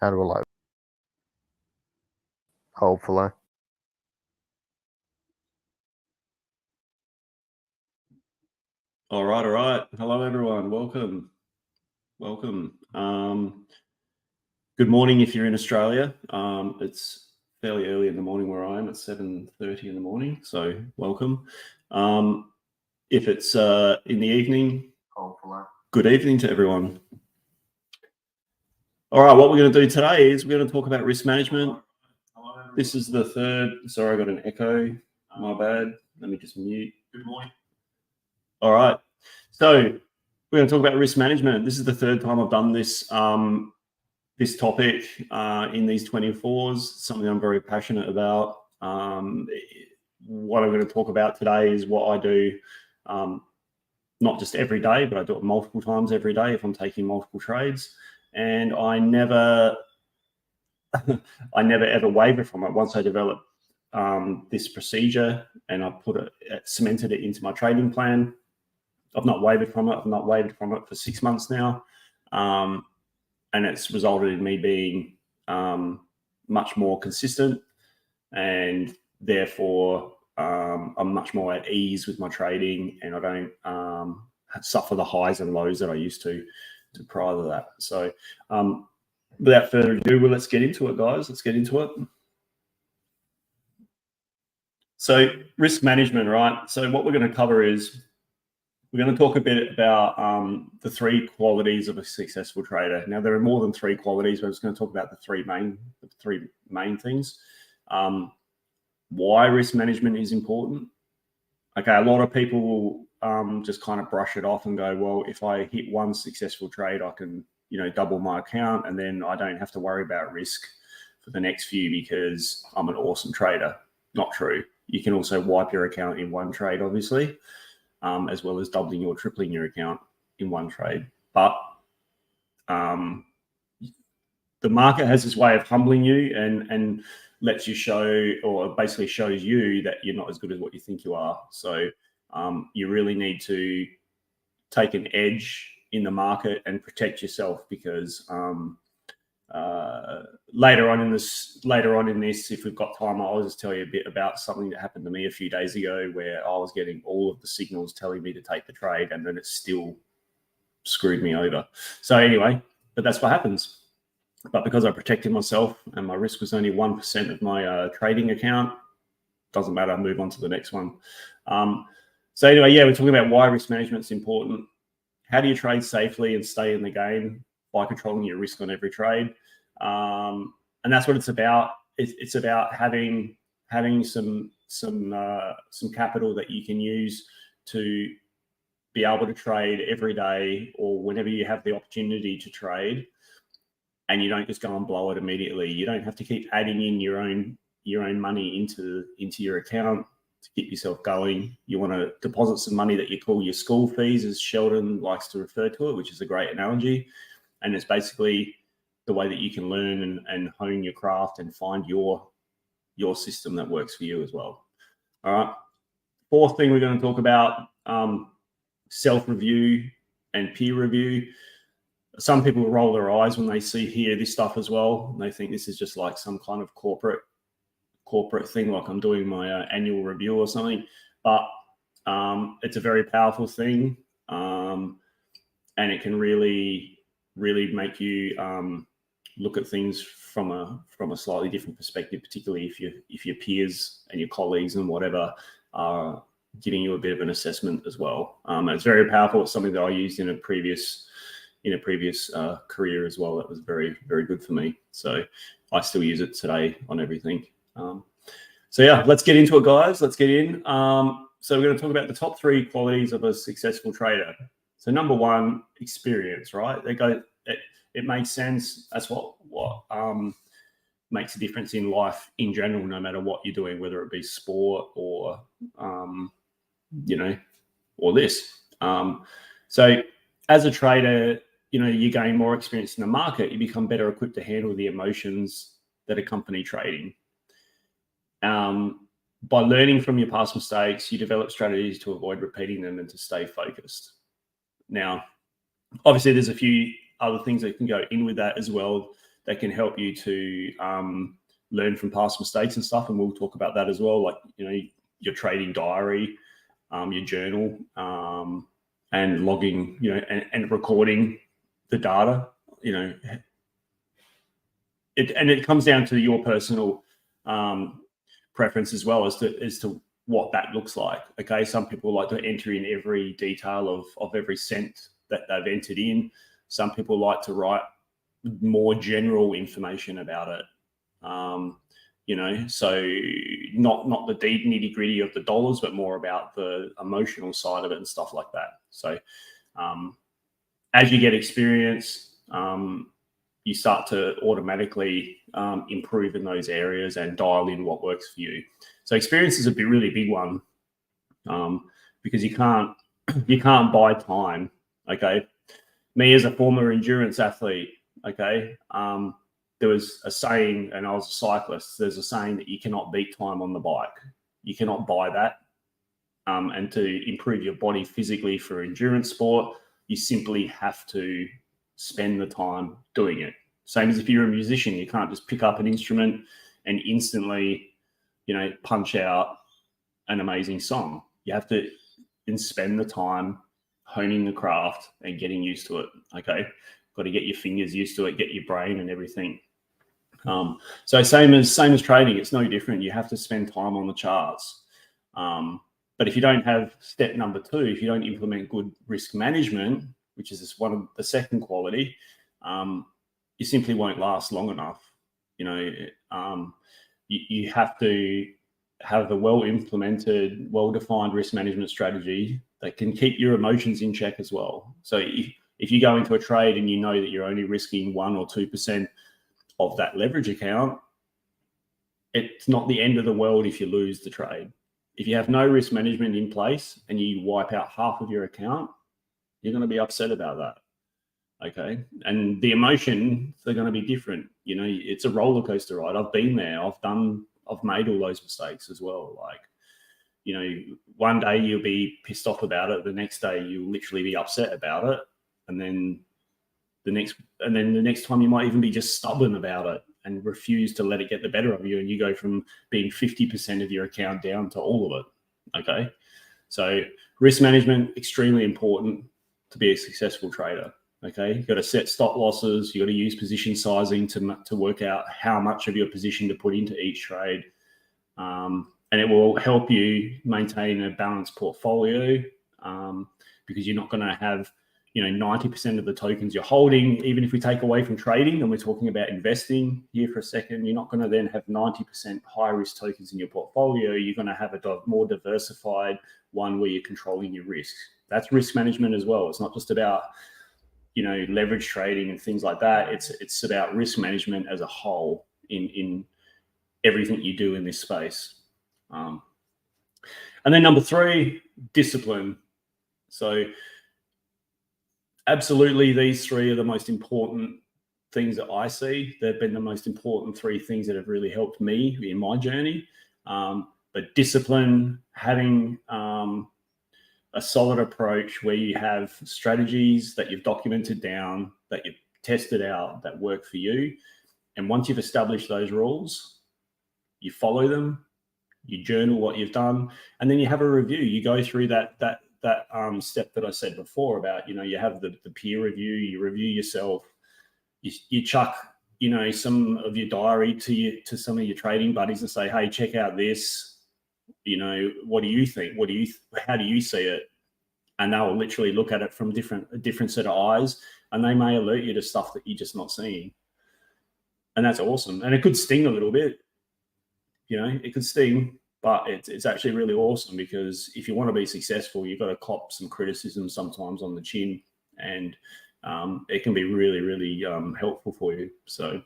𝗟𝗲𝗿, hopefully. All right. Hello, everyone. Welcome. Good morning if you're in Australia. It's fairly early in the morning where I am. It's 7:30 in the morning, so welcome. If it's in the evening, Hopefully. good evening to everyone. All right, what we're going to do today is we're going to talk about risk management. This is the third. Sorry, I got an echo. My bad. Let me just mute. Good morning. All right. So we're going to talk about risk management. This is the third time I've done this this topic in these 24s. Something I'm very passionate about. What I'm going to talk about today is what I do, not just every day, but I do it multiple times every day if I'm taking multiple trades. And I never ever waver from it. Once I develop this procedure and I cemented it into my trading plan, I've not wavered from it. I've not wavered from it for 6 months now. And it's resulted in me being much more consistent, and therefore I'm much more at ease with my trading, and I don't suffer the highs and lows that I used to prior to that. So without further ado, let's get into it, guys. Let's get into it. So risk management, right? So what we're going to cover is we're going to talk a bit about the 3 qualities of a successful trader. Now, there are more than 3 qualities, but I'm just going to talk about the three main things. Why risk management is important. Okay, a lot of people will just kind of brush it off and go, well, if I hit one successful trade, I can, double my account, and then I don't have to worry about risk for the next few because I'm an awesome trader. Not true. You can also wipe your account in one trade, obviously. As well as doubling or tripling your account in one trade. But the market has this way of humbling you and lets you show, or basically shows you that you're not as good as what you think you are. So you really need to take an edge in the market and protect yourself, because later on in this, if we've got time, I'll just tell you a bit about something that happened to me a few days ago, where I was getting all of the signals telling me to take the trade, and then it still screwed me over. So anyway, but that's what happens. But because I protected myself and my risk was only 1% of my trading account, doesn't matter, move on to the next one. So anyway, yeah, we're talking about why risk management is important. How do you trade safely and stay in the game? By controlling your risk on every trade. And that's what it's about. It's about having some capital that you can use to be able to trade every day, or whenever you have the opportunity to trade, and you don't just go and blow it immediately. You don't have to keep adding in your own money into your account to keep yourself going. You want to deposit some money that you call your school fees, as Sheldon likes to refer to it, which is a great analogy. And it's basically the way that you can learn and hone your craft and find your system that works for you as well. All right. 4th thing we're going to talk about, self-review and peer review. Some people roll their eyes when they hear this stuff as well. And they think this is just like some kind of corporate thing, like I'm doing my annual review or something. But it's a very powerful thing, and it can really make you look at things from a slightly different perspective, particularly if your peers and your colleagues and whatever are giving you a bit of an assessment as well. And it's very powerful. It's something that I used in a previous career as well. That was very, very good for me. So I still use it today on everything. So yeah, let's get into it, guys. Let's get in. So we're going to talk about the top 3 qualities of a successful trader. So number 1, experience, right? It makes sense. That's what makes a difference in life in general, no matter what you're doing, whether it be sport or, or this. So as a trader, you gain more experience in the market. You become better equipped to handle the emotions that accompany trading. By learning from your past mistakes, you develop strategies to avoid repeating them and to stay focused. Now, obviously, there's a few other things that can go in with that as well that can help you to learn from past mistakes and stuff. And we'll talk about that as well. Like, your trading diary, your journal, and logging, and recording the data, it comes down to your personal preference as well as to what that looks like. Okay, some people like to enter in every detail of every cent that they've entered in. Some people like to write more general information about it. So not the deep nitty gritty of the dollars, but more about the emotional side of it and stuff like that. So as you get experience, you start to automatically improve in those areas and dial in what works for you. So experience is a really big one, because you can't buy time. Okay, me as a former endurance athlete, okay, there was a saying, and I was a cyclist. There's a saying that you cannot beat time on the bike. You cannot buy that. And to improve your body physically for endurance sport, you simply have to spend the time doing it. Same as if you're a musician, you can't just pick up an instrument and instantly, punch out an amazing song. You have to then spend the time honing the craft and getting used to it. Okay, got to get your fingers used to it, get your brain and everything. So same as trading, it's no different. You have to spend time on the charts. But if you don't have step number 2, if you don't implement good risk management, which is one of the second quality, you simply won't last long enough. You have to have a well-implemented, well-defined risk management strategy that can keep your emotions in check as well. So if you go into a trade and you know that you're only risking 1 or 2% of that leverage account, it's not the end of the world if you lose the trade. If you have no risk management in place and you wipe out half of your account, you're going to be upset about that. Okay. And the emotions are going to be different. It's a roller coaster ride. I've been there. I've made all those mistakes as well. Like, one day you'll be pissed off about it. The next day you'll literally be upset about it. And then the next time you might even be just stubborn about it and refuse to let it get the better of you. And you go from being 50% of your account down to all of it. Okay. So risk management, extremely important to be a successful trader. Okay. You've got to set stop losses. You've got to use position sizing to work out how much of your position to put into each trade. And it will help you maintain a balanced portfolio, because you're not going to have 90% of the tokens you're holding. Even if we take away from trading and we're talking about investing here for a second, you're not going to then have 90% high risk tokens in your portfolio. You're going to have a more diversified one where you're controlling your risks. That's risk management as well. It's not just about leverage trading and things like that. It's about risk management as a whole in everything you do in this space. And then number 3, discipline. So absolutely, these 3 are the most important things that I see. They've been the most important 3 things that have really helped me in my journey. But discipline, having a solid approach where you have strategies that you've documented down, that you've tested out, that work for you. And once you've established those rules, you follow them, you journal what you've done, and then you have a review. You go through that step that I said before about, you have the peer review, you review yourself, you chuck, some of your diary to some of your trading buddies and say, hey, check out this, what do you think? How do you see it? And they'll literally look at it from a different set of eyes, and they may alert you to stuff that you're just not seeing. And that's awesome. And it could sting a little bit, it could sting, but it's actually really awesome, because if you want to be successful, you've got to cop some criticism sometimes on the chin, and it can be really, really helpful for you. So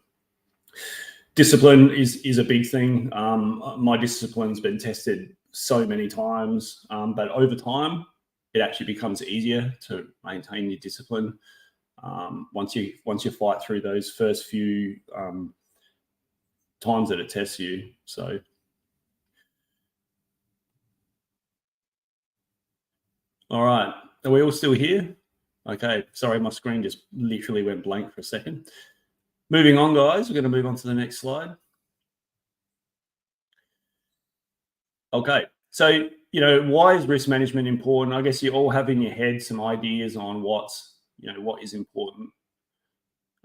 discipline is a big thing. My discipline's been tested so many times, but over time, it actually becomes easier to maintain your discipline once you fight through those first few times that it tests you. So. All right. Are we all still here? Okay. Sorry, my screen just literally went blank for a second. Moving on, guys, we're going to move on to the next slide. Okay, so, you know, why is risk management important? I guess you all have in your head some ideas on what's, you know, what is important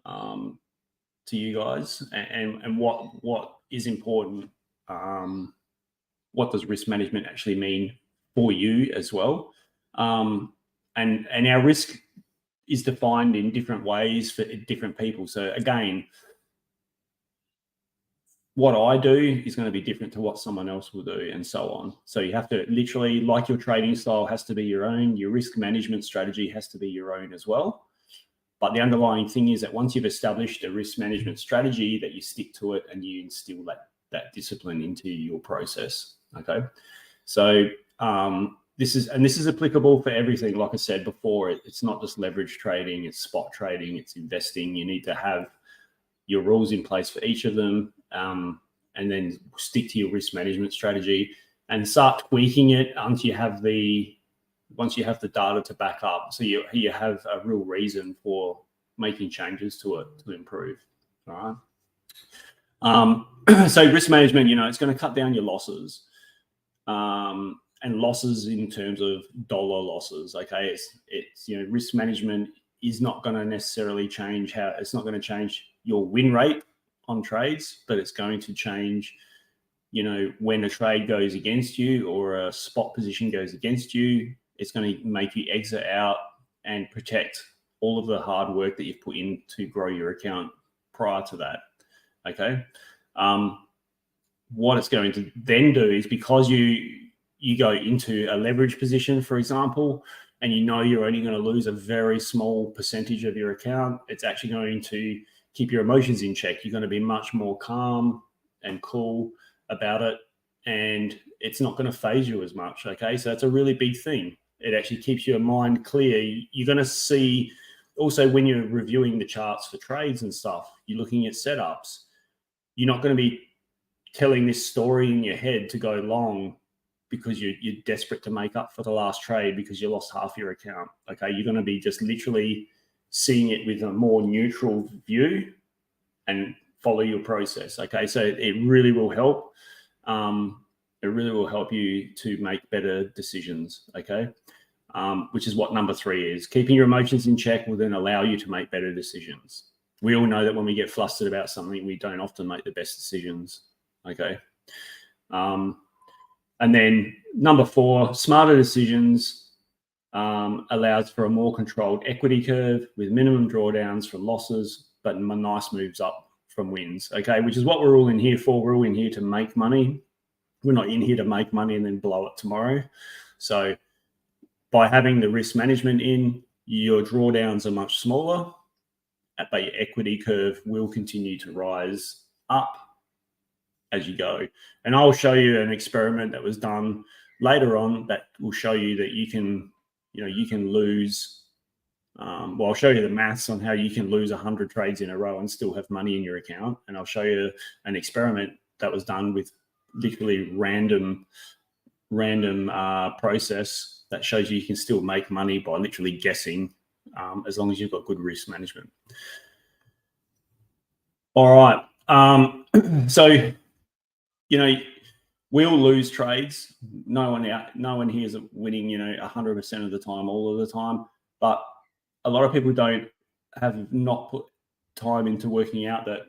to you guys, and what is important. What does risk management actually mean for you as well? And our risk is defined in different ways for different people. So again, what I do is going to be different to what someone else will do, and so on. So you have to literally, like your trading style has to be your own, your risk management strategy has to be your own as well. But the underlying thing is that once you've established a risk management strategy, that you stick to it and you instill that discipline into your process. Okay, so this is applicable for everything. Like I said before, it's not just leverage trading, it's spot trading, it's investing. You need to have your rules in place for each of them, and then stick to your risk management strategy and start tweaking it once you have the data to back up. So you have a real reason for making changes to it to improve. All right. So risk management, you know, it's going to cut down your losses, and losses in terms of dollar losses. Okay, it's you know, risk management is not going to necessarily change it's not going to change your win rate on trades, but it's going to change, you know, when a trade goes against you or a spot position goes against you. It's going to make you exit out and protect all of the hard work that you've put in to grow your account prior to that. Okay. What it's going to then do is, because you go into a leverage position, for example, and you know you're only going to lose a very small percentage of your account, it's actually going to keep your emotions in check. You're going to be much more calm and cool about it, and it's not going to phase you as much. Okay, so that's a really big thing. It actually keeps your mind clear. You're going to see also when you're reviewing the charts for trades and stuff, you're looking at setups. You're not going to be telling this story in your head to go long because you're desperate to make up for the last trade because you lost half your account. Okay, you're going to be just literally seeing it with a more neutral view and follow your process. Okay, so it really will help. It really will help you to make better decisions. Okay, which is what number 3 is. Keeping your emotions in check will then allow you to make better decisions. We all know that when we get flustered about something, we don't often make the best decisions. Okay. And then number 4, smarter decisions allows for a more controlled equity curve with minimum drawdowns from losses, but nice moves up from wins. Okay, which is what we're all in here for. We're all in here to make money. We're not in here to make money and then blow it tomorrow. So by having the risk management in, your drawdowns are much smaller, but your equity curve will continue to rise up as you go. And I'll show you an experiment that was done later on that will show you that you can lose. Well, I'll show you the maths on how you can lose 100 trades in a row and still have money in your account. And I'll show you an experiment that was done with literally random process that shows you can still make money by literally guessing, as long as you've got good risk management. All right. So, you know, we'll lose trades. No one here is winning, 100% of the time, all of the time. But a lot of people have not put time into working out that,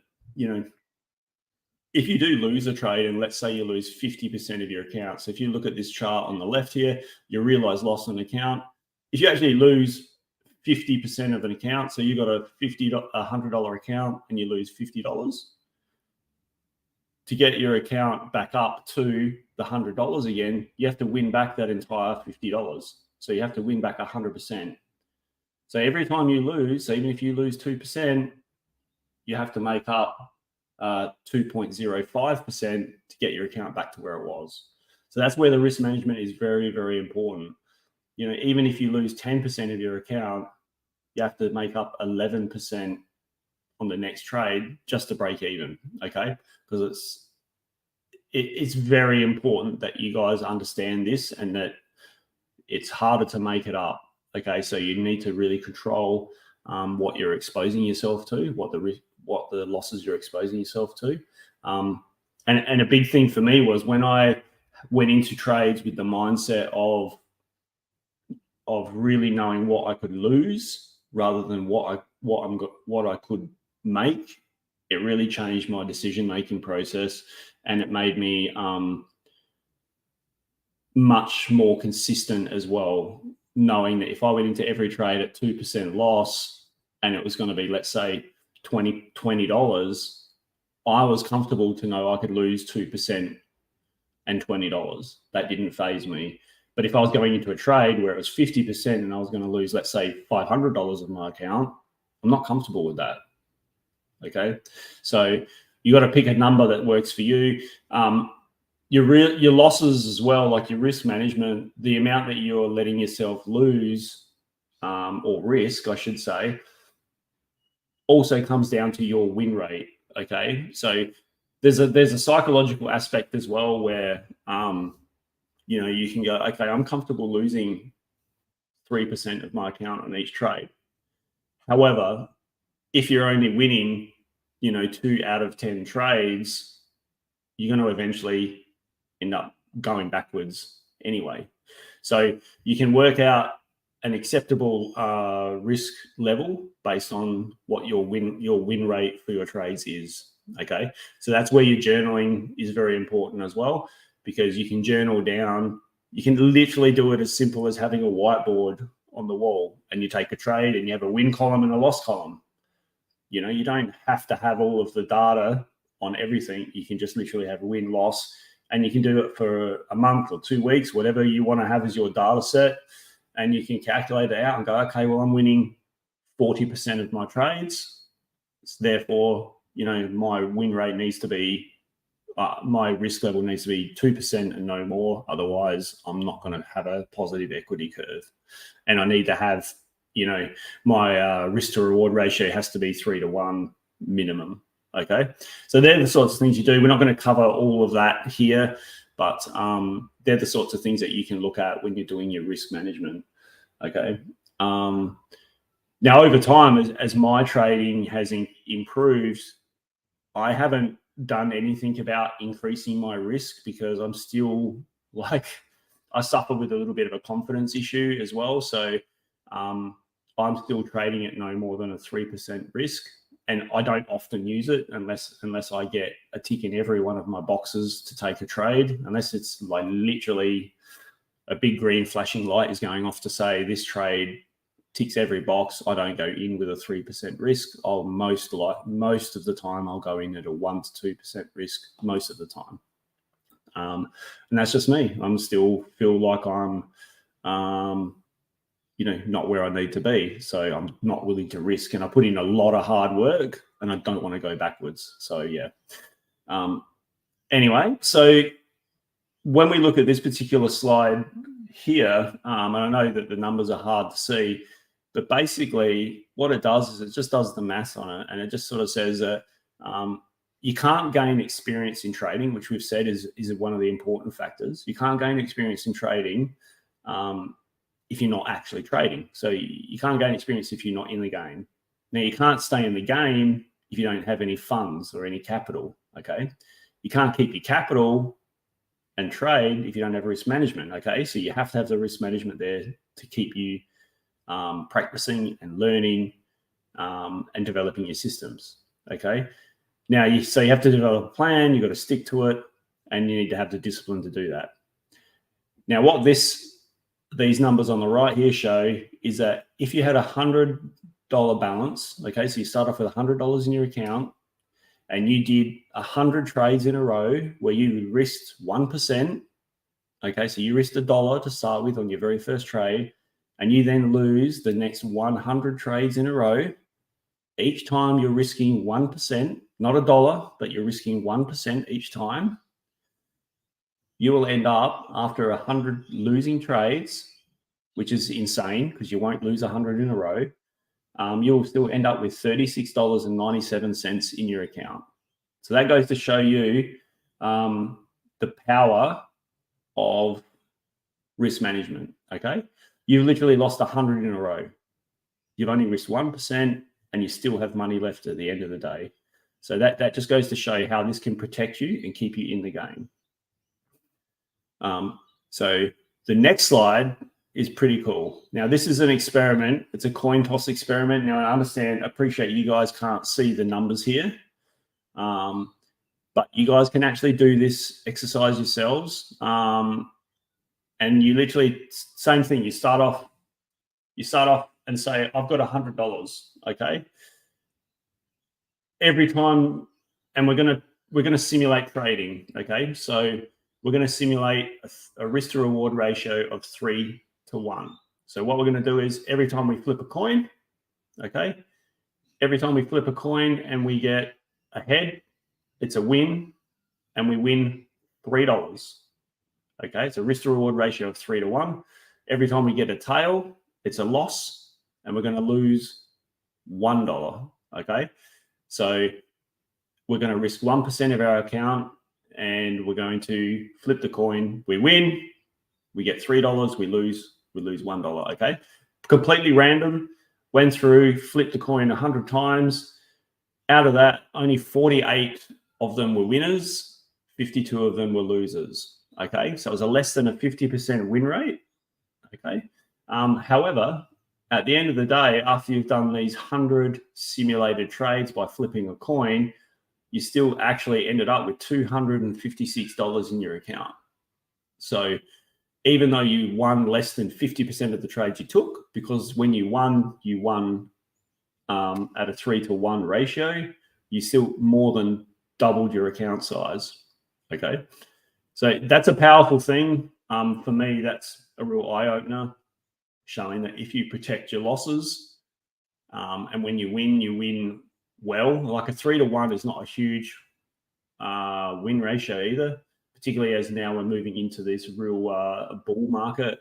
if you do lose a trade, and let's say you lose 50% of your account. So if you look at this chart on the left here, your realized loss on account. If you actually lose 50% of an account, so you got a $100 account and you lose $50, to get your account back up to the $100 again, you have to win back that entire $50. So you have to win back 100%. So every time you lose, so even if you lose 2%, you have to make up 2.05% to get your account back to where it was. So that's where the risk management is very, very important. Even if you lose 10% of your account, you have to make up 11% on the next trade just to break even. Okay, because it's very important that you guys understand this and that it's harder to make it up. Okay, so you need to really control what you're exposing yourself to, what what the losses you're exposing yourself to. And a big thing for me was when I went into trades with the mindset of really knowing what I could lose rather than what I could make. It really changed my decision-making process, and it made me much more consistent as well, knowing that if I went into every trade at 2% loss and it was going to be, let's say, $20, I was comfortable to know I could lose 2% and $20. That didn't faze me. But if I was going into a trade where it was 50% and I was going to lose, let's say, $500 of my account, I'm not comfortable with that. Okay, so you got to pick a number that works for you. Your losses as well, like your risk management, the amount that you're letting yourself lose or risk, I should say, also comes down to your win rate. Okay, so there's a psychological aspect as well where you know, you can go, okay, I'm comfortable losing 3% of my account on each trade. However, if you're only winning, you know, 2 out of 10 trades, you're going to eventually end up going backwards anyway. So you can work out an acceptable risk level based on what your win rate for your trades is. Okay, so that's where your journaling is very important as well, because you can journal down. You can literally do it as simple as having a whiteboard on the wall, and you take a trade and you have a win column and a loss column. You know, you don't have to have all of the data on everything. You can just literally have win, loss, and you can do it for a month or 2 weeks, whatever you want to have as your data set. And you can calculate it out and go, okay, well, I'm winning 40% of my trades. Therefore, you know, my win rate needs to be, my risk level needs to be 2% and no more. Otherwise, I'm not going to have a positive equity curve. And I need to have, you know, my risk to reward ratio has to be 3-to-1 minimum. Okay, so they're the sorts of things you do. We're not going to cover all of that here, but they're the sorts of things that you can look at when you're doing your risk management. Okay. Now, over time, as my trading has improved, I haven't done anything about increasing my risk because I'm still like, I suffer with a little bit of a confidence issue as well. So I'm still trading at no more than a 3% risk. And I don't often use it unless I get a tick in every one of my boxes to take a trade, unless it's like literally a big green flashing light is going off to say this trade ticks every box. I don't go in with a 3% risk. I'll most of the time I'll go in at a 1 to 2% risk most of the time. And that's just me. I'm still feel like I'm you know, not where I need to be. So I'm not willing to risk, and I put in a lot of hard work and I don't want to go backwards. So yeah. Anyway, so when we look at this particular slide here, and I know that the numbers are hard to see, but basically what it does is it just does the math on it. And it just sort of says that you can't gain experience in trading, which we've said is one of the important factors. You can't gain experience in trading if you're not actually trading. So you can't gain experience if you're not in the game. Now, you can't stay in the game if you don't have any funds or any capital, okay? You can't keep your capital and trade if you don't have risk management, okay? So you have to have the risk management there to keep you practicing and learning and developing your systems, okay? Now, so you have to develop a plan, you've got to stick to it, and you need to have the discipline to do that. Now, what these numbers on the right here show is that if you had $100 balance, okay, so you start off with $100 in your account and you did 100 trades in a row where you risked 1%, okay, so you risked $1 to start with on your very first trade, and you then lose the next 100 trades in a row. Each time you're risking 1%, not $1, but you're risking 1% each time. You will end up, after 100 losing trades, which is insane because you won't lose 100 in a row, you'll still end up with $36.97 in your account. So that goes to show you the power of risk management, okay? You've literally lost 100 in a row. You've only risked 1% and you still have money left at the end of the day. So that just goes to show how this can protect you and keep you in the game. So the next slide is pretty cool. Now, this is an experiment. It's a coin toss experiment. Now, I appreciate you guys can't see the numbers here, but you guys can actually do this exercise yourselves. And you literally, same thing. You start off and say, I've got $100. Okay. Every time, and we're gonna simulate trading. Okay, so we're gonna simulate a risk to reward ratio of 3 to 1. So what we're gonna do is every time we flip a coin, okay, every time we flip a coin and we get a head, it's a win, and we win $3. Okay, it's a risk to reward ratio of 3 to 1. Every time we get a tail, it's a loss, and we're gonna lose $1. Okay. So we're going to risk 1% of our account, and we're going to flip the coin. We win, we get $3. We lose $1. Okay, completely random. Went through, flipped the coin 100 times. Out of that, only 48 of them were winners. 52 of them were losers. Okay, so it was a less than a 50% win rate. Okay, however, at the end of the day, after you've done these 100 simulated trades by flipping a coin, you still actually ended up with $256 in your account. So even though you won less than 50% of the trades you took, because when you won at a 3 to 1 ratio, you still more than doubled your account size. Okay, so that's a powerful thing. For me, that's a real eye-opener, showing that if you protect your losses, and when you win well. Like a 3 to 1 is not a huge win ratio either, particularly as now we're moving into this real bull market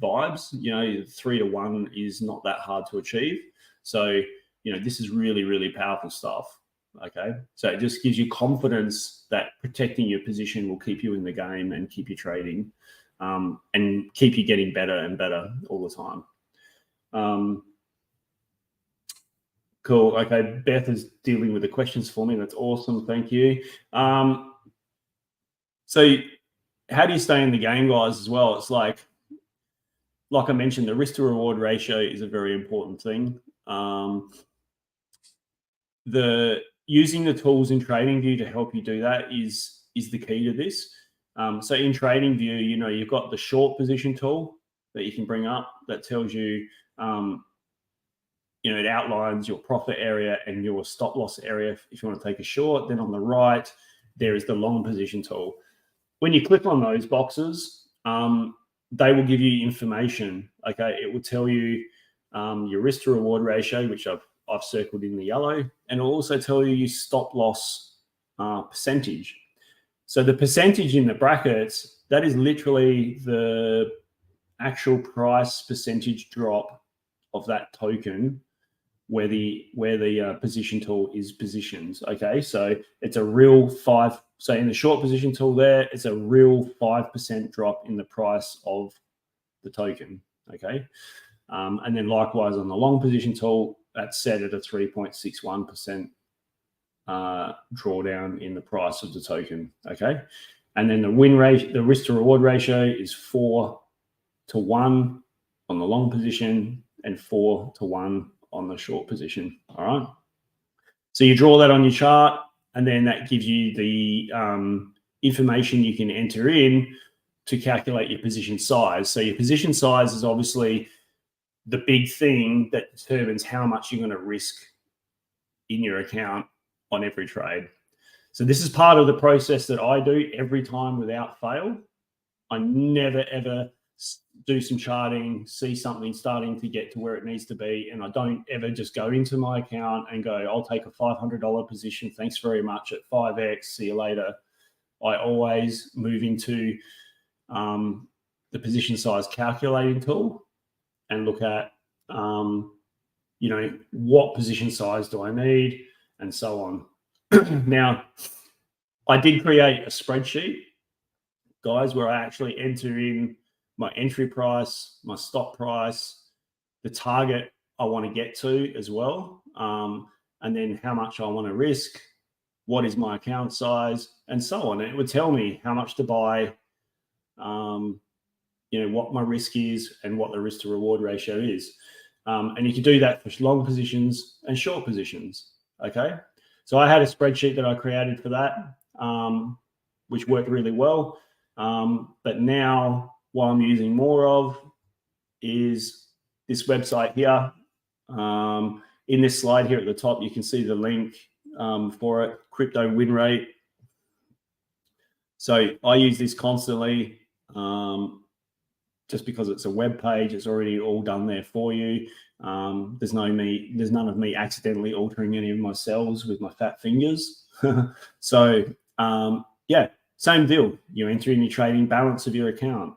vibes. You know, 3 to 1 is not that hard to achieve. So, you know, this is really, really powerful stuff. Okay, so it just gives you confidence that protecting your position will keep you in the game and keep you trading. And keep you getting better and better all the time. Cool. Okay, Beth is dealing with the questions for me. That's awesome. Thank you. So how do you stay in the game, guys, as well? It's like I mentioned, the risk to reward ratio is a very important thing. Using the tools in TradingView to help you do that is the key to this. So in TradingView, you know, you've got the short position tool that you can bring up that tells you, you know, it outlines your profit area and your stop loss area if you want to take a short. Then on the right, there is the long position tool. When you click on those boxes, they will give you information. Okay, it will tell you your risk to reward ratio, which I've circled in the yellow, and it'll also tell you your stop loss percentage. So the percentage in the brackets, that is literally the actual price percentage drop of that token where the position tool is positioned. Okay, so it's a real 5. So in the short position tool there, it's a real 5% drop in the price of the token. Okay, and then likewise on the long position tool, that's set at a 3.61% drawdown in the price of the token. Okay, and then the win rate, the risk to reward ratio is 4 to 1 on the long position and 4 to 1 on the short position. All right, so you draw that on your chart, and then that gives you the information you can enter in to calculate your position size. So your position size is obviously the big thing that determines how much you're going to risk in your account on every trade. So this is part of the process that I do every time without fail. I never, ever do some charting, see something starting to get to where it needs to be, and I don't ever just go into my account and go, I'll take a $500 position. Thanks very much at 5x. See you later. I always move into the position size calculating tool and look at, you know, what position size do I need, and so on. Now, I did create a spreadsheet, guys, where I actually enter in my entry price, my stop price, the target I want to get to as well, and then how much I want to risk, what is my account size, and so on. And it would tell me how much to buy, you know, what my risk is and what the risk to reward ratio is. And you can do that for long positions and short positions, okay? So I had a spreadsheet that I created for that, which worked really well. But now what I'm using more of is this website here. In this slide here at the top, you can see the link for it, crypto win rate. So I use this constantly. Just because it's a web page, it's already all done there for you. There's none of me accidentally altering any of my cells with my fat fingers. So yeah, same deal. You enter in your trading balance of your account.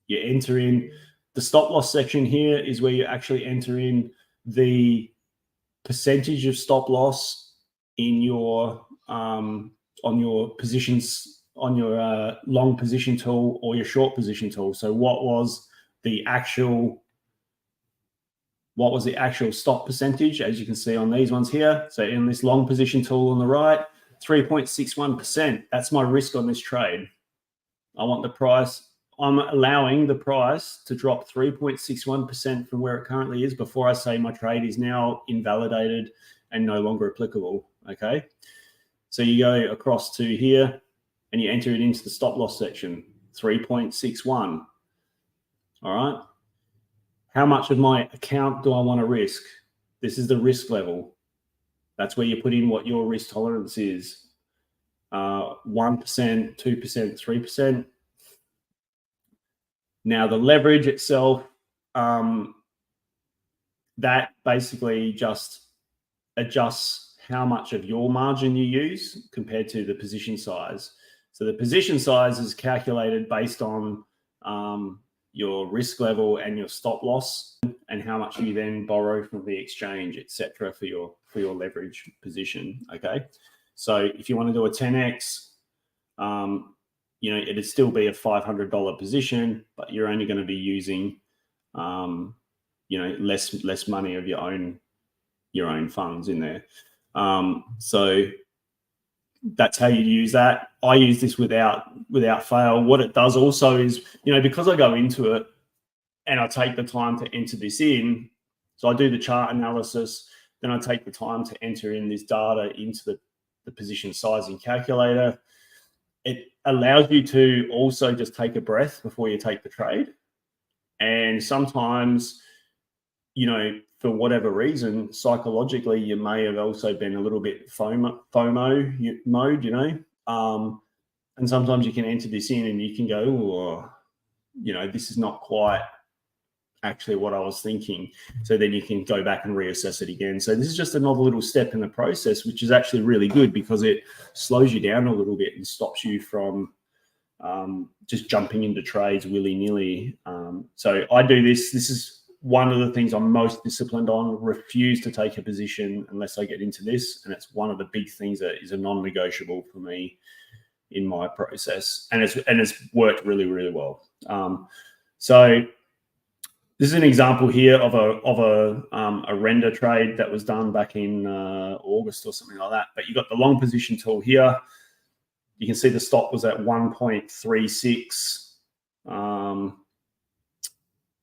You enter in the stop loss section here is where you actually enter in the percentage of stop loss in your on your positions, on your long position tool or your short position tool. So what was the actual stop percentage, as you can see on these ones here. So in this long position tool on the right, 3.61%. That's my risk on this trade. I want the price. I'm allowing the price to drop 3.61% from where it currently is before I say my trade is now invalidated and no longer applicable, okay? So you go across to here and you enter it into the stop loss section, 3.61, all right? How much of my account do I want to risk? This is the risk level. That's where you put in what your risk tolerance is. 1%, 2%, 3%. Now the leverage itself, that basically just adjusts how much of your margin you use compared to the position size. So the position size is calculated based on your risk level and your stop loss and how much you then borrow from the exchange, etc., for your leverage position. Okay, so if you want to do a 10x, you know, it'd still be a $500 position, but you're only going to be using, you know, less money of your own funds in there. So that's how you use that. I use this without fail. What it does also is, you know, because I go into it and I take the time to enter this in, so I do the chart analysis, then I take the time to enter in this data into the position sizing calculator. It allows you to also just take a breath before you take the trade. And sometimes, you know, for whatever reason, psychologically, you may have also been a little bit FOMO mode, you know. And sometimes you can enter this in and you can go, oh, you know, this is not quite actually what I was thinking. So then you can go back and reassess it again. So this is just another little step in the process, which is actually really good because it slows you down a little bit and stops you from just jumping into trades willy-nilly. So I do this. This is one of the things I'm most disciplined on. Refuse to take a position unless I get into this. And it's one of the big things that is a non-negotiable for me in my process. And it's worked really, really well. So this is an example here of a render trade that was done back in August or something like that. But you got the long position tool here. You can see the stop was at 1.36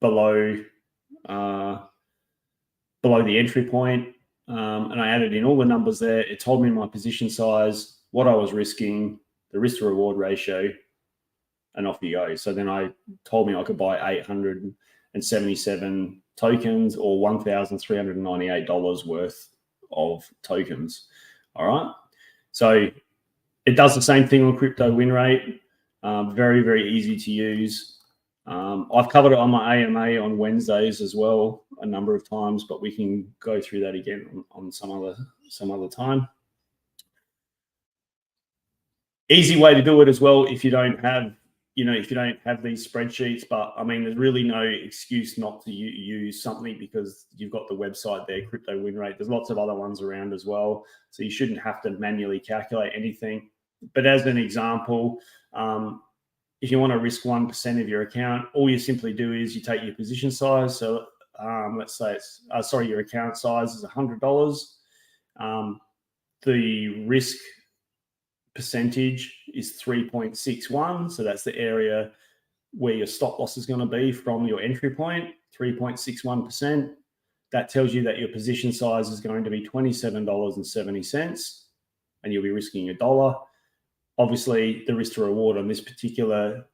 below the entry point. And I added in all the numbers there. It told me my position size, what I was risking, the risk to reward ratio, and off you go. So then I told me I could buy 877 tokens or $1,398 worth of tokens. All right. So it does the same thing on crypto win rate. Very, very easy to use. I've covered it on my AMA on Wednesdays as well a number of times, but we can go through that again on some other time. Easy way to do it as well if you don't have, you know, if you don't have these spreadsheets. But I mean, there's really no excuse not to use something because you've got the website there, crypto win rate. There's lots of other ones around as well, so you shouldn't have to manually calculate anything. But as an example, if you want to risk 1% of your account, all you simply do is you take your position size. So let's say it's your account size is $100. the risk percentage is 3.61. So that's the area where your stop loss is going to be from your entry point, 3.61%. That tells you that your position size is going to be $27.70, and you'll be risking $1. Obviously, the risk to reward on this particular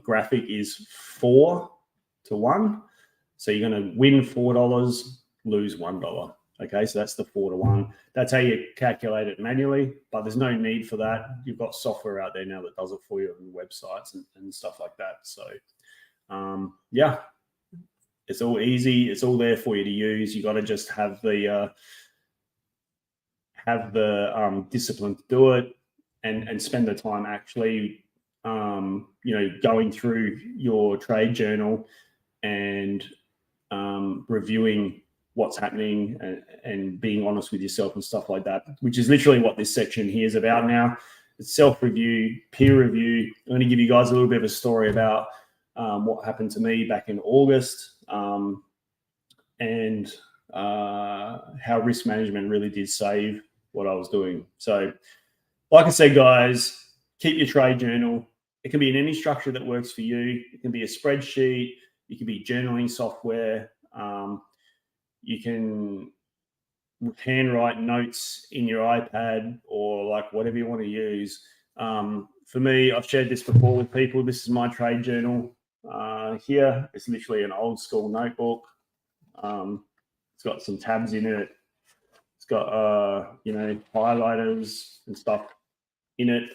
graphic is 4 to 1. So you're going to win $4, lose $1. Okay, so that's the 4 to 1. That's how you calculate it manually, but there's no need for that. You've got software out there now that does it for you on websites and stuff like that. So, yeah, it's all easy. It's all there for you to use. You got to just have the discipline to do it and spend the time actually, going through your trade journal and reviewing what's happening and being honest with yourself and stuff like that, which is literally what this section here is about now. It's self-review, peer review. I'm going to give you guys a little bit of a story about what happened to me back in August and how risk management really did save what I was doing. So like I said, guys, keep your trade journal. It can be in any structure that works for you. It can be a spreadsheet. It can be journaling software. You can handwrite notes in your iPad or like whatever you want to use. For me, I've shared this before with people. This is my trade journal here. It's literally an old school notebook. It's got some tabs in it. It's got, highlighters and stuff in it.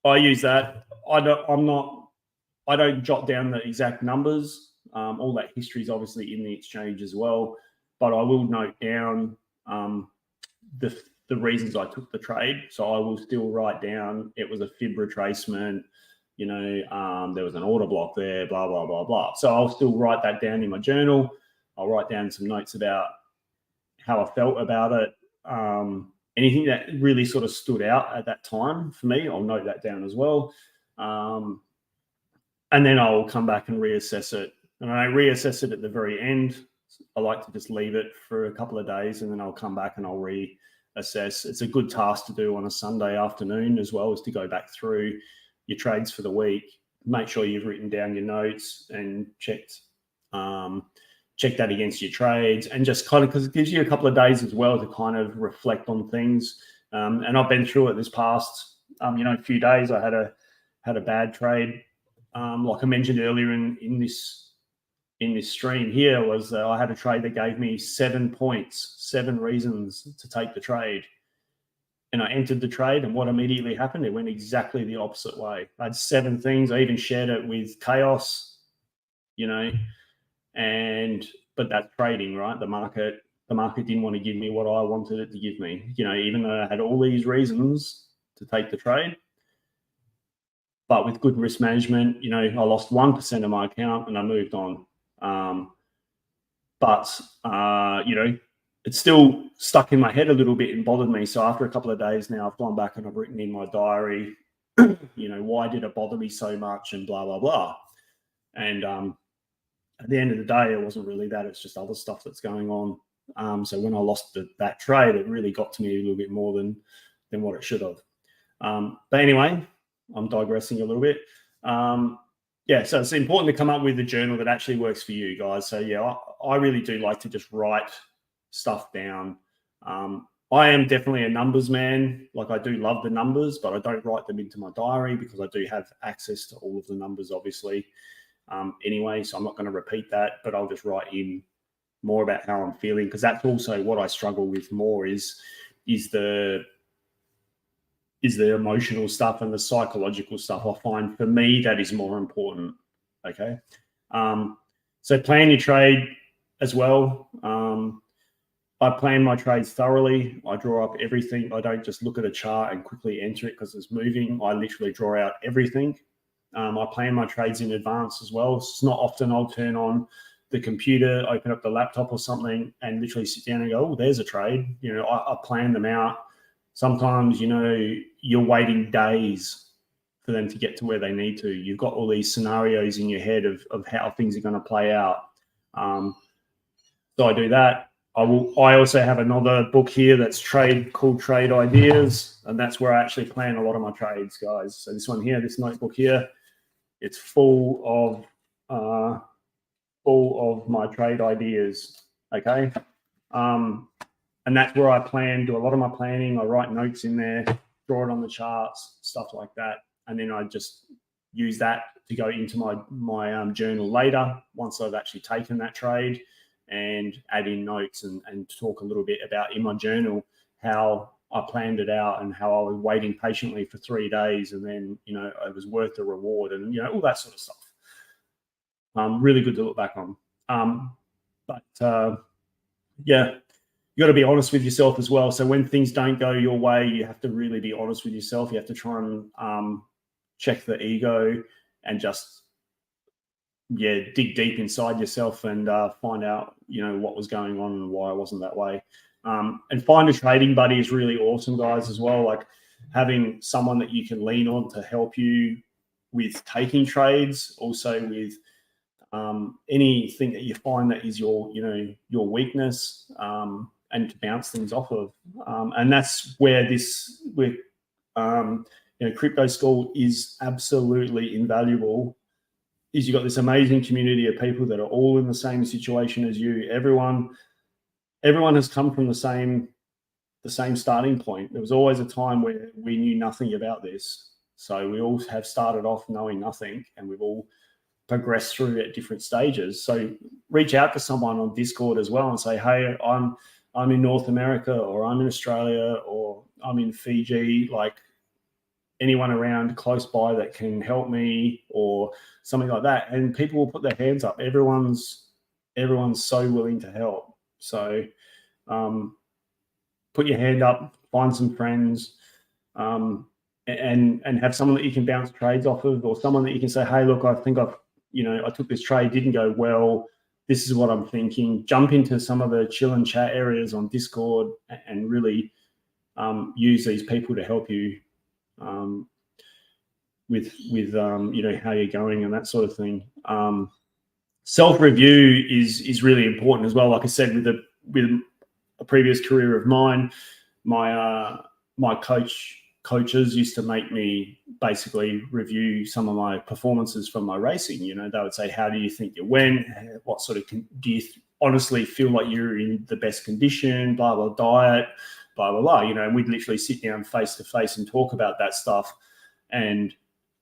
I use that. I don't jot down the exact numbers. All that history is obviously in the exchange as well, but I will note down the reasons I took the trade. So I will still write down it was a fib retracement, there was an order block there, blah, blah, blah, blah. So I'll still write that down in my journal. I'll write down some notes about how I felt about it. Anything that really sort of stood out at that time for me, I'll note that down as well. And then I'll come back and reassess it. And I reassess it at the very end. I like to just leave it for a couple of days and then I'll come back and I'll reassess. It's a good task to do on a Sunday afternoon as well, as to go back through your trades for the week, make sure you've written down your notes and check that against your trades, and just kind of, because it gives you a couple of days as well to kind of reflect on things. And I've been through it this past, few days. I had a bad trade. Like I mentioned earlier in this stream here, was I had a trade that gave me 7 points, 7 reasons to take the trade. And I entered the trade, and what immediately happened? It went exactly the opposite way. I had 7 things. I even shared it with Chaos, but that's trading, right? The market didn't want to give me what I wanted it to give me, even though I had all these reasons to take the trade. But with good risk management, I lost 1% of my account and I moved on. It's still stuck in my head a little bit and bothered me. So after a couple of days now, I've gone back and I've written in my diary, why did it bother me so much and blah, blah, blah. And at the end of the day, it wasn't really that. It's just other stuff that's going on. So when I lost that trade, it really got to me a little bit more than what it should have. But anyway, I'm digressing a little bit. So it's important to come up with a journal that actually works for you guys. So yeah, I really do like to just write stuff down. I am definitely a numbers man. Like, I do love the numbers, but I don't write them into my diary because I do have access to all of the numbers, obviously. Anyway, so I'm not going to repeat that, but I'll just write in more about how I'm feeling, because that's also what I struggle with more is the emotional stuff and the psychological stuff. I find for me that is more important. Okay. So plan your trade as well. I plan my trades thoroughly. I draw up everything. I don't just look at a chart and quickly enter it because it's moving. I literally draw out everything. I plan my trades in advance as well. It's not often I'll turn on the computer, open up the laptop or something, and literally sit down and go, oh, there's a trade. I plan them out. Sometimes, you're waiting days for them to get to where they need to. You've got all these scenarios in your head of how things are going to play out. So I do that. I also have another book here that's called Trade Ideas, and that's where I actually plan a lot of my trades, guys. So this one here, this notebook here, it's full of my trade ideas. Okay, and that's where I do a lot of my planning. I write notes in there, draw it on the charts, stuff like that, and then I just use that to go into my journal later once I've actually taken that trade, and add in notes and talk a little bit about in my journal how I planned it out and how I was waiting patiently for 3 days, and then it was worth the reward, and all that sort of stuff. Really good to look back on. Yeah, you got to be honest with yourself as well. So when things don't go your way, you have to really be honest with yourself. You have to try and check the ego and just dig deep inside yourself and find out what was going on and why I wasn't that way. And find a trading buddy is really awesome, guys, as well. Like having someone that you can lean on to help you with taking trades, also with anything that you find that is your weakness, and to bounce things off of. And that's where crypto school is absolutely invaluable. Is you've got this amazing community of people that are all in the same situation as you. Everyone has come from the same starting point. There was always a time where we knew nothing about this. So we all have started off knowing nothing, and we've all progressed through at different stages. So reach out to someone on Discord as well and say, hey, I'm in North America, or I'm in Australia, or I'm in Fiji, like anyone around close by that can help me or something like that. And people will put their hands up. Everyone's so willing to help. So put your hand up, find some friends, and have someone that you can bounce trades off of, or someone that you can say, hey, look, I think I took this trade, didn't go well. This is what I'm thinking. Jump into some of the chill and chat areas on Discord and really use these people to help you with how you're going and that sort of thing. Self-review is really important as well. Like I said, with a previous career of mine, my coaches used to make me basically review some of my performances from my racing. They would say, how do you think you went? What sort of do you honestly feel like you're in the best condition? Blah, blah, diet, blah, blah, blah. And we'd literally sit down face to face and talk about that stuff. And,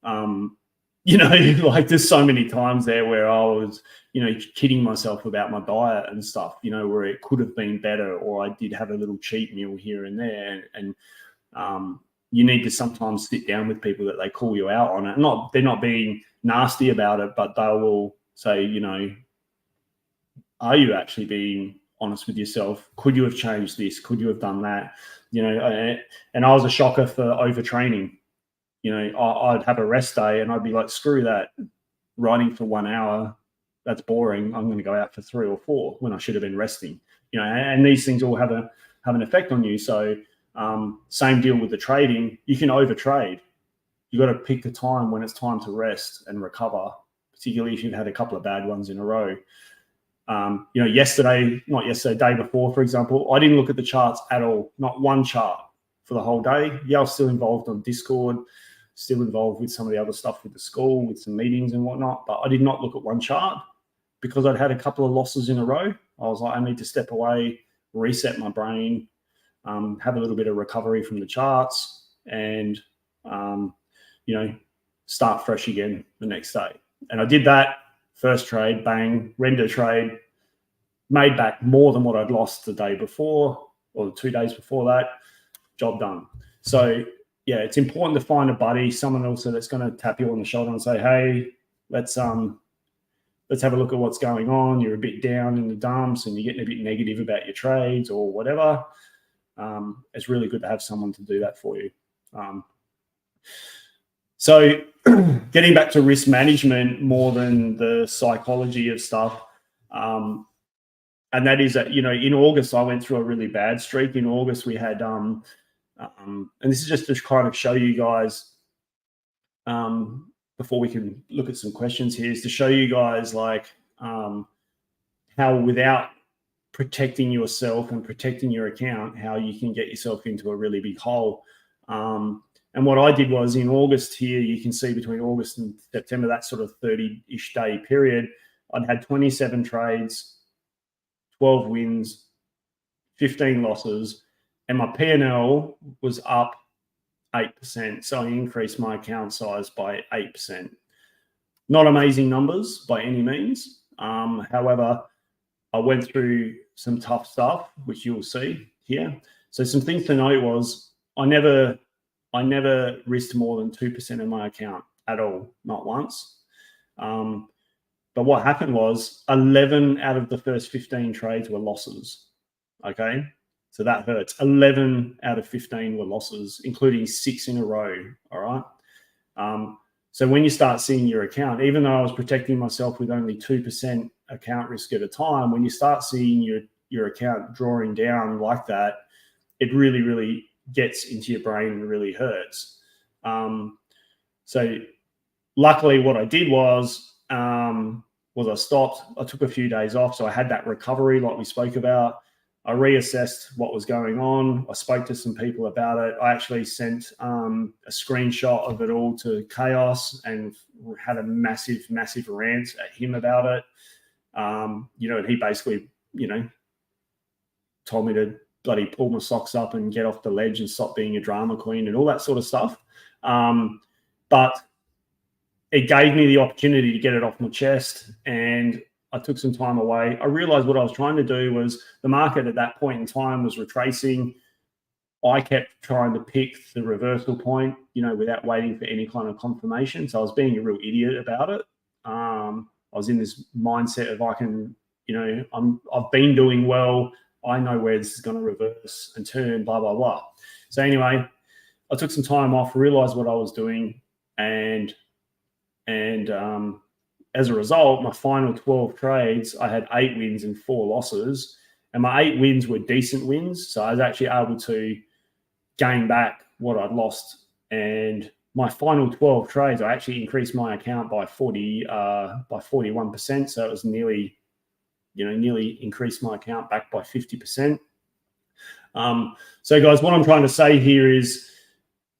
like there's so many times there where I was, kidding myself about my diet and stuff, where it could have been better, or I did have a little cheat meal here and there. And you need to sometimes sit down with people that they call you out on it. They're not being nasty about it, but they will say, are you actually being honest with yourself? Could you have changed this? Could you have done that? And I was a shocker for overtraining. I'd have a rest day and I'd be like, screw that, riding for 1 hour, that's boring. I'm going to go out for 3 or 4 when I should have been resting. And these things all have an effect on you. So same deal with the trading. You can overtrade. You got to pick the time when it's time to rest and recover, particularly if you've had a couple of bad ones in a row. Day before, for example, I didn't look at the charts at all, not one chart for the whole day. Yeah, I was still involved on Discord, still involved with some of the other stuff with the school, with some meetings and whatnot, but I did not look at one chart because I'd had a couple of losses in a row. I was like, I need to step away, reset my brain, have a little bit of recovery from the charts, and start fresh again the next day. And I did that. First trade, bang, render trade, made back more than what I'd lost the day before or the 2 days before that. Job done. So yeah, it's important to find a buddy, someone also that's going to tap you on the shoulder and say, hey, let's have a look at what's going on. You're a bit down in the dumps and you're getting a bit negative about your trades or whatever. It's really good to have someone to do that for you. So getting back to risk management more than the psychology of stuff. And that is that, in August, I went through a really bad streak. In August, we had, and this is just to kind of show you guys, before we can look at some questions here, is to show you guys like how without protecting yourself and protecting your account, how you can get yourself into a really big hole. And what I did was in August here, you can see between August and September, that sort of 30-ish day period, I'd had 27 trades, 12 wins, 15 losses, and my P&L was up 8%. So I increased my account size by 8%. Not amazing numbers by any means. However, I went through some tough stuff, which you'll see here. So some things to note was I never risked more than 2% of my account at all, not once. But what happened was 11 out of the first 15 trades were losses. Okay, so that hurts. 11 out of 15 were losses, including 6 in a row. All right. So when you start seeing your account, even though I was protecting myself with only 2% account risk at a time, when you start seeing your account drawing down like that, it really, really gets into your brain and really hurts. So luckily what I did was I stopped. I took a few days off. So I had that recovery like we spoke about. I reassessed what was going on. I spoke to some people about it. I actually sent a screenshot of it all to 𝗟𝗲 and had a massive, massive rant at him about it. And he basically, told me to bloody pull my socks up and get off the ledge and stop being a drama queen and all that sort of stuff. But it gave me the opportunity to get it off my chest, and I took some time away. I realized what I was trying to do was the market at that point in time was retracing. I kept trying to pick the reversal point, without waiting for any kind of confirmation. So I was being a real idiot about it. I was in this mindset of I've been doing well. I know where this is going to reverse and turn, blah, blah, blah. So anyway, I took some time off, realized what I was doing, and as a result, my final 12 trades, I had 8 wins and 4 losses. And my 8 wins were decent wins. So I was actually able to gain back what I'd lost. And my final 12 trades, I actually increased my account by 41%. So it was nearly increased my account back by 50%. So guys, what I'm trying to say here is,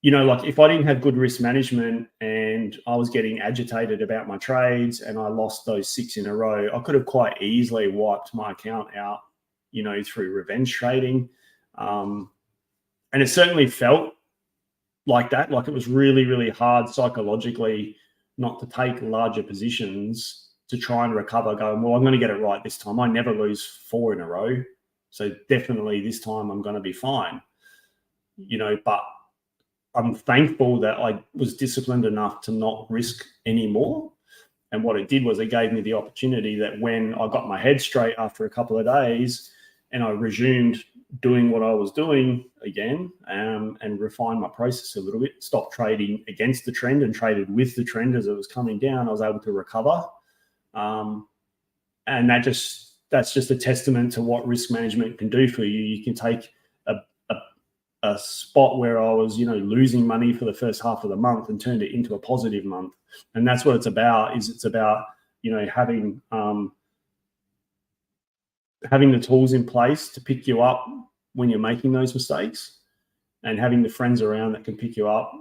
if I didn't have good risk management and I was getting agitated about my trades and I lost those 6 in a row, I could have quite easily wiped my account out, through revenge trading. And it certainly felt like that. Like it was really, really hard psychologically not to take larger positions to try and recover, going, well, I'm going to get it right this time. I never lose 4 in a row. So definitely this time I'm going to be fine, but I'm thankful that I was disciplined enough to not risk anymore. And what it did was it gave me the opportunity that when I got my head straight after a couple of days and I resumed doing what I was doing again, and refined my process a little bit, stopped trading against the trend and traded with the trend as it was coming down, I was able to recover. And that's just a testament to what risk management can do for you. You can take a spot where I was, losing money for the first half of the month and turned it into a positive month. And that's what it's about, it's about, having the tools in place to pick you up when you're making those mistakes, and having the friends around that can pick you up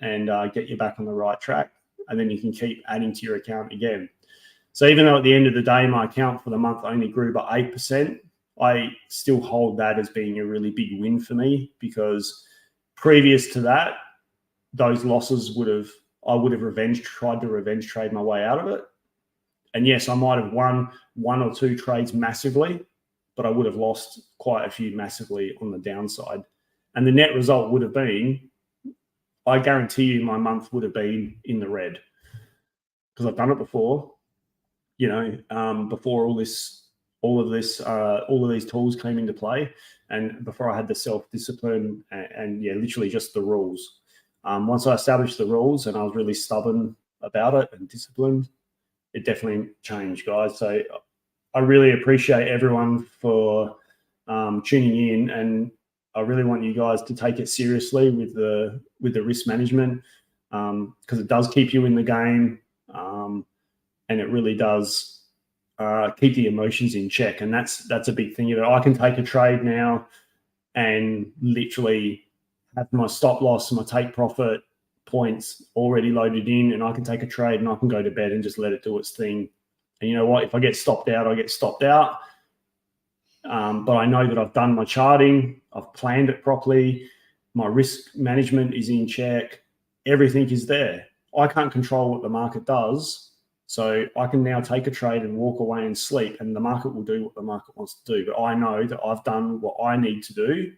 and get you back on the right track. And then you can keep adding to your account again. So even though at the end of the day, my account for the month only grew by 8%, I still hold that as being a really big win for me, because previous to that, those losses I would have tried to revenge trade my way out of it. And yes, I might have won 1 or 2 trades massively, but I would have lost quite a few massively on the downside. And the net result would have been, I guarantee you my month would have been in the red, because I've done it before, before all of these tools came into play, and before I had the self-discipline and literally just the rules. Once I established the rules and I was really stubborn about it and disciplined, it definitely changed, guys. So I really appreciate everyone for tuning in, and I really want you guys to take it seriously with the risk management, because it does keep you in the game, and it really does keep the emotions in check. And that's a big thing. You know, I can take a trade now and literally have my stop loss, my take profit points already loaded in, and I can take a trade and I can go to bed and just let it do its thing. And you know what? If I get stopped out, I get stopped out. But I know that I've done my charting, I've planned it properly, my risk management is in check, everything is there. I can't control what the market does, so I can now take a trade and walk away and sleep, and the market will do what the market wants to do. But I know that I've done what I need to do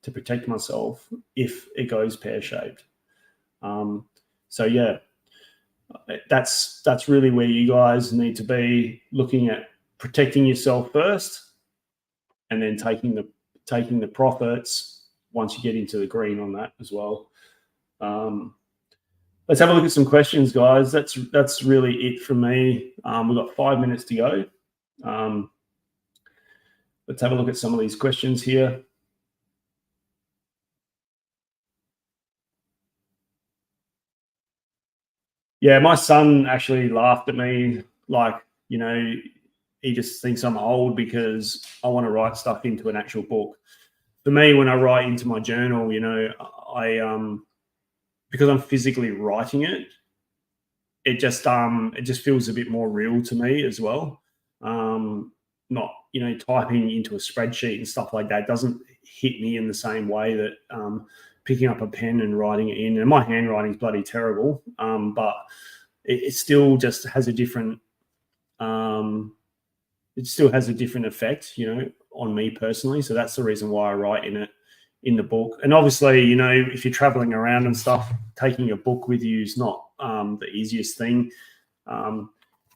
to protect myself if it goes pear-shaped. So yeah, that's really where you guys need to be, looking at protecting yourself first, and then taking the profits once you get into the green on that as well. Let's have a look at some questions, guys. That's really it from me. We've got 5 minutes to go. Let's have a look at some of these questions here. Yeah, my son actually laughed at me, like, you know, he just thinks I'm old because I want to write stuff into an actual book. For me, when I write into my journal, you know, because I'm physically writing it, it just feels a bit more real to me as well. Not, you know, typing into a spreadsheet and stuff like that doesn't hit me in the same way that picking up a pen and writing it in. And my handwriting's bloody terrible, but it still just has a different effect, you know, on me personally. So that's the reason why I write in the book. And obviously, you know, if you're traveling around and stuff, taking a book with you is not the easiest thing.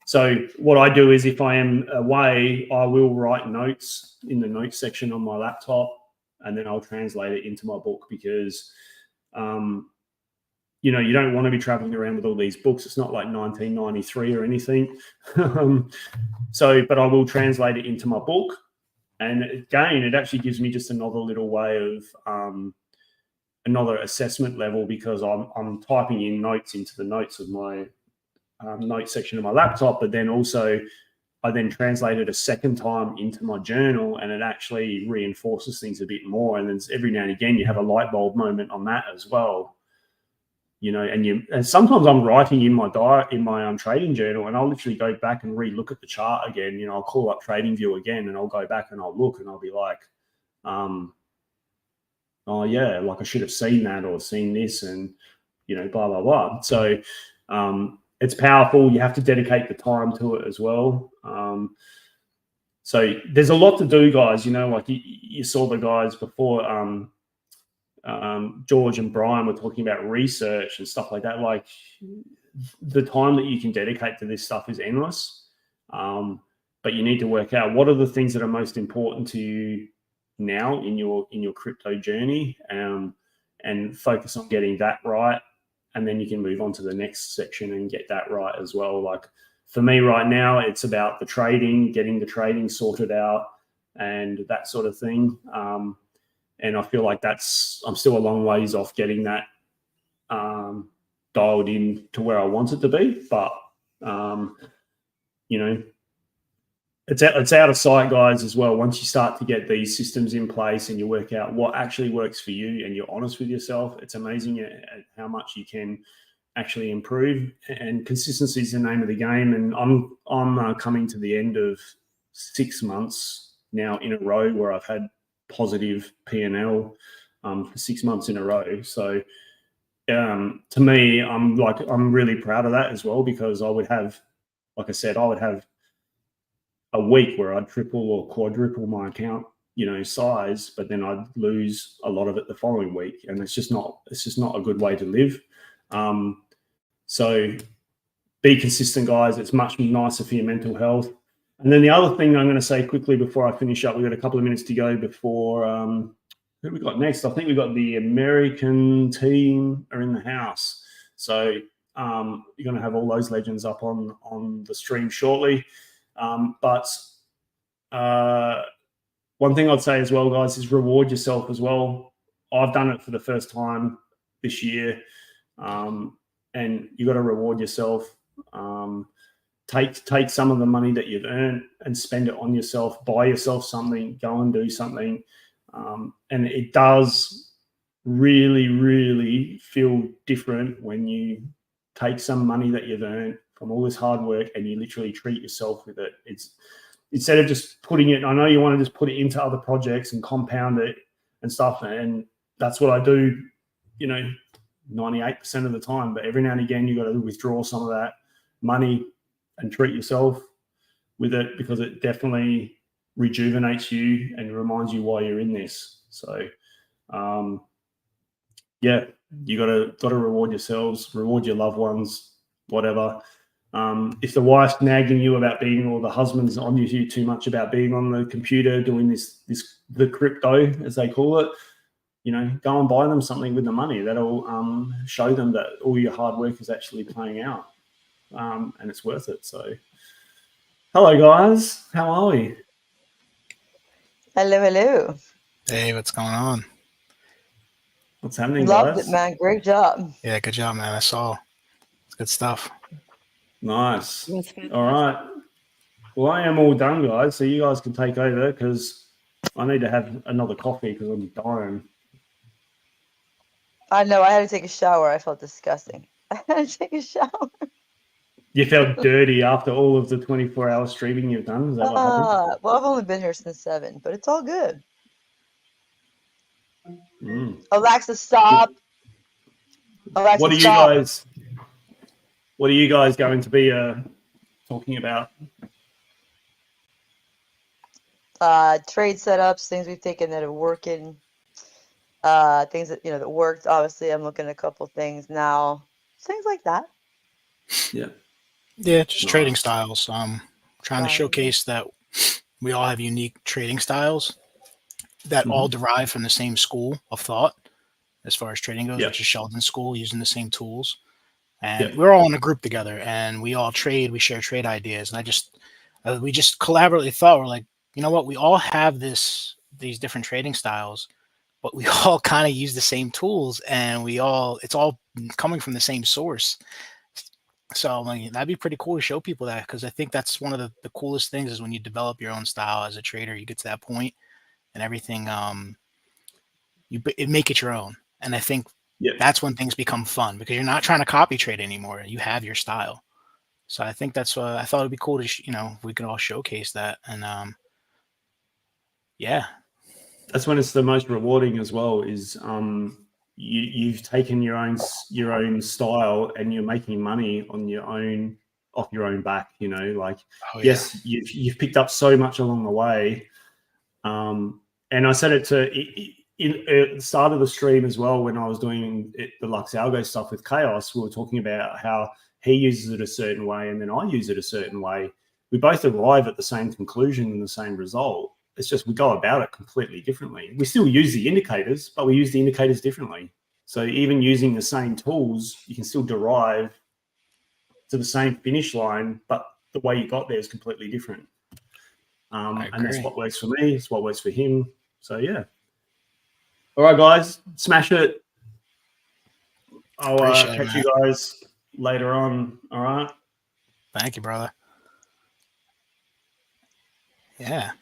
So what I do is, if I am away, I will write notes in the notes section on my laptop, and then I'll translate it into my book, because you know, you don't want to be traveling around with all these books. It's not like 1993 or anything. But I will translate it into my book. And again, it actually gives me just another little way of another assessment level, because I'm typing in notes into the notes of my notes section of my laptop, but then also I then translate it a second time into my journal, and it actually reinforces things a bit more. And then every now and again, you have a light bulb moment on that as well. You know, and sometimes I'm writing in my trading journal, and I'll literally go back and re-look at the chart again. You know, I'll call up TradingView again, and I'll go back and I'll look, and I'll be like, oh yeah, like I should have seen that, or seen this, and you know, blah blah blah. So it's powerful. You have to dedicate the time to it as well. So there's a lot to do, guys. You know, like you saw the guys before. George and Brian were talking about research and stuff like that. Like, the time that you can dedicate to this stuff is endless. But you need to work out what are the things that are most important to you now in your crypto journey, and focus on getting that right. And then you can move on to the next section and get that right as well. Like for me right now, it's about the trading, getting the trading sorted out and that sort of thing. And I feel like I'm still a long ways off getting that dialed in to where I want it to be. But, you know, it's out of sight, guys, as well. Once you start to get these systems in place and you work out what actually works for you and you're honest with yourself, it's amazing at how much you can actually improve. And consistency is the name of the game. And I'm coming to the end of 6 months now in a row where I've had positive P&L for 6 months in a row. So to me, I'm really proud of that as well, because I would have, like I said, I would have a week where I'd triple or quadruple my account, you know, size, but then I'd lose a lot of it the following week. And it's just not a good way to live. So be consistent, guys. It's much nicer for your mental health. And then the other thing I'm going to say quickly before I finish up, we've got a couple of minutes to go before who we got next. I think we got the American team are in the house. So you're going to have all those legends up on the stream shortly. But one thing I'd say as well, guys, is reward yourself as well. I've done it for the first time this year, and you got to reward yourself. take some of the money that you've earned and spend it on yourself, buy yourself something, go and do something. And it does really, really feel different when you take some money that you've earned from all this hard work and you literally treat yourself with it. It's instead of just putting it, I know you want to just put it into other projects and compound it and stuff. And that's what I do, 98% of the time. But every now and again, you got to withdraw some of that money and treat yourself with it, because it definitely rejuvenates you and reminds you why you're in this. So, yeah, you got to reward yourselves, reward your loved ones, whatever. If the wife's nagging you about being, or the husband's on you too much about being on the computer doing the crypto, as they call it, go and buy them something with the money. That'll show them that all your hard work is actually playing out, and it's worth it. So, hello guys, how are we? Hello. Hey, what's going on? What's happening, Loved guys? it, man. Great job. Yeah, good job, man. I saw. It's good stuff. Nice. All right. Well, I am all done, guys. So you guys can take over, because I need to have another coffee because I'm dying. I know. I had to take a shower. I felt disgusting. I had to take a shower. You felt dirty after all of the 24-hour streaming you've done? Is that what happened? Well, I've only been here since 7, but it's all good. Alexa, stop. Alexa, What are you guys going to be talking about? Trade setups, things we've taken that are working, things that that worked. Obviously, I'm looking at a couple things now, things like that. Yeah, just trading styles. Trying to showcase that we all have unique trading styles that all derive from the same school of thought as far as trading goes, which is Sheldon's school, using the same tools. And we're all in a group together, and we all trade. We share trade ideas, and we just collaboratively thought, we're like, you know what? We all have these different trading styles, but we all kind of use the same tools, and it's all coming from the same source. So that'd be pretty cool to show people that, because I think that's one of the coolest things is when you develop your own style as a trader, you get to that point and everything, you make it your own. And I think that's when things become fun, because you're not trying to copy trade anymore. You have your style. So I think that's what I thought it'd be cool to, we could all showcase that. And yeah, that's when it's the most rewarding as well. Is you've taken your own style and you're making money off your own back. Yes, you've picked up so much along the way. And I said it at the start of the stream as well, when I was doing the 𝗟𝗲𝗿 stuff with Chaos. We were talking about how he uses it a certain way and then I use it a certain way. We both arrive at the same conclusion and the same result. It's just we go about it completely differently. We still use the indicators, but we use the indicators differently. So even using the same tools, you can still derive to the same finish line, but the way you got there is completely different. And that's what works for me. It's what works for him. So, yeah. All right, guys, smash it. I'll catch you guys later on. All right. Thank you, brother. Yeah.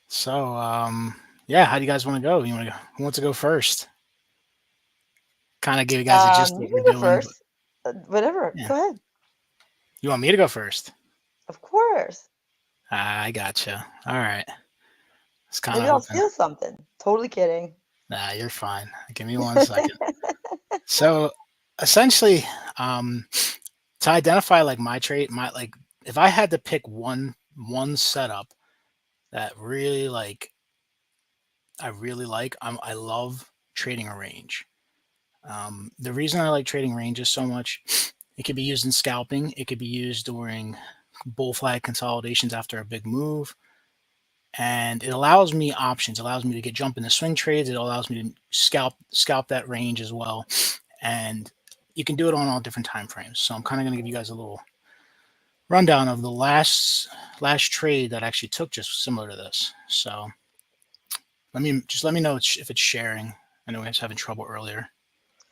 So, how do you guys want to go? Who wants to go first? Kind of give you guys a gist of what we're doing. First. Whatever. Yeah. Go ahead. You want me to go first? Of course. I gotcha. All right. Maybe I'll steal something. Totally kidding. Nah, you're fine. Give me 1 second. So, essentially, to identify my trade, if I had to pick one setup that really I love trading a range. The reason I like trading ranges so much, it could be used in scalping. It could be used during bull flag consolidations after a big move. And it allows me options. It allows me to jump into swing trades. It allows me to scalp that range as well. And you can do it on all different time frames. So I'm kind of going to give you guys a little rundown of the last trade that I actually took just similar to this. So let me know if it's sharing. I know I was having trouble earlier.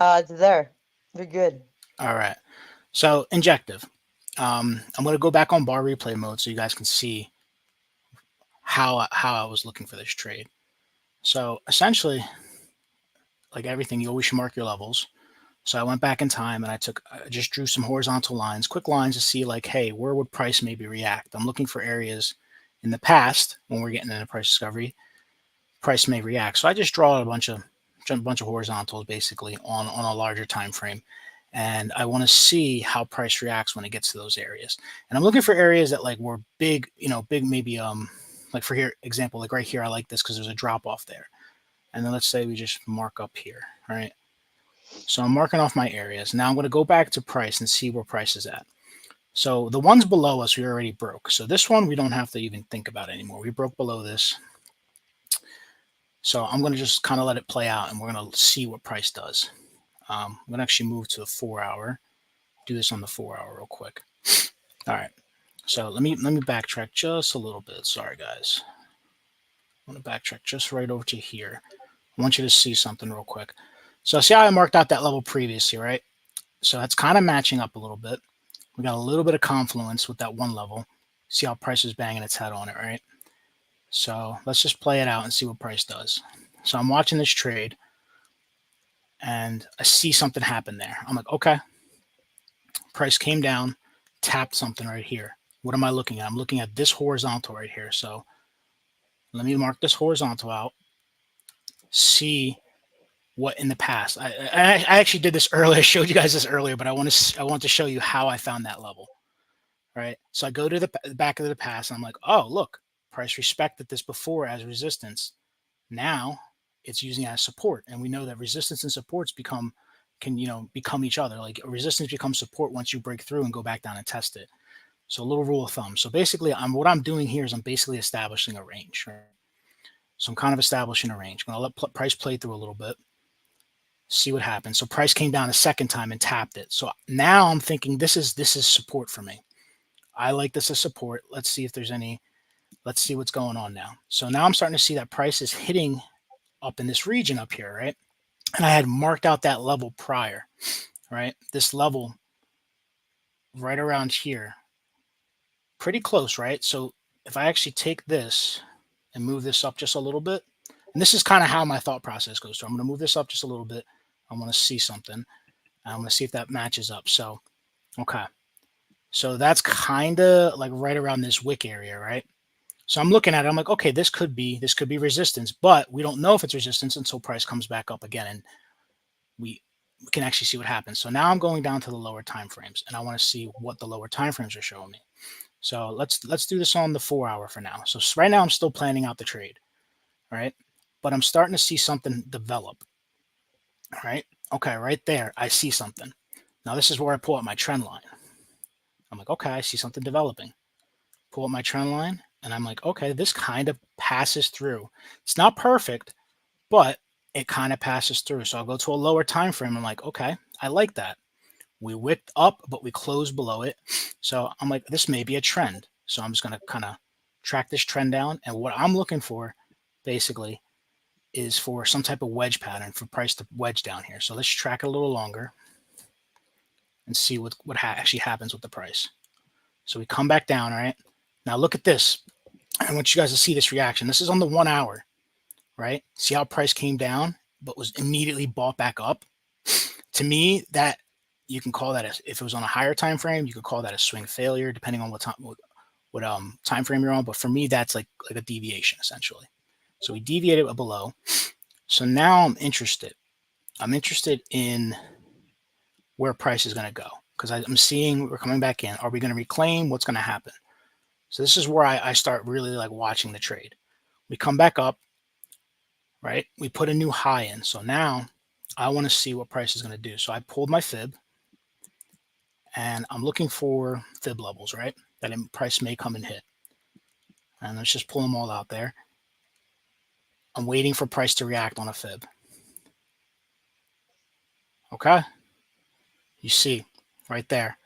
It's there. You're good. All right. So injective. I'm going to go back on bar replay mode so you guys can see how I was looking for this trade. So essentially, like everything, you always should mark your levels. So I went back in time and I just drew some horizontal lines, quick lines to see like, hey, where would price maybe react? I'm looking for areas in the past when we're getting into price discovery, price may react. So I just draw a bunch of horizontals basically on a larger time frame. And I want to see how price reacts when it gets to those areas. And I'm looking for areas that like were big, big maybe like for here example, like right here, I like this because there's a drop off there. And then let's say we just mark up here, all right? So I'm marking off my areas. Now I'm going to go back to price and see where price is at. So the ones below us, we already broke. So this one, we don't have to even think about anymore. We broke below this. So I'm going to just kind of let it play out and we're going to see what price does. I'm going to actually move to the 4 hour. Do this on the 4 hour real quick. All right. So let me backtrack just a little bit. Sorry, guys. I'm going to backtrack just right over to here. I want you to see something real quick. So see how I marked out that level previously, right? So that's kind of matching up a little bit. We got a little bit of confluence with that one level. See how price is banging its head on it, right? So let's just play it out and see what price does. So I'm watching this trade and I see something happen there. I'm like, okay, price came down, tapped something right here. What am I looking at? I'm looking at this horizontal right here. So let me mark this horizontal out, see what in the past. I actually did this earlier. I showed you guys this earlier, but I want to show you how I found that level. Right. So I go to the back of the past and I'm like, oh, look, price respected this before as resistance. Now it's using it as support. And we know that resistance and supports can become each other. Like resistance becomes support once you break through and go back down and test it. So a little rule of thumb. So basically what I'm doing here is I'm basically establishing a range. Right? So I'm kind of establishing a range. I'm going to let price play through a little bit. See what happens. So price came down a second time and tapped it. So now I'm thinking this is support for me. I like this as support. Let's see if there's let's see what's going on now. So now I'm starting to see that price is hitting up in this region up here, right? And I had marked out that level prior, right? This level right around here, pretty close, right? So if I actually take this and move this up just a little bit, and this is kind of how my thought process goes. So I'm going to move this up just a little bit. I want to see something. I'm going to see if that matches up. So, okay. So that's kind of like right around this wick area, right? So I'm looking at it. I'm like, okay, this could be resistance, but we don't know if it's resistance until price comes back up again, and we can actually see what happens. So now I'm going down to the lower time frames, and I want to see what the lower time frames are showing me. So let's do this on the 4 hour for now. So right now I'm still planning out the trade, right? But I'm starting to see something develop. All right. Okay, right there, I see something. Now this is where I pull up my trend line. I'm like, okay, I see something developing. Pull up my trend line, and I'm like, okay, this kind of passes through. It's not perfect, but it kind of passes through. So I'll go to a lower time frame. I'm like, okay, I like that. We wicked up, but we closed below it. So I'm like, this may be a trend. So I'm just going to kind of track this trend down. And what I'm looking for basically is for some type of wedge pattern for price to wedge down here. So let's track it a little longer and see what actually happens with the price. So we come back down, right? Now look at this. I want you guys to see this reaction. This is on the 1 hour, right? See how price came down, but was immediately bought back up. To me, that you can call that if it was on a higher time frame, you could call that a swing failure, depending on what time frame you're on. But for me, that's like a deviation essentially. So we deviated below. So now I'm interested. I'm interested in where price is going to go because I'm seeing we're coming back in. Are we going to reclaim? What's going to happen? So this is where I start really like watching the trade. We come back up, right? We put a new high in. So now I want to see what price is going to do. So I pulled my fib and I'm looking for fib levels, right? That price may come and hit. And let's just pull them all out there. I'm waiting for price to react on a fib. Okay. You see right there.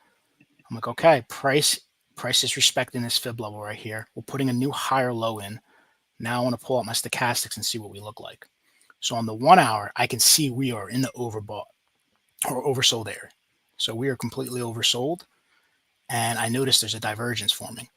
I'm like, okay, price is respecting this fib level right here. We're putting a new higher low in. Now I want to pull out my stochastics and see what we look like. So on the 1 hour, I can see we are in the overbought or oversold area. So we are completely oversold. and I noticed there's a divergence forming.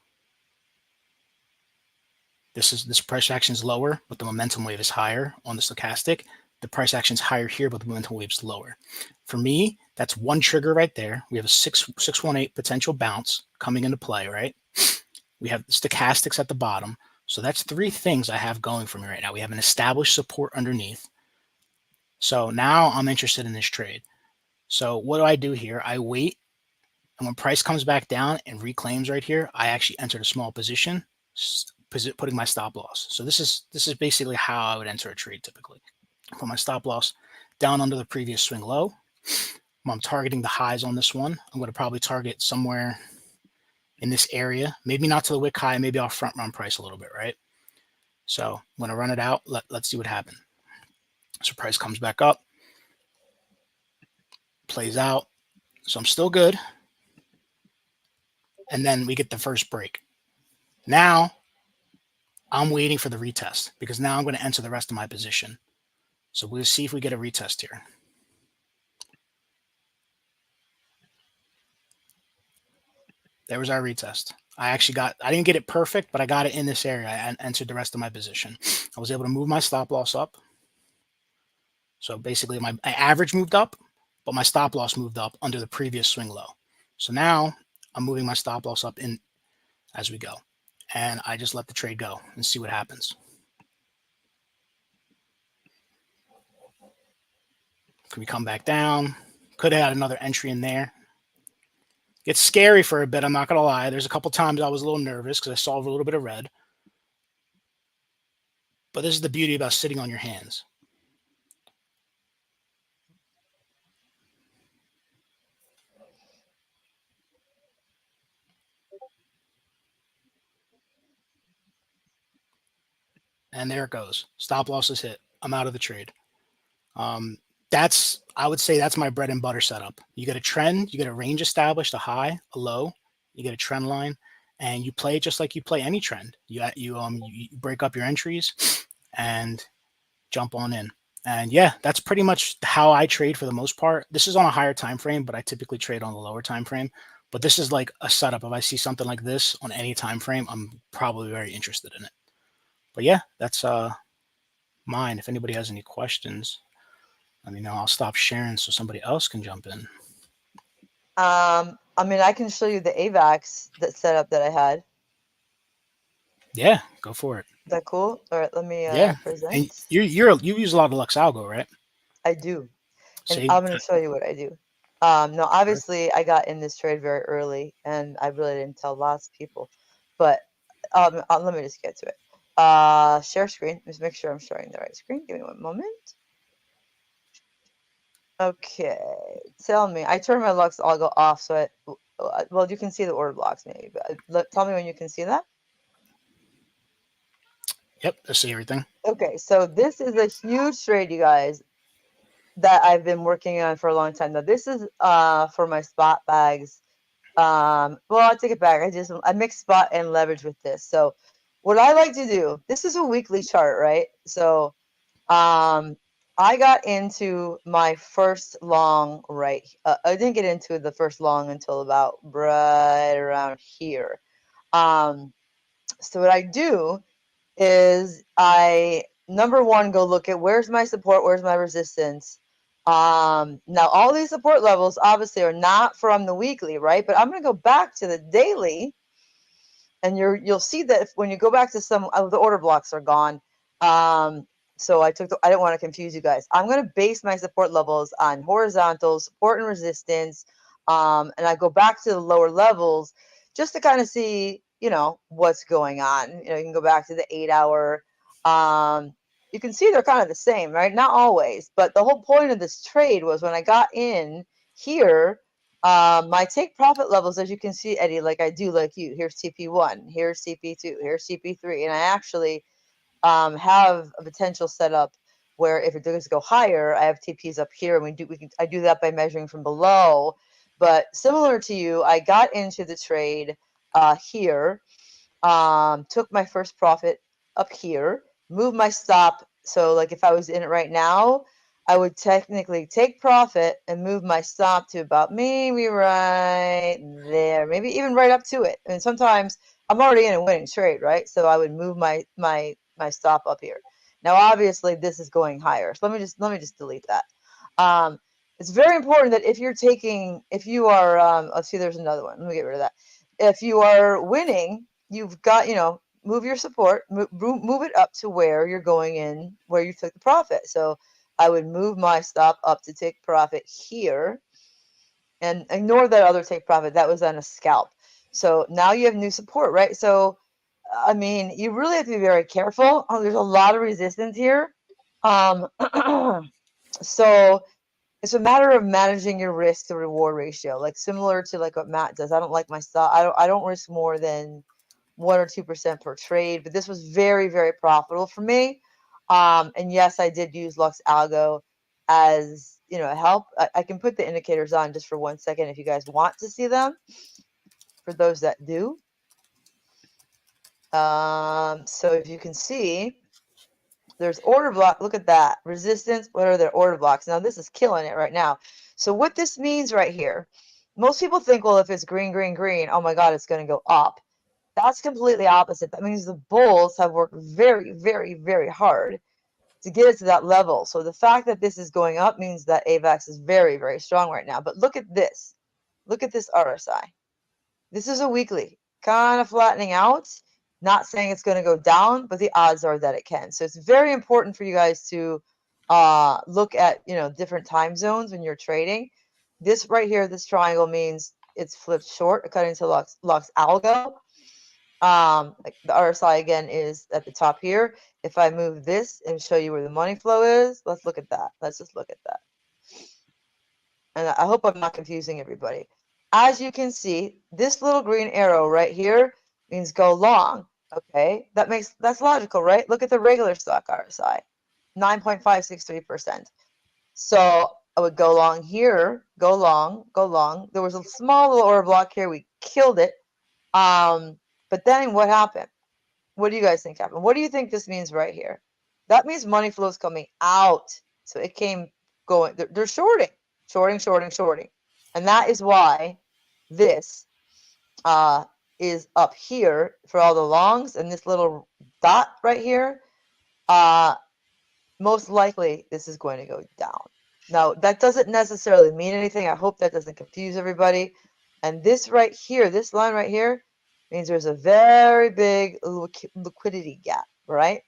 This price action is lower, but the momentum wave is higher on the stochastic. The price action is higher here, but the momentum wave is lower. For me, that's one trigger right there. We have a 618 potential bounce coming into play, right? We have the stochastics at the bottom. So that's three things I have going for me right now. We have an established support underneath. So now I'm interested in this trade. So what do I do here? I wait, and when price comes back down and reclaims right here, I actually entered a small position, putting my stop loss. So this is basically how I would enter a trade typically. Put my stop loss down under the previous swing low. I'm targeting the highs on this one. I'm going to probably target somewhere in this area, maybe not to the wick high, maybe I'll front run price a little bit, right? So I'm going to run it out. Let's see what happens. So price comes back up, plays out. So I'm still good. And then we get the first break. Now I'm waiting for the retest because now I'm going to enter the rest of my position. So we'll see if we get a retest here. There was our retest. I didn't get it perfect, but I got it in this area and entered the rest of my position. I was able to move my stop loss up. So basically my average moved up, but my stop loss moved up under the previous swing low. So now I'm moving my stop loss up in as we go. And I just let the trade go and see what happens. Could we come back down? Could have had another entry in there. It's scary for a bit, I'm not going to lie. There's a couple times I was a little nervous because I saw a little bit of red. But this is the beauty about sitting on your hands. And there it goes. Stop loss is hit. I'm out of the trade. I would say that's my bread and butter setup. You get a trend, you get a range established, a high, a low, you get a trend line, and you play it just like you play any trend. You break up your entries and jump on in. And yeah, that's pretty much how I trade for the most part. This is on a higher time frame, but I typically trade on the lower time frame. But this is like a setup. If I see something like this on any time frame, I'm probably very interested in it. But yeah, that's mine. If anybody has any questions, let me know. I'll stop sharing so somebody else can jump in. I mean, I can show you the AVAX setup that I had. Yeah, go for it. Is that cool? All right, let me present. And you use a lot of Lux Algo, right? I do. And Save I'm going to show you what I do. No, obviously I got in this trade very early and I really didn't tell lots of people, but let me just get to it. Share screen. Just make sure I'm sharing the right screen. Give me one moment. Okay, tell me. I turned my Lux Algo off, so well, you can see the order blocks maybe, but tell me when you can see that. Yep, I see everything. Okay, so this is a huge trade, you guys, that I've been working on for a long time. Now, this is for my spot bags. Well, I'll take it back. I mix spot and leverage with this. So what I like to do, this is a weekly chart, right? So I got into my first long I didn't get into the first long until about right around here. So what I do is number one, go look at where's my support, where's my resistance. Now all these support levels obviously are not from the weekly, right? But I'm going to go back to the daily, and you'll see that when you go back to some of the order blocks are gone. So I didn't want to confuse you guys. I'm going to base my support levels on horizontal support and resistance, and I go back to the lower levels just to kind of see, what's going on. You can go back to the 8 hour. You can see they're kind of the same, right? Not always, but the whole point of this trade was when I got in here, my take profit levels, as you can see, Eddie, like I do, like you. Here's TP1, here's TP2, here's TP3, and I actually have a potential setup where if it does go higher, I have TPs up here, and I do that by measuring from below. But similar to you, I got into the trade here, took my first profit up here, moved my stop. So like if I was in it right now, I would technically take profit and move my stop to about maybe right there, maybe even right up to it. And sometimes I'm already in a winning trade, right? So I would move my stop up here. Now, obviously, this is going higher. So let me just delete that. It's very important that if you are, let's see, there's another one. Let me get rid of that. If you are winning, you've got, move your support, move it up to where you're going in, where you took the profit. So I would move my stop up to take profit here and ignore that other take profit. That was on a scalp. So now you have new support, right? So, I mean, you really have to be very careful. Oh, there's a lot of resistance here. So it's a matter of managing your risk to reward ratio, like similar to like what Matt does. I don't like my stop. I don't risk more than 1 or 2% per trade, but this was very, very profitable for me. And yes, I did use Lux Algo as, help. I can put the indicators on just for 1 second if you guys want to see them, for those that do. So if you can see, there's order block. Look at that. Resistance. What are their order blocks? Now, this is killing it right now. So what this means right here, most people think, well, if it's green, green, green, oh my God, it's going to go up. That's completely opposite. That means the bulls have worked very, very, very hard to get it to that level. So the fact that this is going up means that AVAX is very, very strong right now. But look at this. Look at this RSI. This is a weekly, kind of flattening out. Not saying it's going to go down, but the odds are that it can. So it's very important for you guys to look at, different time zones when you're trading. This right here, this triangle means it's flipped short according to Lux Algo. Like the RSI again is at the top here. If I move this and show you where the money flow is, let's look at that. Let's just look at that. And I hope I'm not confusing everybody. As you can see, this little green arrow right here means go long. Okay, that's logical, right? Look at the regular stock RSI, 9.563%. So I would go long here, go long, go long. There was a small little order block here. We killed it. But then what happened? What do you guys think happened? What do you think this means right here? That means money flow is coming out. So it came going. They're shorting, shorting, shorting, shorting. And that is why this is up here for all the longs. And this little dot right here, most likely this is going to go down. Now, that doesn't necessarily mean anything. I hope that doesn't confuse everybody. And this right here, this line right here, means there's a very big liquidity gap, right?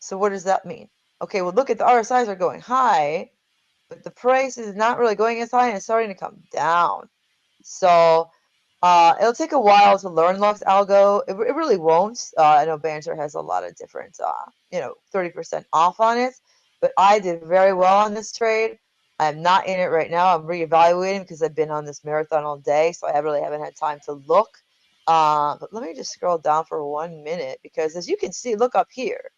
So what does that mean? Okay, well, look at the RSIs are going high, but the price is not really going as high and it's starting to come down. So it'll take a while to learn Lux Algo. It really won't. I know Banter has a lot of different, 30% off on it, but I did very well on this trade. I'm not in it right now. I'm reevaluating because I've been on this marathon all day, so I really haven't had time to look. But let me just scroll down for 1 minute because as you can see, look up here.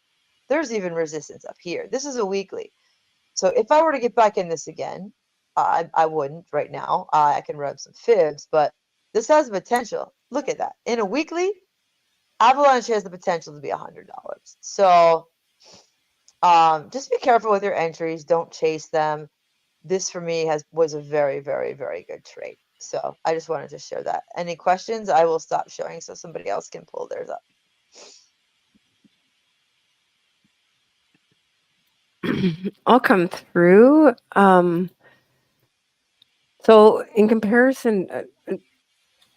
There's even resistance up here. This is a weekly. So if I were to get back in this again, I wouldn't right now. I can rub some fibs, but this has potential. Look at that. In a weekly, Avalanche has the potential to be $100. So just be careful with your entries. Don't chase them. This for me was a very, very, very good trade. So I just wanted to share that. Any questions? I will stop showing so somebody else can pull theirs up. I'll come through. So in comparison,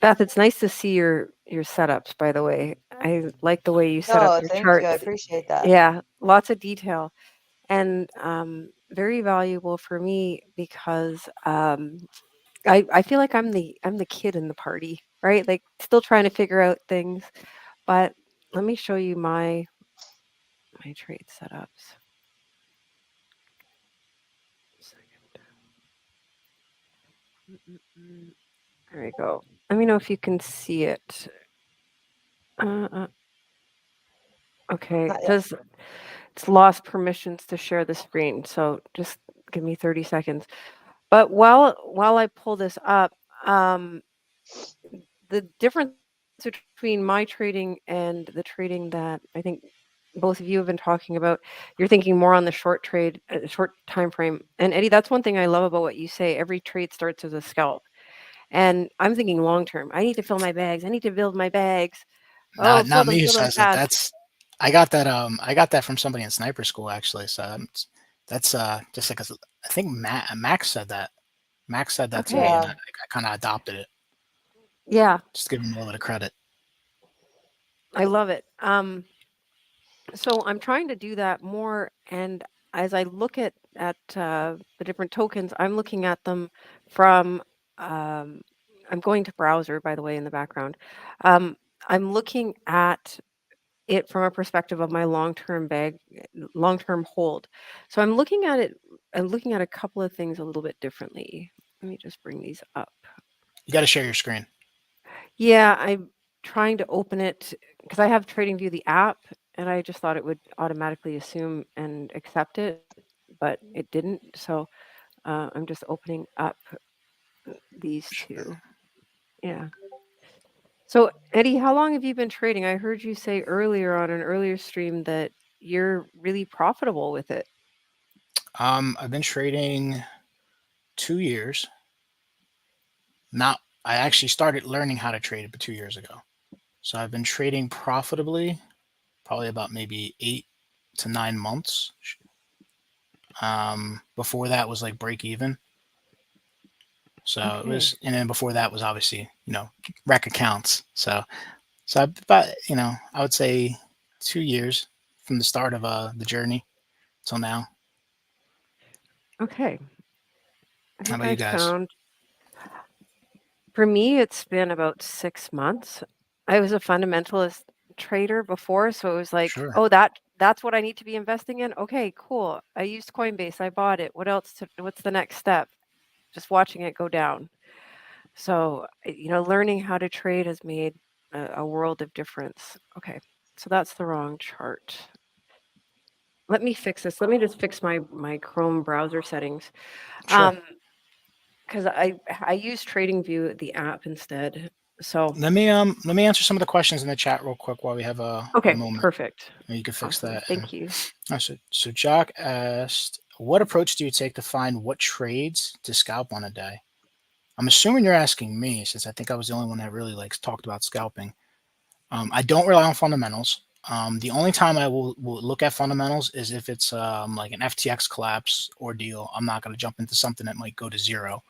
Beth, it's nice to see your setups, by the way. I like the way you set up your thank charts. you. I appreciate that. Yeah, lots of detail. And very valuable for me because I feel like I'm the kid in the party, right? Like still trying to figure out things. But let me show you my trade setups. There we go. Let me know if you can see it. Okay, it's lost permissions to share the screen, so just give me 30 seconds. But while I pull this up, the difference between my trading and the trading that I think both of you have been talking about, you're thinking more on the short time frame. And Eddie, that's one thing I love about what you say. Every trade starts as a scalp. And I'm thinking long term. I need to fill my bags. I need to build my bags. Oh, Not me who fill them says that. fast. I got that from somebody in sniper school actually. So that's just like I think Max said that. Max said that to me, Okay. and Yeah. I kind of adopted it. Yeah, Just give him a little bit of credit. I love it. So I'm trying to do that more, and as I look at the different tokens, I'm looking at them from I'm going to browser, by the way, in the background. I'm looking at it from a perspective of my long-term hold. So I'm looking at it. I'm looking at a couple of things a little bit differently. Let me just bring these up. You got to share your screen. Yeah, I'm trying to open it because I have TradingView, the app, and I just thought it would automatically assume and accept it, but it didn't. So I'm just opening up these two. Yeah. So Eddie, how long have you been trading? I heard you say earlier on an earlier stream that you're really profitable with it. I've been trading 2 years. I actually started learning how to trade it 2 years ago. So I've been trading profitably probably about maybe 8 to 9 months. Before that was like break even. So it Okay. was, and then before that was obviously, rec accounts. So about, I would say 2 years from the start of the journey till now. Okay. I How think about I you guys? found, for me, it's been about 6 months. I was a fundamentalist trader before, so it was like, Sure. oh, that's what I need to be investing in. Okay, cool. I used Coinbase. I bought it. What's the next step? Just watching it go down. So, learning how to trade has made a world of difference. Okay, so that's the wrong chart. Let me fix this. Let me just fix my Chrome browser settings. Sure. Because I use TradingView, the app, instead. So Let me answer some of the questions in the chat real quick while we have a okay, moment. perfect. And you can fix Awesome. that. Thank you. So Jock asked, what approach do you take to find what trades to scalp on a day? I'm assuming you're asking me, since I think I was the only one that really talked about scalping. I don't rely on fundamentals. The only time I will look at fundamentals is if it's like an FTX collapse ordeal. I'm not going to jump into something that might go to zero.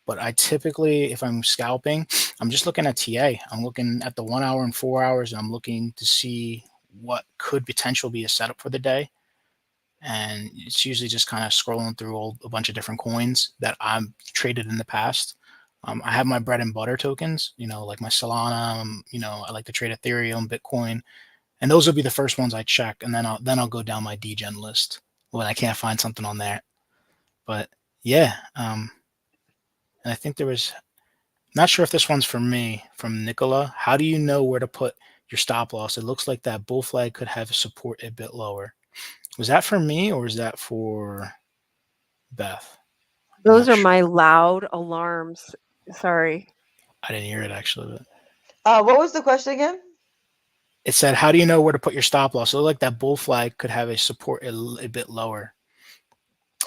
But I typically, if I'm scalping, I'm just looking at TA. I'm looking at the 1 hour and 4 hours, and I'm looking to see what could potentially be a setup for the day. And it's usually just kind of scrolling through a bunch of different coins that I've traded in the past. I have my bread and butter tokens, like my Solana. I like to trade Ethereum, Bitcoin, and those will be the first ones I check, and then I'll go down my degen list when I can't find something on there. But yeah, and I think there was, not sure if this one's for me, from Nicola. How do you know where to put your stop loss? It looks like that bull flag could have support a bit lower. Was that for me or was that for Beth? Those are my loud alarms. Sorry. I didn't hear it actually. What was the question again? It said, how do you know where to put your stop loss? It looked like that bull flag could have a support a bit lower.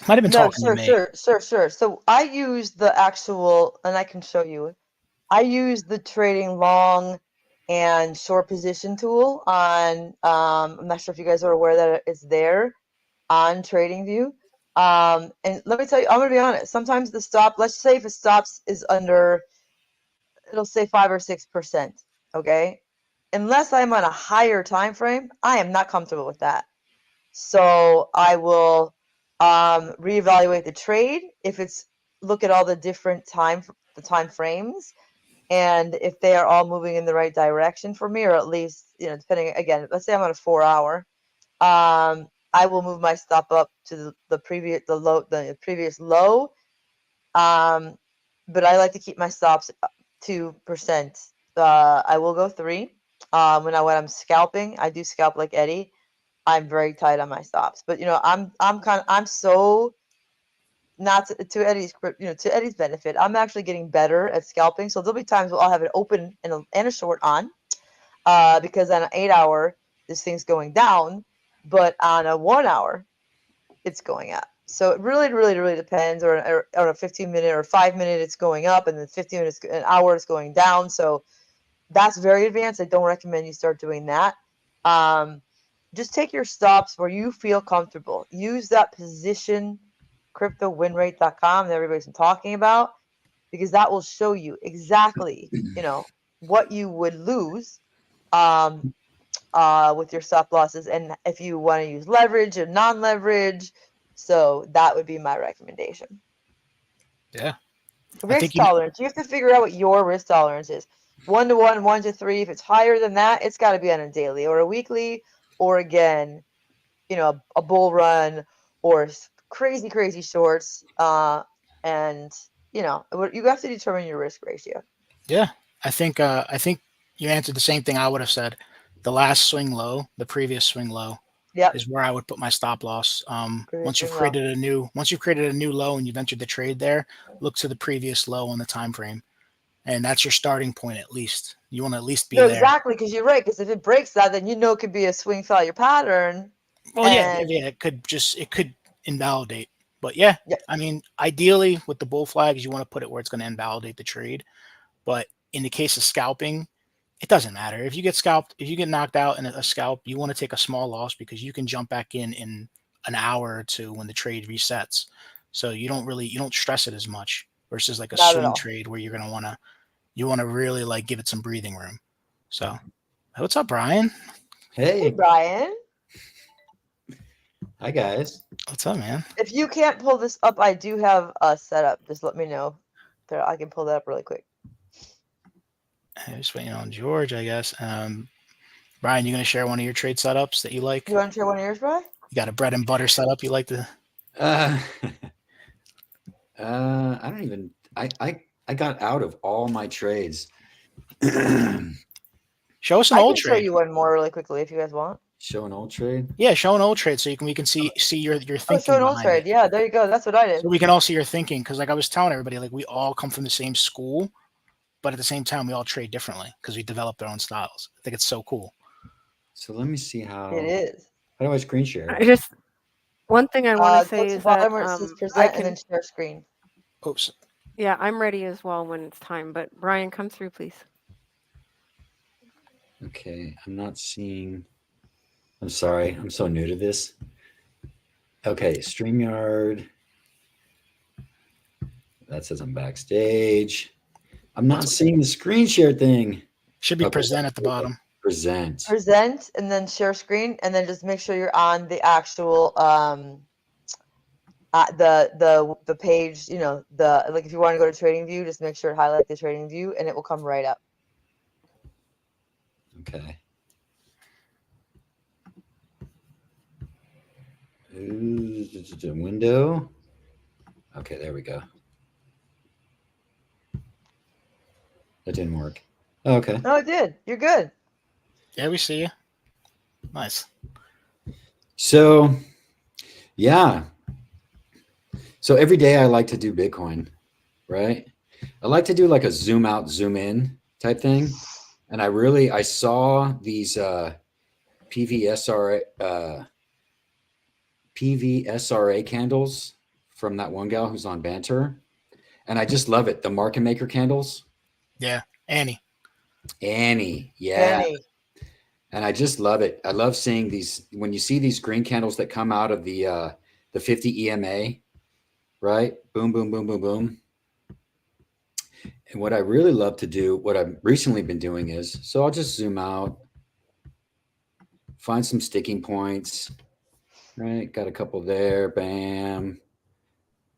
Might have been talking to me. Sure. So I use the actual, and I can show you. I use the trading long and short position tool on. I'm not sure if you guys are aware that it's there on TradingView. And let me tell you, I'm gonna be honest. Sometimes the stop, let's say if it stops is under, it'll say 5 or 6%. Okay, unless I'm on a higher time frame, I am not comfortable with that. So I will reevaluate the trade if it's, look at all the different time frames, and if they are all moving in the right direction for me, or at least, depending, again, let's say I'm on a 4 hour, I will move my stop up to the previous low. But I like to keep my stops 2%. I will go 3. When I'm scalping, I do scalp like Eddie. I'm very tight on my stops, but I'm so, not to Eddie's, to Eddie's benefit, I'm actually getting better at scalping. So there'll be times where I'll have it open and a short on, because on an 8 hour, this thing's going down, but on a 1 hour, it's going up. So it really, really, really depends. Or on a 15-minute or 5-minute, it's going up, and then 15 minutes, an hour, it's going down. So that's very advanced. I don't recommend you start doing that. Just take your stops where you feel comfortable. Use that position, cryptowinrate.com that everybody's been talking about, because that will show you exactly, what you would lose with your stop losses, and if you want to use leverage or non-leverage. So that would be my recommendation. Yeah. Risk tolerance. You have to figure out what your risk tolerance is. 1 to 1, 1 to 3. If it's higher than that, it's got to be on a daily or a weekly, or again, a bull run or crazy, crazy shorts. And you have to determine your risk ratio. Yeah, I think you answered the same thing I would have said. The last swing low, the previous swing low, is where I would put my stop loss. Once you've created a new low and you've entered the trade there, look to the previous low on the time frame, and that's your starting point. At least you want to at least be there. Exactly, because you're right. Because if it breaks that, then it could be a swing failure pattern. Well, yeah, it could invalidate. But yeah, I mean, ideally with the bull flags, you want to put it where it's going to invalidate the trade. But in the case of scalping, it doesn't matter. If you get scalped, if you get knocked out in a scalp, you want to take a small loss because you can jump back in an hour or two when the trade resets. So you don't stress it as much versus like a swing trade where you want to really like give it some breathing room. So what's up, Brian? Hey, Brian. Hi, guys. What's up, man? If you can't pull this up, I do have a setup. Just let me know. I can pull that up really quick. I'm just waiting on George, I guess. Brian, you going to share one of your trade setups that you like? You want to share one of yours, Brian? You got a bread and butter setup you like to? I don't even. I got out of all my trades. Show us an old trade. I can show you one more really quickly if you guys want. Show an old trade? Yeah, show an old trade so we can see your thinking. Oh, show an old trade. Yeah, there you go. That's what I did. So we can all see your thinking, because like I was telling everybody, like we all come from the same school, but at the same time we all trade differently because we developed our own styles. I think it's so cool. So let me see how it is. How do I screen share? One thing I want to say is that present and then share screen. Oops. Yeah, I'm ready as well when it's time. But Brian, come through, please. Okay, I'm not seeing. I'm sorry, I'm so new to this. Okay, StreamYard. That says I'm backstage. I'm not seeing the screen share thing. Should be present at the bottom. Present. Present and then share screen, and then just make sure you're on the actual the page. Like if you want to go to Trading View, just make sure to highlight the Trading View, and it will come right up. Okay. Window. Okay, there we go. That didn't work. Oh, okay. No, it did. You're good. Yeah, we see you. Nice. So, yeah. So every day I like to do Bitcoin, right? I like to do like a zoom out, zoom in type thing. And I saw these PVSRA candles from that one gal who's on Banter. And I just love it. The market maker candles. Yeah. Annie. Yeah. Annie. And I just love it. I love seeing these, when you see these green candles that come out of the 50 EMA, right? Boom, boom, boom, boom, boom. And what I really love to do, what I've recently been doing is, so I'll just zoom out, find some sticking points, right? Got a couple there, bam.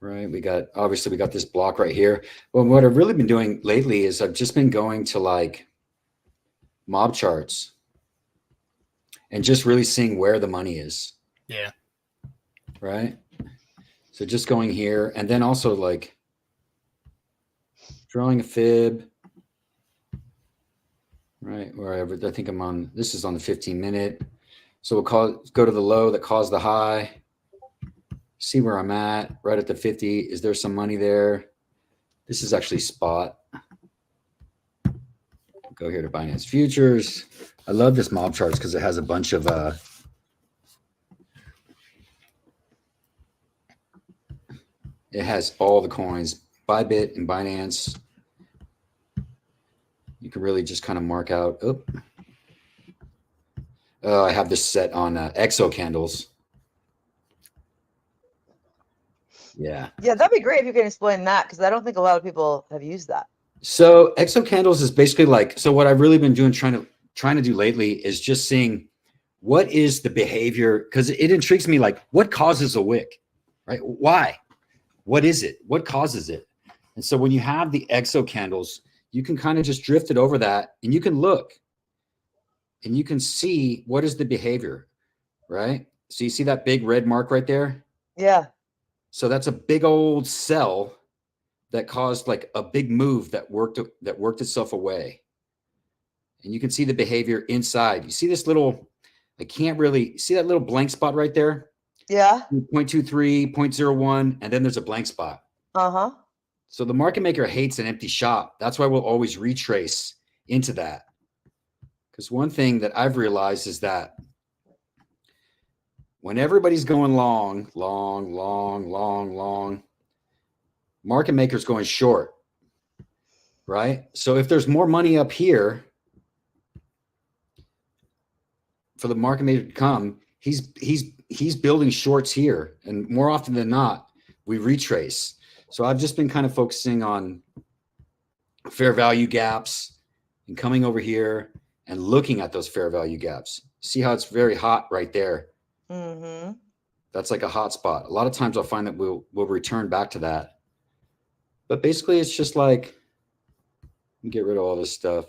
Right, obviously we got this block right here. But what I've really been doing lately is I've just been going to like mob charts and just really seeing where the money is. Yeah. Right. So just going here and then also like drawing a fib. Right, wherever I think I'm on. This is on the 15-minute. So we'll go to the low that caused the high. See where I'm at, right at the 50. Is there some money there? This is actually spot. Go here to Binance Futures. I love this mob charts because it has a bunch of it has all the coins, Bybit and Binance. You can really just kind of mark out. Oh, I have this set on exo candles. Yeah. Yeah, that'd be great if you can explain that, because I don't think a lot of people have used that. So exo candles is basically like, so what I've really been doing, trying to do lately is just seeing what is the behavior, because it intrigues me, like what causes a wick, right? Why? What is it? What causes it? And so when you have the exo candles, you can kind of just drift it over that, and you can look and you can see what is the behavior, right? So you see that big red mark right there? Yeah. So that's a big old sell that caused like a big move that worked itself away. And you can see the behavior inside. You see this little, I can't really see that little blank spot right there. Yeah. 0.23, 0.01, and then there's a blank spot. Uh-huh. So the market maker hates an empty shop. That's why we'll always retrace into that. Because one thing that I've realized is that when everybody's going long, market maker's going short, right? So if there's more money up here for the market maker to come, he's building shorts here, and more often than not, we retrace. So I've just been kind of focusing on fair value gaps and coming over here and looking at those fair value gaps. See how it's very hot right there. Mm-hmm. That's like a hot spot. A lot of times I'll find that we'll return back to that. But basically it's just like, get rid of all this stuff.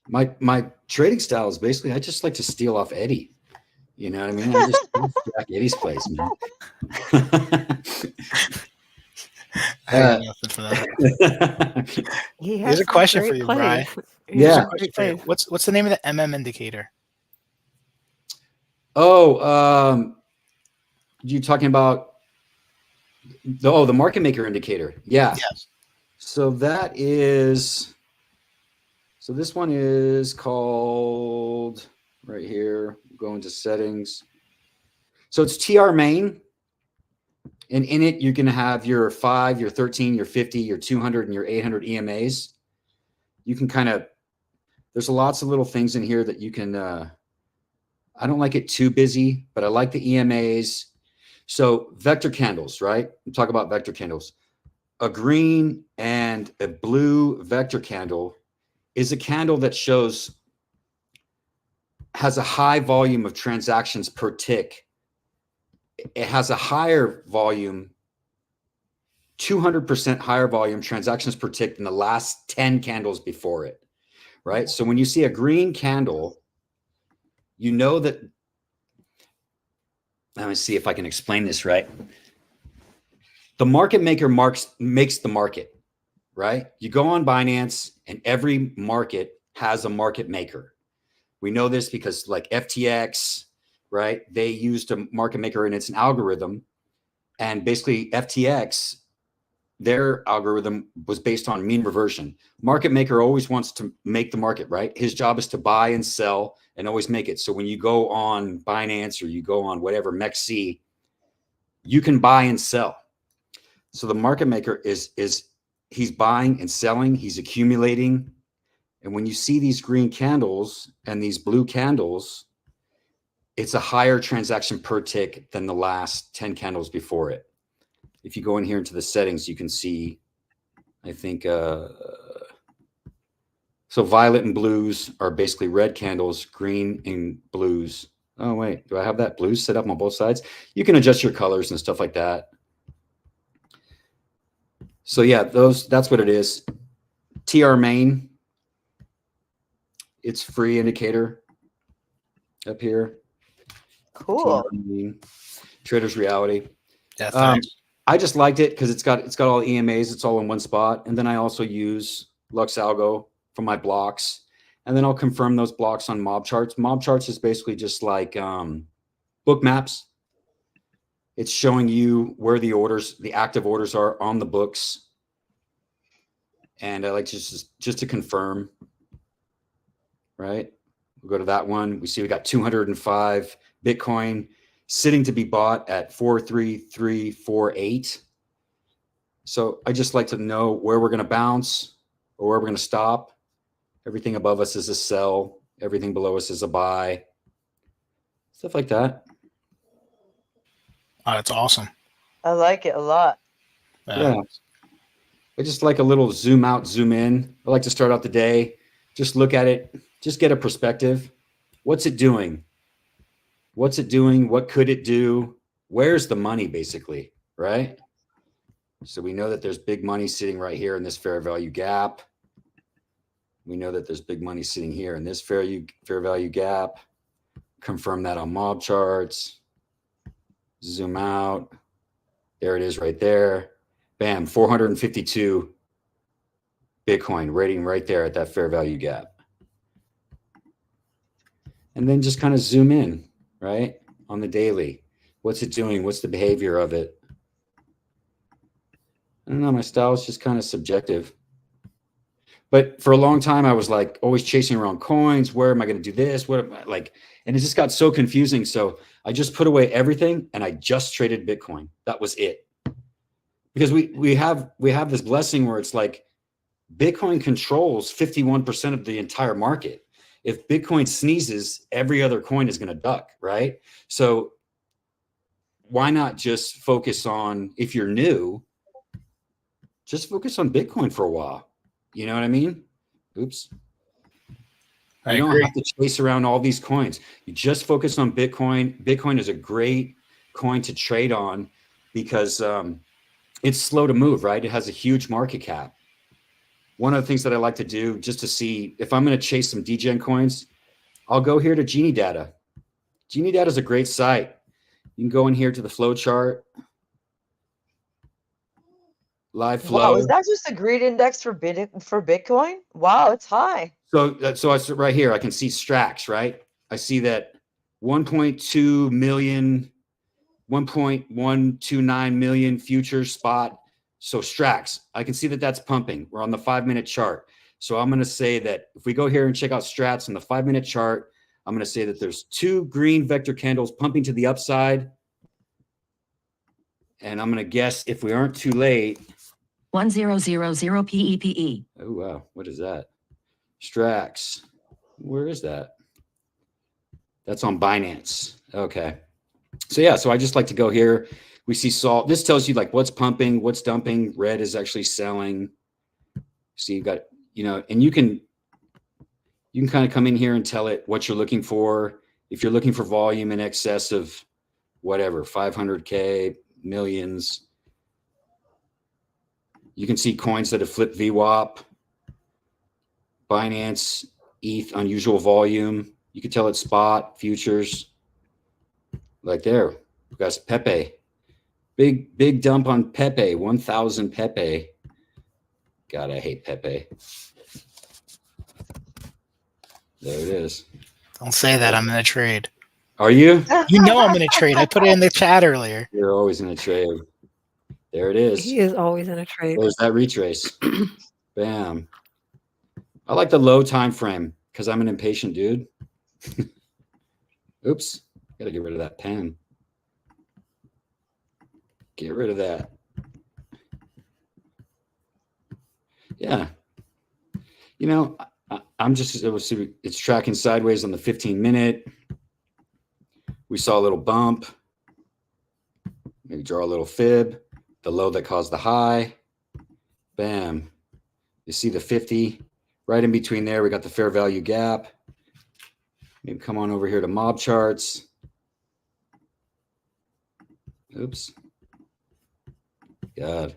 My trading style is basically, I just like to steal off Eddie. You know what I mean? I just jack Eddie's place, man. I got nothing for that. Here's a question for you, Brian. Yeah. What's the name of the MM indicator? Oh, you talking about the market maker indicator? Yeah. Yes. So that is, so this one is called right here. Go into settings. So it's TR main. And in it, you're going to have your 5, your 13, your 50, your 200, and your 800 EMAs. You can kind of, there's lots of little things in here that you can, I don't like it too busy, but I like the EMAs. So vector candles, right? We talk about vector candles. A green and a blue vector candle is a candle that has a high volume of transactions per tick. It has a higher volume, 200% higher volume transactions per tick than the last 10 candles before it, right? So when you see a green candle, you know that, let me see if I can explain this right. The market maker makes the market, right? You go on Binance and every market has a market maker. We know this because like FTX, right? They used a market maker and it's an algorithm. And basically FTX, their algorithm was based on mean reversion. Market maker always wants to make the market, right? His job is to buy and sell and always make it. So when you go on Binance or you go on whatever MEXC, you can buy and sell. So the market maker he's buying and selling, he's accumulating. And when you see these green candles and these blue candles, it's a higher transaction per tick than the last 10 candles before it. If you go in here into the settings, you can see, I think, so violet and blues are basically red candles, green and blues. Oh, wait, do I have that blues set up on both sides? You can adjust your colors and stuff like that. So yeah, that's what it is. TR main, it's free indicator up here. Cool. Trader's Reality. Yeah, thanks. I just liked it because it's got all the EMAs. It's all in one spot. And then I also use Lux Algo for my blocks. And then I'll confirm those blocks on mob charts. Mob charts is basically just like book maps. It's showing you where the active orders are on the books. And I like to just to confirm, right? We'll go to that one. We see we got 205 Bitcoin sitting to be bought at 43348. So I just like to know where we're going to bounce or where we're going to stop. Everything above us is a sell. Everything below us is a buy. Stuff like that. Oh, that's awesome. I like it a lot. Yeah. I just like a little zoom out, zoom in. I like to start out the day. Just look at it. Just get a perspective. What's it doing? What's it doing? What could it do? Where's the money, basically, right? So we know that there's big money sitting right here in this fair value gap. We know that there's big money sitting here in this fair value gap. Confirm that on mob charts. Zoom out. There it is right there. Bam, 452 Bitcoin rating right there at that fair value gap. And then just kind of zoom in, right? On the daily. What's it doing? What's the behavior of it? I don't know. My style is just kind of subjective. But for a long time, I was like always chasing around coins. Where am I going to do this? What am I like? And it just got so confusing. So I just put away everything and I just traded Bitcoin. That was it. Because we have this blessing where it's like Bitcoin controls 51% of the entire market. If Bitcoin sneezes, every other coin is going to duck, right? So why not just focus on, if you're new, just focus on Bitcoin for a while. You know what I mean? Oops. You don't have to chase around all these coins. You just focus on Bitcoin. Bitcoin is a great coin to trade on because it's slow to move, right? It has a huge market cap. One of the things that I like to do just to see if I'm going to chase some degen coins, I'll go here to Genie Data. Genie Data is a great site. You can go in here to the flow chart. Live flow. Wow, is that just a greed index for Bitcoin? Wow, it's high. So I right here, I can see Strax, right? I see that 1.2 million, 1.129 million futures spot. So Strax, I can see that that's pumping. We're on the 5-minute chart. So I'm going to say that if we go here and check out strats on the 5-minute chart, I'm going to say that there's 2 green vector candles pumping to the upside. And I'm going to guess if we aren't too late. 1000 PEPE. Oh, wow. What is that? Strax. Where is that? That's on Binance. Okay. So yeah, so I just like to go here. We see salt. This tells you like what's pumping, what's dumping. Red is actually selling. So you've got, and you can kind of come in here and tell it what you're looking for. If you're looking for volume in excess of whatever, 500K, millions, you can see coins that have flipped VWAP, Binance, ETH, unusual volume. You can tell it spot, futures. Like there, we got Pepe. Big dump on Pepe, 1,000 Pepe. God, I hate Pepe. There it is. Don't say that. I'm in a trade. Are you? You know I'm in a trade. I put it in the chat earlier. You're always in a trade. There it is. He is always in a trade. There's that retrace. Bam. I like the low time frame because I'm an impatient dude. Oops. Gotta get rid of that pen. Get rid of that. Yeah. I'm just, it's tracking sideways on the 15-minute. We saw a little bump. Maybe draw a little fib. The low that caused the high. Bam. You see the 50 right in between there. We got the fair value gap. Maybe come on over here to mob charts. Oops. God.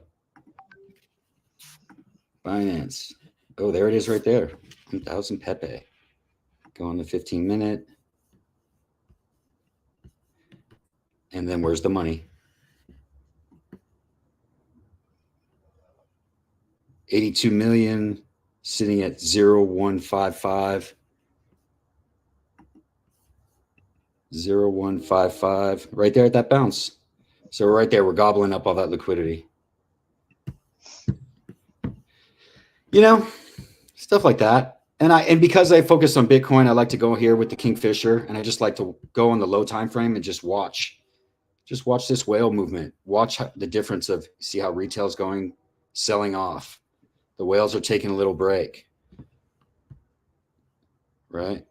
Binance. Oh, there it is right there. 1,000 Pepe. Go on the 15-minute. And then where's the money? 82 million sitting at 0.155. 0.155 right there at that bounce. So right there, we're gobbling up all that liquidity. You know, stuff like that. And because I focus on Bitcoin, I like to go here with the Kingfisher, and I just like to go on the low time frame and just watch this whale movement. Watch the difference of, see how retail's going, selling off. The whales are taking a little break, right?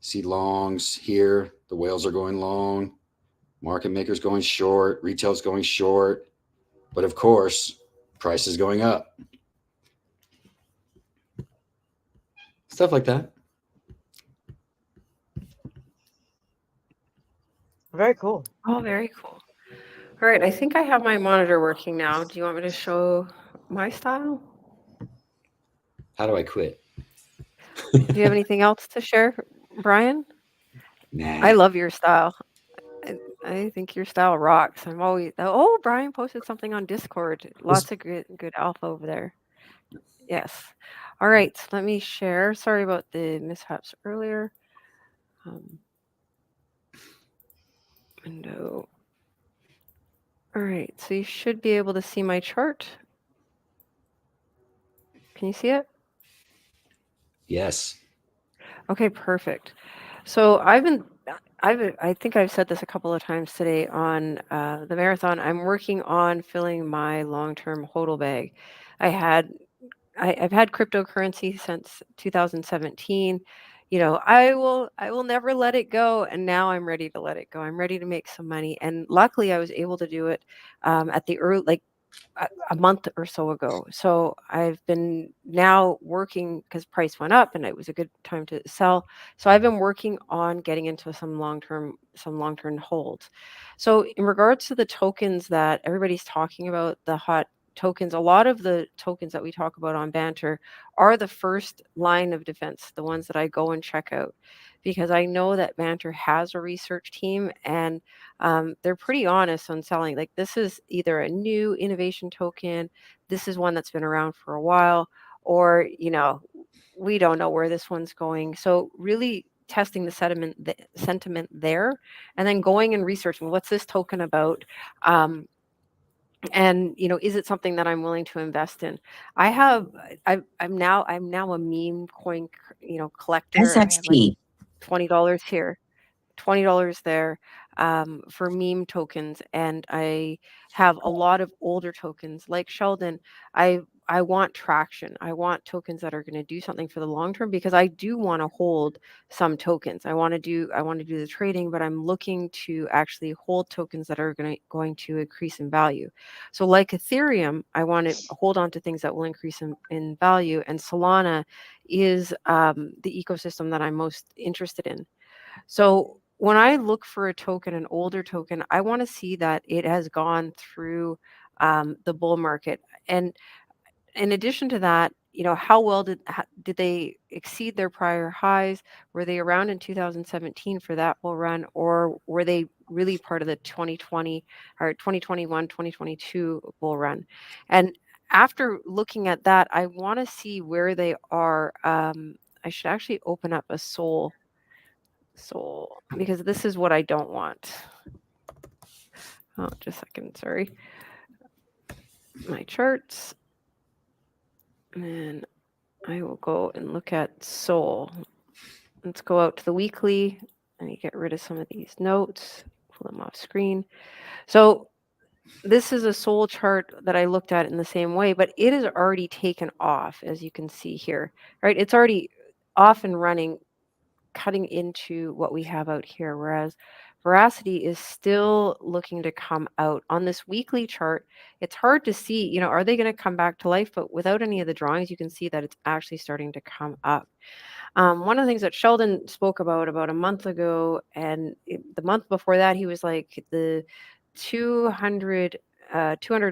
See longs here. The whales are going long. Market makers going short. Retail's going short. But of course, price is going up. Stuff like that. Very cool. Oh, very cool. All right, I think I have my monitor working now. Do you want me to show my style? How do I quit? Do you have anything else to share, Brian? Nah. I love your style. I think your style rocks. I'm always. Oh, Brian posted something on Discord. Lots of good alpha over there. Yes. All right. Let me share. Sorry about the mishaps earlier. Window. All right. So you should be able to see my chart. Can you see it? Yes. Okay. Perfect. So I think I've said this a couple of times today on the marathon. I'm working on filling my long-term hodl bag. I've had cryptocurrency since 2017. I will never let it go, and now I'm ready to let it go. I'm ready to make some money, and luckily I was able to do it at the early, a month or so ago. So I've been now working because price went up and it was a good time to sell. So I've been working on getting into some long-term holds. So in regards to the tokens that everybody's talking about, the hot tokens, a lot of the tokens that we talk about on Banter are the first line of defense, the ones that I go and check out, because I know that Banter has a research team, and they're pretty honest on selling. Like, this is either a new innovation token, this is one that's been around for a while, or we don't know where this one's going. So really testing the sentiment there, and then going and researching, what's this token about, and is it something that I'm willing to invest in? I'm now a meme coin collector. I have like SXP. $20 here, $20 there, for meme tokens, and I have a lot of older tokens like Sheldon. I want traction. I want tokens that are going to do something for the long term, because I do want to hold some tokens. I want to do the trading, but I'm looking to actually hold tokens that are going to increase in value. So like Ethereum, I want to hold on to things that will increase in value, and Solana is the ecosystem that I'm most interested in. So when I look for a token, an older token, I want to see that it has gone through the bull market. And in addition to that, how well did they exceed their prior highs? Were they around in 2017 for that bull run, or were they really part of the 2020 or 2021, 2022 bull run? And after looking at that, I want to see where they are. I should actually open up a Sol, because this is what I don't want. Oh, just a second, sorry. My charts. And I will go and look at Sol. Let's go out to the weekly. Let me get rid of some of these notes, pull them off screen. So this is a Sol chart that I looked at in the same way, but it is already taken off, as you can see here, right? It's already off and running, cutting into what we have out here, whereas Veracity is still looking to come out. On this weekly chart, it's hard to see, are they going to come back to life? But without any of the drawings, you can see that it's actually starting to come up. One of the things that Sheldon spoke about a month ago, and the month before that, he was like the 200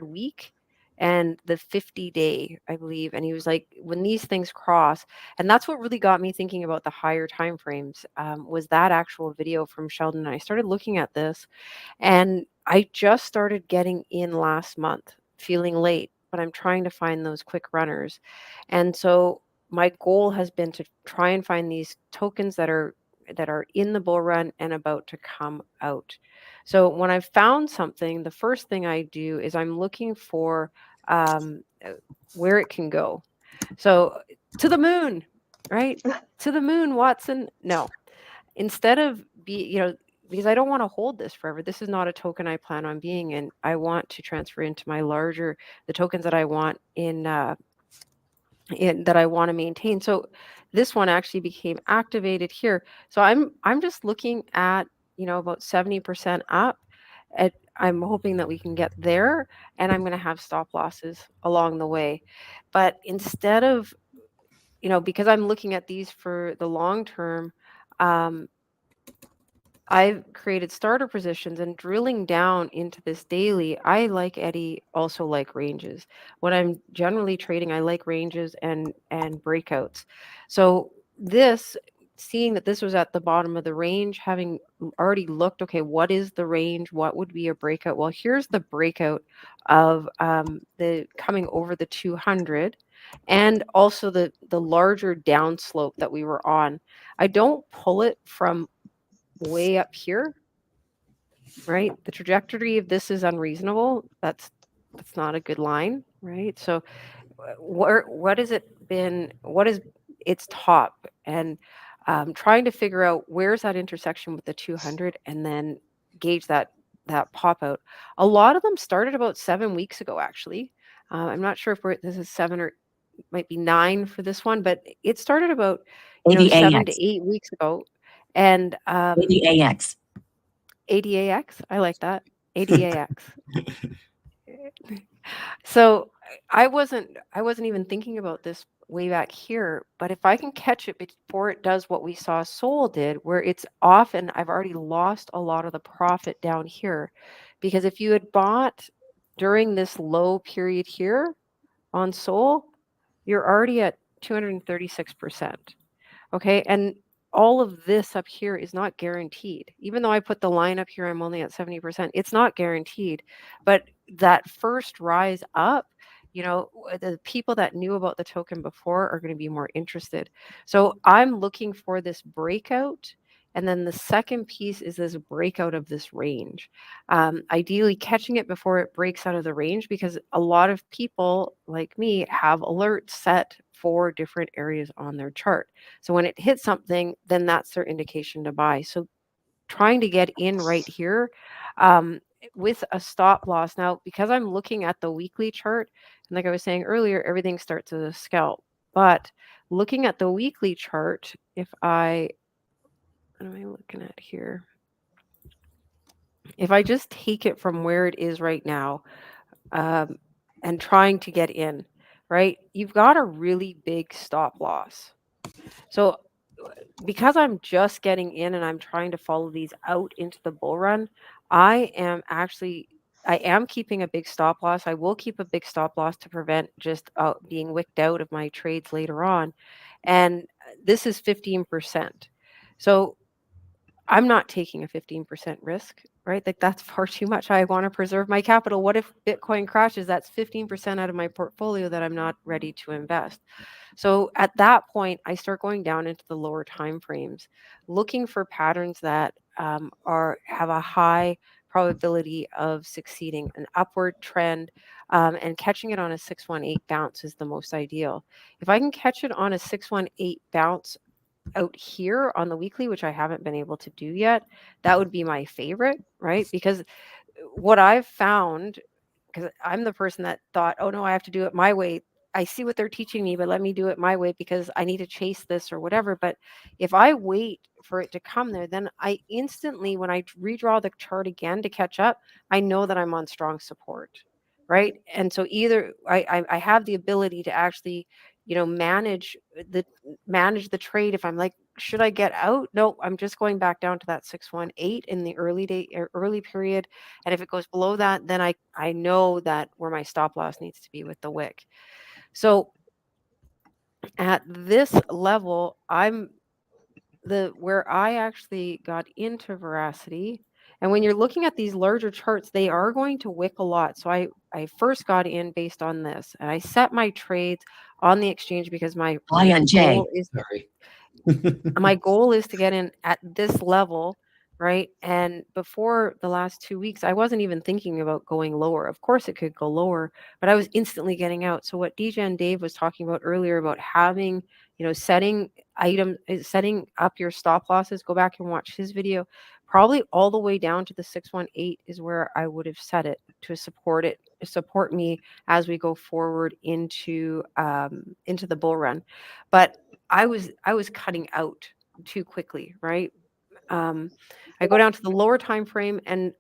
week and the 50-day, I believe. And he was like, when these things cross, and that's what really got me thinking about the higher time frames, was that actual video from Sheldon. And I started looking at this, and I just started getting in last month, feeling late, but I'm trying to find those quick runners. And so my goal has been to try and find these tokens that are in the bull run and about to come out. So when I've found something, the first thing I do is I'm looking for where it can go. So to the moon, right? To the moon, Watson. No, instead of because I don't want to hold this forever. This is not a token I plan on being in. I want to transfer into the tokens that I want that I want to maintain. So this one actually became activated here. So I'm just looking at, about 70% up. I'm hoping that we can get there, and I'm going to have stop losses along the way. But instead of, because I'm looking at these for the long term, I've created starter positions, and drilling down into this daily, I like Eddie also like ranges. When I'm generally trading, I like ranges and breakouts. So seeing that this was at the bottom of the range, having already looked, okay, what is the range? What would be a breakout? Well, here's the breakout of the coming over the 200 and also the larger downslope that we were on. I don't pull it from way up here, right? The trajectory of this is unreasonable. That's not a good line, right? So what has it been? What is its top? And trying to figure out where's that intersection with the 200 and then gauge that pop out. A lot of them started about 7 weeks ago, actually. I'm not sure if this is 7 or might be 9 for this one, but it started about 7 to 8 weeks ago. And ADAX. ADAX, I like that. ADAX. So I wasn't even thinking about this way back here, but if I can catch it before it does what we saw Sol did, where it's often I've already lost a lot of the profit down here, because if you had bought during this low period here on Sol, you're already at 236%. Okay, and all of this up here is not guaranteed. Even though I put the line up here, I'm only at 70%. It's not guaranteed. But that first rise up, the people that knew about the token before are going to be more interested. So I'm looking for this breakout. And then the second piece is this breakout of this range. Ideally catching it before it breaks out of the range, because a lot of people like me have alerts set for different areas on their chart. So when it hits something, then that's their indication to buy. So trying to get in right here with a stop loss. Now, because I'm looking at the weekly chart, and like I was saying earlier, everything starts as a scalp. But looking at the weekly chart, what am I looking at here? If I just take it from where it is right now and trying to get in, right, you've got a really big stop loss. So because I'm just getting in and I'm trying to follow these out into the bull run, I am keeping a big stop loss. I will keep a big stop loss to prevent just being wicked out of my trades later on. And this is 15%. So I'm not taking a 15% risk, right? Like that's far too much. I want to preserve my capital. What if Bitcoin crashes? That's 15% out of my portfolio that I'm not ready to invest. So at that point, I start going down into the lower time frames, looking for patterns that have a high probability of succeeding. An upward trend and catching it on a 618 bounce is the most ideal. If I can catch it on a 618 bounce out here on the weekly, which I haven't been able to do yet, that would be my favorite, right? Because what I've found, because I'm the person that thought, oh no, I have to do it my way. I see what they're teaching me, but let me do it my way because I need to chase this or whatever. But if I wait for it to come there, then I instantly, when I redraw the chart again to catch up, I know that I'm on strong support, right? And so either I have the ability to actually, manage the trade. If I'm like, should I get out? No, I'm just going back down to that 618 in the early period. And if it goes below that, then I know that where my stop loss needs to be with the wick. So at this level, where I actually got into Veracity. And when you're looking at these larger charts, they are going to wick a lot. So I first got in based on this, and I set my trades on the exchange because my goal is Sorry. my goal is to get in at this level right? And before the last 2 weeks, I wasn't even thinking about going lower. Of course, it could go lower, but I was instantly getting out. So what DJ and Dave was talking about earlier about having, setting up your stop losses, go back and watch his video. Probably all the way down to the 618 is where I would have set it to support me as we go forward into the bull run. But I was cutting out too quickly, right? I go down to the lower time frame and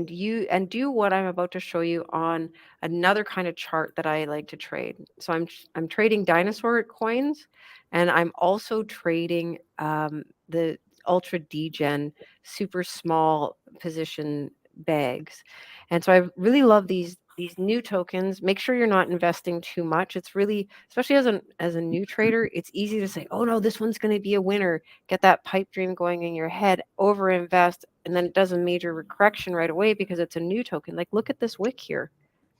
do what I'm about to show you on another kind of chart that I like to trade. So I'm trading dinosaur coins, and I'm also trading the ultra degen super small position bags. And so I really love these new tokens. Make sure you're not investing too much. It's really, especially as a new trader, it's easy to say, oh no, this one's going to be a winner. Get that pipe dream going in your head, over invest, and then it does a major correction right away because it's a new token. Like, look at this wick here,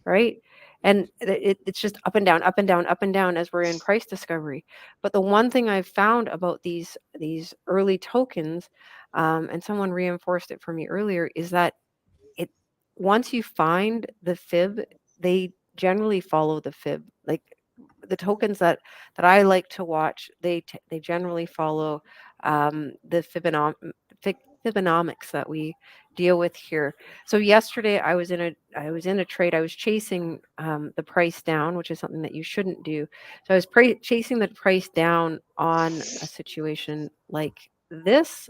right? And it's just up and down, up and down, up and down as we're in price discovery. But the one thing I've found about these early tokens, and someone reinforced it for me earlier, is that once you find the fib, they generally follow the fib. Like the tokens that I like to watch, they generally follow the Fibonacci that we deal with here. So yesterday I was in a trade. I was chasing the price down, which is something that you shouldn't do. So I was chasing the price down on a situation like this,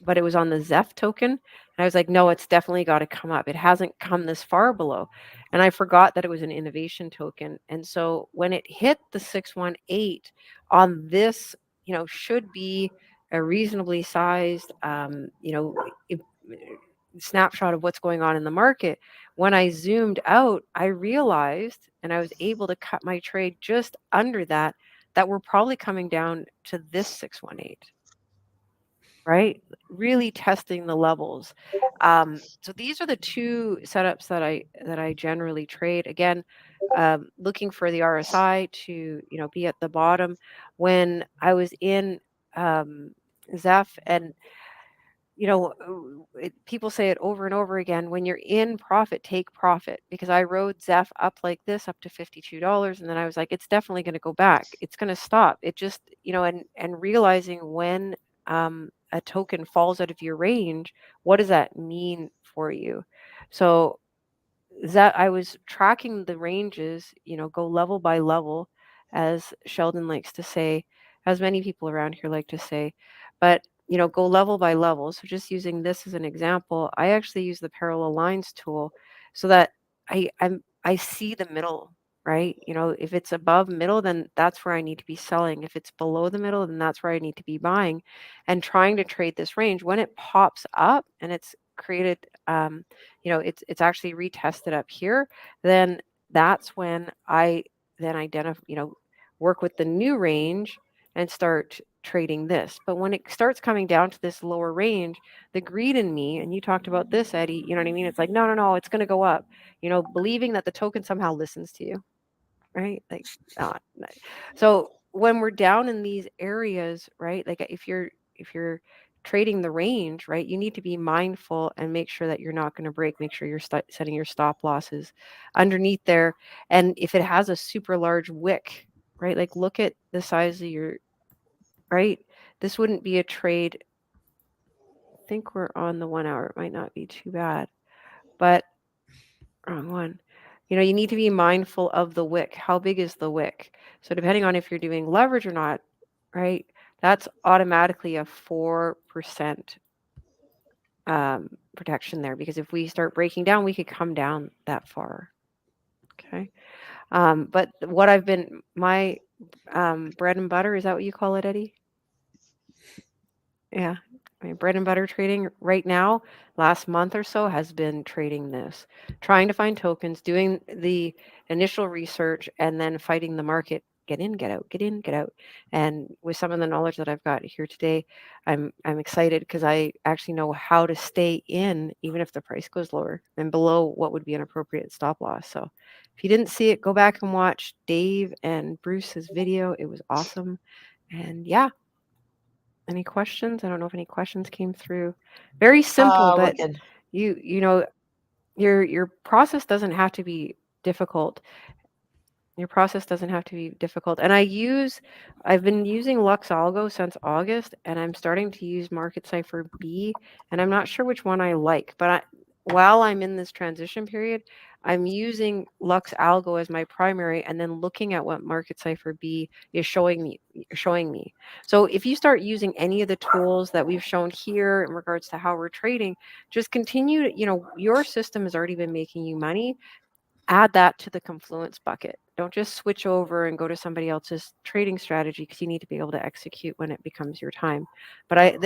but it was on the Zeph token. And I was like, no, it's definitely got to come up. It hasn't come this far below. And I forgot that it was an innovation token. And so when it hit the 618 on this, should be a reasonably sized, snapshot of what's going on in the market. When I zoomed out, I realized, and I was able to cut my trade just under that we're probably coming down to this 618. Right? Really testing the levels. So these are the two setups that I generally trade. Again, looking for the RSI to be at the bottom. When I was in Zeph, and people say it over and over again, when you're in profit, take profit, because I rode Zeph up like this up to $52, and then I was like, it's definitely going to go back. It's going to stop. It just, and realizing when a token falls out of your range, what does that mean for you? So that I was tracking the ranges, go level by level, as Sheldon likes to say, as many people around here like to say, but go level by level. So just using this as an example, I actually use the parallel lines tool so that I see the middle, right? If it's above middle, then that's where I need to be selling. If it's below the middle, then that's where I need to be buying, and trying to trade this range. When it pops up and it's created, it's actually retested up here, then that's when I then identify, work with the new range and start trading this. But when it starts coming down to this lower range, the greed in me, and you talked about this, Eddie, you know what I mean? It's like, no, it's going to go up, believing that the token somehow listens to you, right? Like, not. So when we're down in these areas, right? Like if you're trading the range, right, you need to be mindful and make sure that you're not going to break. Make sure you're setting your stop losses underneath there. And if it has a super large wick, right, like look at the size of your, right, this wouldn't be a trade. I think we're on the 1 hour. It might not be too bad, but wrong one. You need to be mindful of the wick. How big is the wick? So depending on if you're doing leverage or not, right, that's automatically a 4% protection there, because if we start breaking down, we could come down that far. Okay. But what I've been, my bread and butter, is that what you call it, Eddie? Yeah. My bread and butter trading right now, last month or so, has been trading this, trying to find tokens, doing the initial research, and then fighting the market. Get in, get out, get in, get out. And with some of the knowledge that I've got here today, I'm excited because I actually know how to stay in even if the price goes lower and below what would be an appropriate stop loss. So if you didn't see it, go back and watch Dave and Bruce's video. It was awesome. And yeah, Any questions? I don't know if any questions came through. Very simple, but you know, your process doesn't have to be difficult. Your process doesn't have to be difficult. And I've been using Lux Algo since August, and I'm starting to use Market Cipher B, and I'm not sure which one I like, but while I'm in this transition period, I'm using Lux Algo as my primary, and then looking at what Market Cipher B is showing me. So if you start using any of the tools that we've shown here in regards to how we're trading, just continue to, your system has already been making you money. Add that to the Confluence bucket. Don't just switch over and go to somebody else's trading strategy, because you need to be able to execute when it becomes your time. But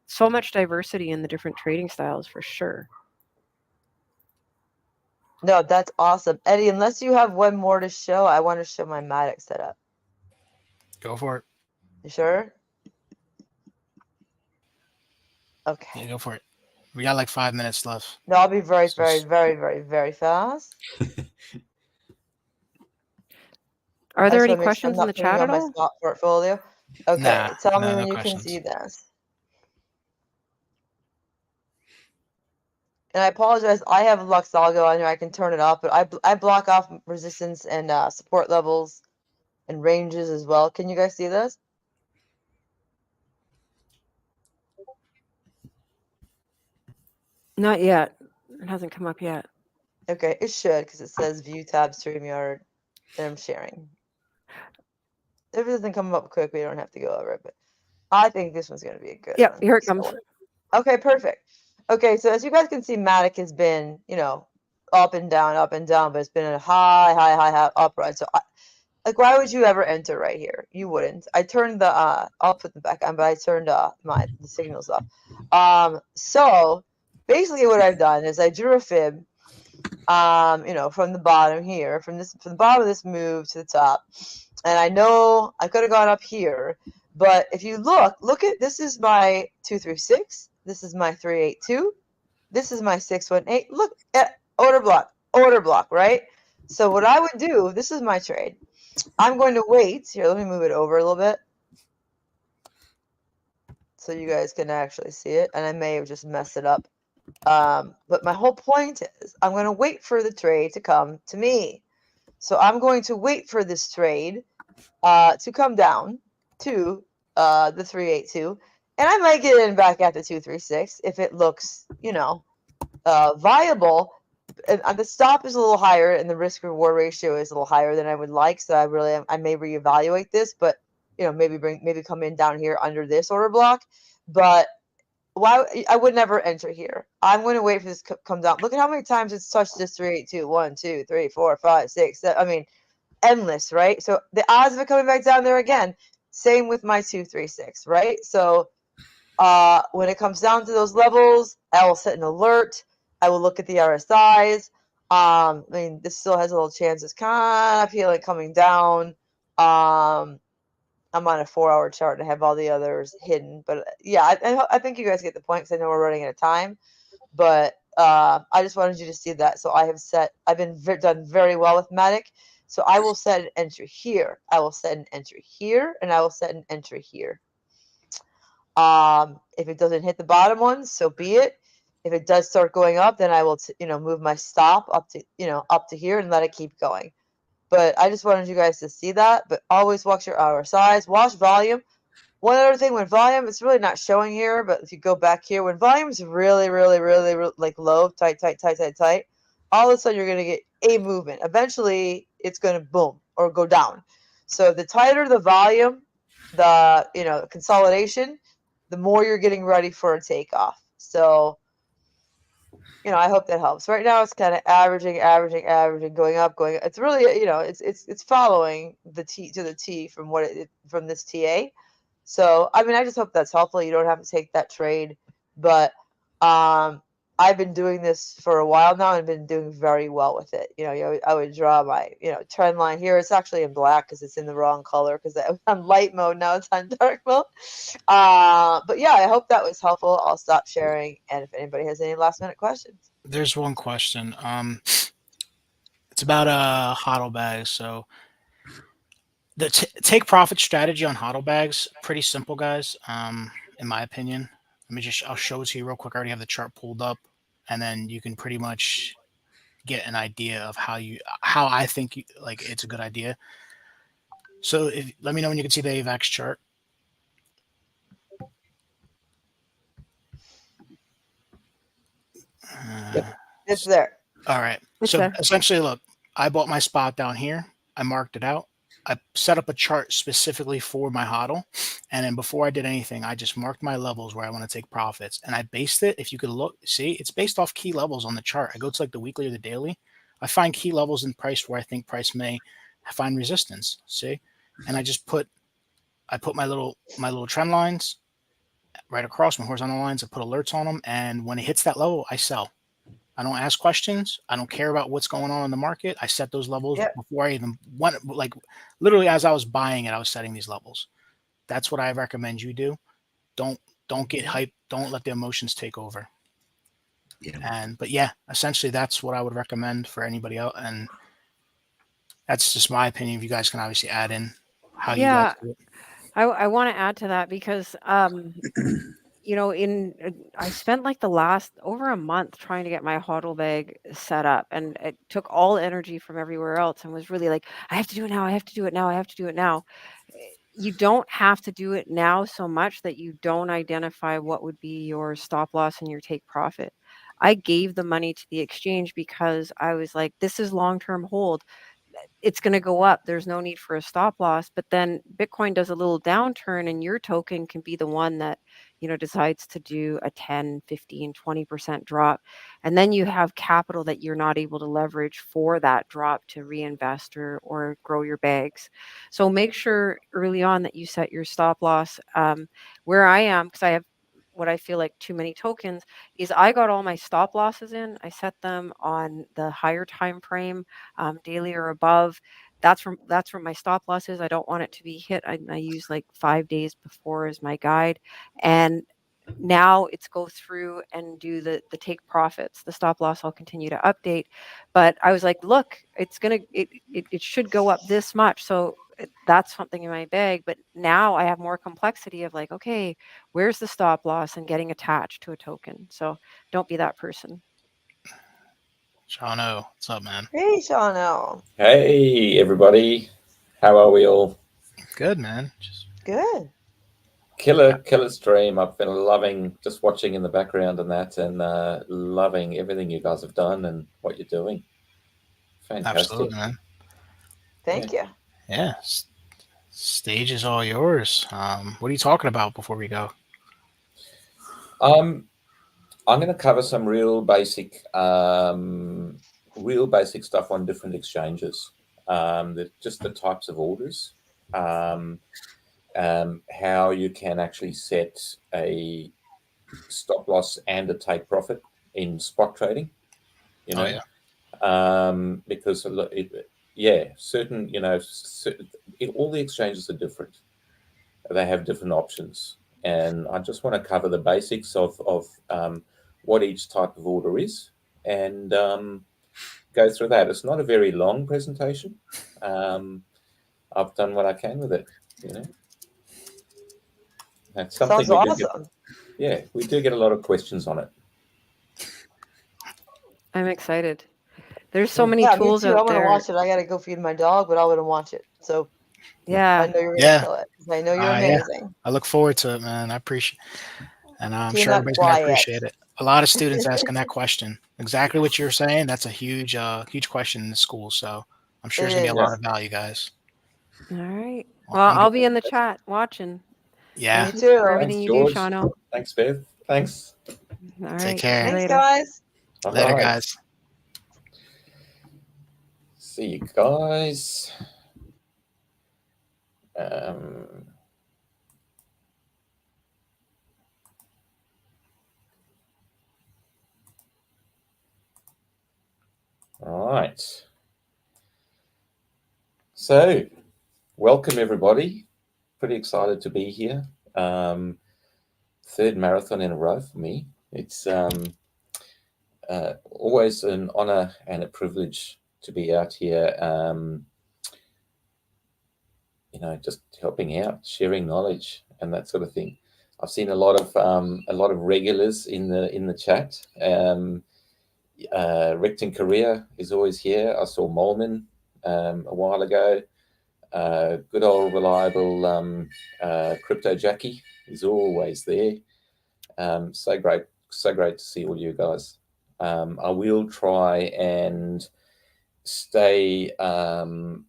so much diversity in the different trading styles for sure. No, that's awesome. Eddie, unless you have one more to show, I want to show my Matic setup. Go for it. You sure? Okay. Yeah, go for it. We got like 5 minutes left. No, I'll be very, very, very, very, very fast. Are there any questions in the chat at all? My spot portfolio. Okay, nah, tell me no, when no you questions. can see this. And I apologize, I have Lux Algo on here. I can turn it off, but I block off resistance and support levels and ranges as well. Can you guys see this? Not yet. It hasn't come up yet. Okay, it should, because it says View tab StreamYard, and I'm sharing. If it doesn't come up quick, we don't have to go over it, but I think this one's going to be a good one. Yep, here it comes. Okay, perfect. Okay, so as you guys can see, Matic has been, up and down, but it's been a high upright. So, why would you ever enter right here? You wouldn't. I turned the, I'll put them back on, but I turned the signals off. So, basically what I've done is I drew a fib, from the bottom here, from the bottom of this move to the top. And I know I could have gone up here, but if you look at, this is my 236, this is my 382, this is my 618. Look at order block, right? So what I would do, this is my trade. I'm going to wait. Here, let me move it over a little bit so you guys can actually see it. And I may have just messed it up. But my whole point is I'm going to wait for the trade to come to me. So I'm going to wait for this trade to come down to the 382, and I might get in back at the 236 if it looks, viable. And the stop is a little higher, and the risk reward ratio is a little higher than I would like. So I may reevaluate this, but maybe come in down here under this order block. But I would never enter here. I'm going to wait for this to come down. Look at how many times it's touched this 382. 1, 2, 3, 4, 5, 6, 7. I mean, endless, right? So the odds of it coming back down there again, same with my 236, right? So when it comes down to those levels, I will set an alert. I will look at the RSIs. I mean, this still has a little chance. It's kind of feeling coming down. I'm on a 4-hour chart and I have all the others hidden. But yeah, I think you guys get the point, because I know we're running out of time. But I just wanted you to see that. So I've been done very well with Matic. So I will set an entry here. I will set an entry here, and I will set an entry here. If it doesn't hit the bottom one, so be it. If it does start going up, then I will, move my stop up to here and let it keep going. But I just wanted you guys to see that. But always watch your RSIs, watch volume. One other thing, when volume, it's really not showing here, but if you go back here, when volume is really, really, really, really like low, tight, all of a sudden you're going to get a movement. Eventually, it's going to boom or go down. So the tighter the volume, the consolidation, the more you're getting ready for a takeoff. So, I hope that helps. Right now, it's kind of averaging, going up. It's really, it's following the T to the T from from this TA. So, I mean, I just hope that's helpful. You don't have to take that trade, but I've been doing this for a while now and been doing very well with it. I would draw my, trend line here. It's actually in black because it's in the wrong color, because I'm light mode now. It's on dark mode. But yeah, I hope that was helpful. I'll stop sharing. And if anybody has any last minute questions. There's one question. It's about hodl bags. So the take profit strategy on hodl bags, pretty simple, guys. in my opinion. I'll show it to you real quick. I already have the chart pulled up, and then you can pretty much get an idea of how I think it's a good idea. So let me know when you can see the AVAX chart. It's there. All right. It's so there. Essentially, look, I bought my spot down here. I marked it out. I set up a chart specifically for my hodl. And then before I did anything, I just marked my levels where I want to take profits. And I based it, if you could look, see, it's based off key levels on the chart. I go to like the weekly or the daily. I find key levels in price where I think price may find resistance. See? And I put my little trend lines right across my horizontal lines. I put alerts on them. And when it hits that level, I sell. I don't ask questions. I don't care about what's going on in the market. I set those levels before I even went, like literally as I was buying it, I was setting these levels. That's what I recommend you do. Don't get hyped. Don't let the emotions take over. Yeah. But yeah, essentially that's what I would recommend for anybody else. And that's just my opinion. You guys can obviously add in how you guys do it. I want to add to that because I spent like the last over a month trying to get my hodl bag set up, and it took all energy from everywhere else, and was really like, I have to do it now. I have to do it now. I have to do it now. You don't have to do it now so much that you don't identify what would be your stop loss and your take profit. I gave the money to the exchange because I was like, this is long-term hold. It's going to go up. There's no need for a stop loss. But then Bitcoin does a little downturn, and your token can be the one that, decides to do a 10, 15, 20% drop. And then you have capital that you're not able to leverage for that drop to reinvest or grow your bags. So make sure early on that you set your stop loss. Where I am, because I have what I feel like too many tokens, is I got all my stop losses in. I set them on the higher time frame, daily or above. That's where my stop loss is. I don't want it to be hit. I use like 5 days before as my guide. And now it's go through and do the take profits. The stop loss I'll continue to update. But I was like, look, it should go up this much. So that's something in my bag. But now I have more complexity of like, okay, where's the stop loss and getting attached to a token? So don't be that person. Shauno, what's up, man? Hey, Shauno. Hey, everybody. How are we all? Good, man. Good. Killer stream. I've been loving just watching in the background and that, and loving everything you guys have done and what you're doing. Fantastic. Absolutely, man. Thank you. Yeah. Stage is all yours. What are you talking about before we go? I'm going to cover some real basic stuff on different exchanges. Just the types of orders, how you can actually set a stop loss and a take profit in spot trading. Because all the exchanges are different. They have different options, and I just want to cover the basics of what each type of order is, and go through that. It's not a very long presentation. I've done what I can with it. That's something. Sounds awesome. We do get a lot of questions on it. I'm excited. There's so many tools me too. out there. I want to watch it. I got to go feed my dog, but I want to watch it. So yeah, I know you're going to kill it. I know you're amazing. Yeah. I look forward to it, man. I appreciate it. And I'm sure everybody's quiet. going to appreciate it. A lot of students asking that question. Exactly what you're saying. That's a huge question in the school. So I'm sure there's going to be a lot of value, guys. All right. Well, I'll be in the chat watching. Yeah. Me too. For everything you do, Shauno. Thanks, Beth. Thanks. All right. Take care. Thanks, guys. Later, guys. See you guys. All right. So, welcome everybody. Pretty excited to be here. Third marathon in a row for me. It's always an honor and a privilege to be out here, just helping out, sharing knowledge and that sort of thing. I've seen a lot of regulars in the chat. Rectin Korea is always here. I saw Molman a while ago. Good old reliable Crypto Jackie is always there. So great to see all you guys. I will try and stay. Oh,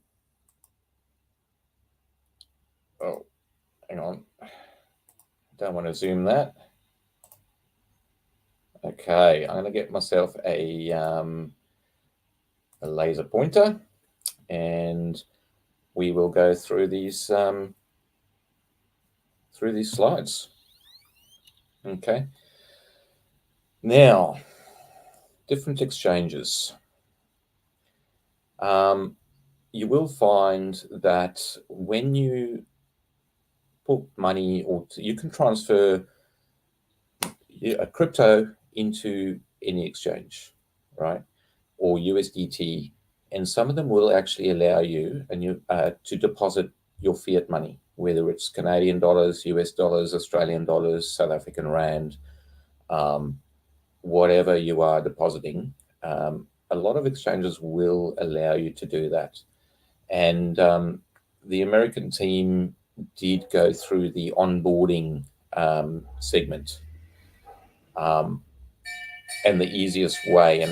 hang on. Don't want to zoom that. Okay, I'm going to get myself a laser pointer, and we will go through these slides. Okay. Now, different exchanges. You will find that when you put money, or you can transfer a crypto into any exchange, right? Or USDT, and some of them will actually allow you to deposit your fiat money, whether it's Canadian dollars, US dollars, Australian dollars, South African rand, whatever you are depositing. A lot of exchanges will allow you to do that. And the American team did go through the onboarding segment. And the easiest way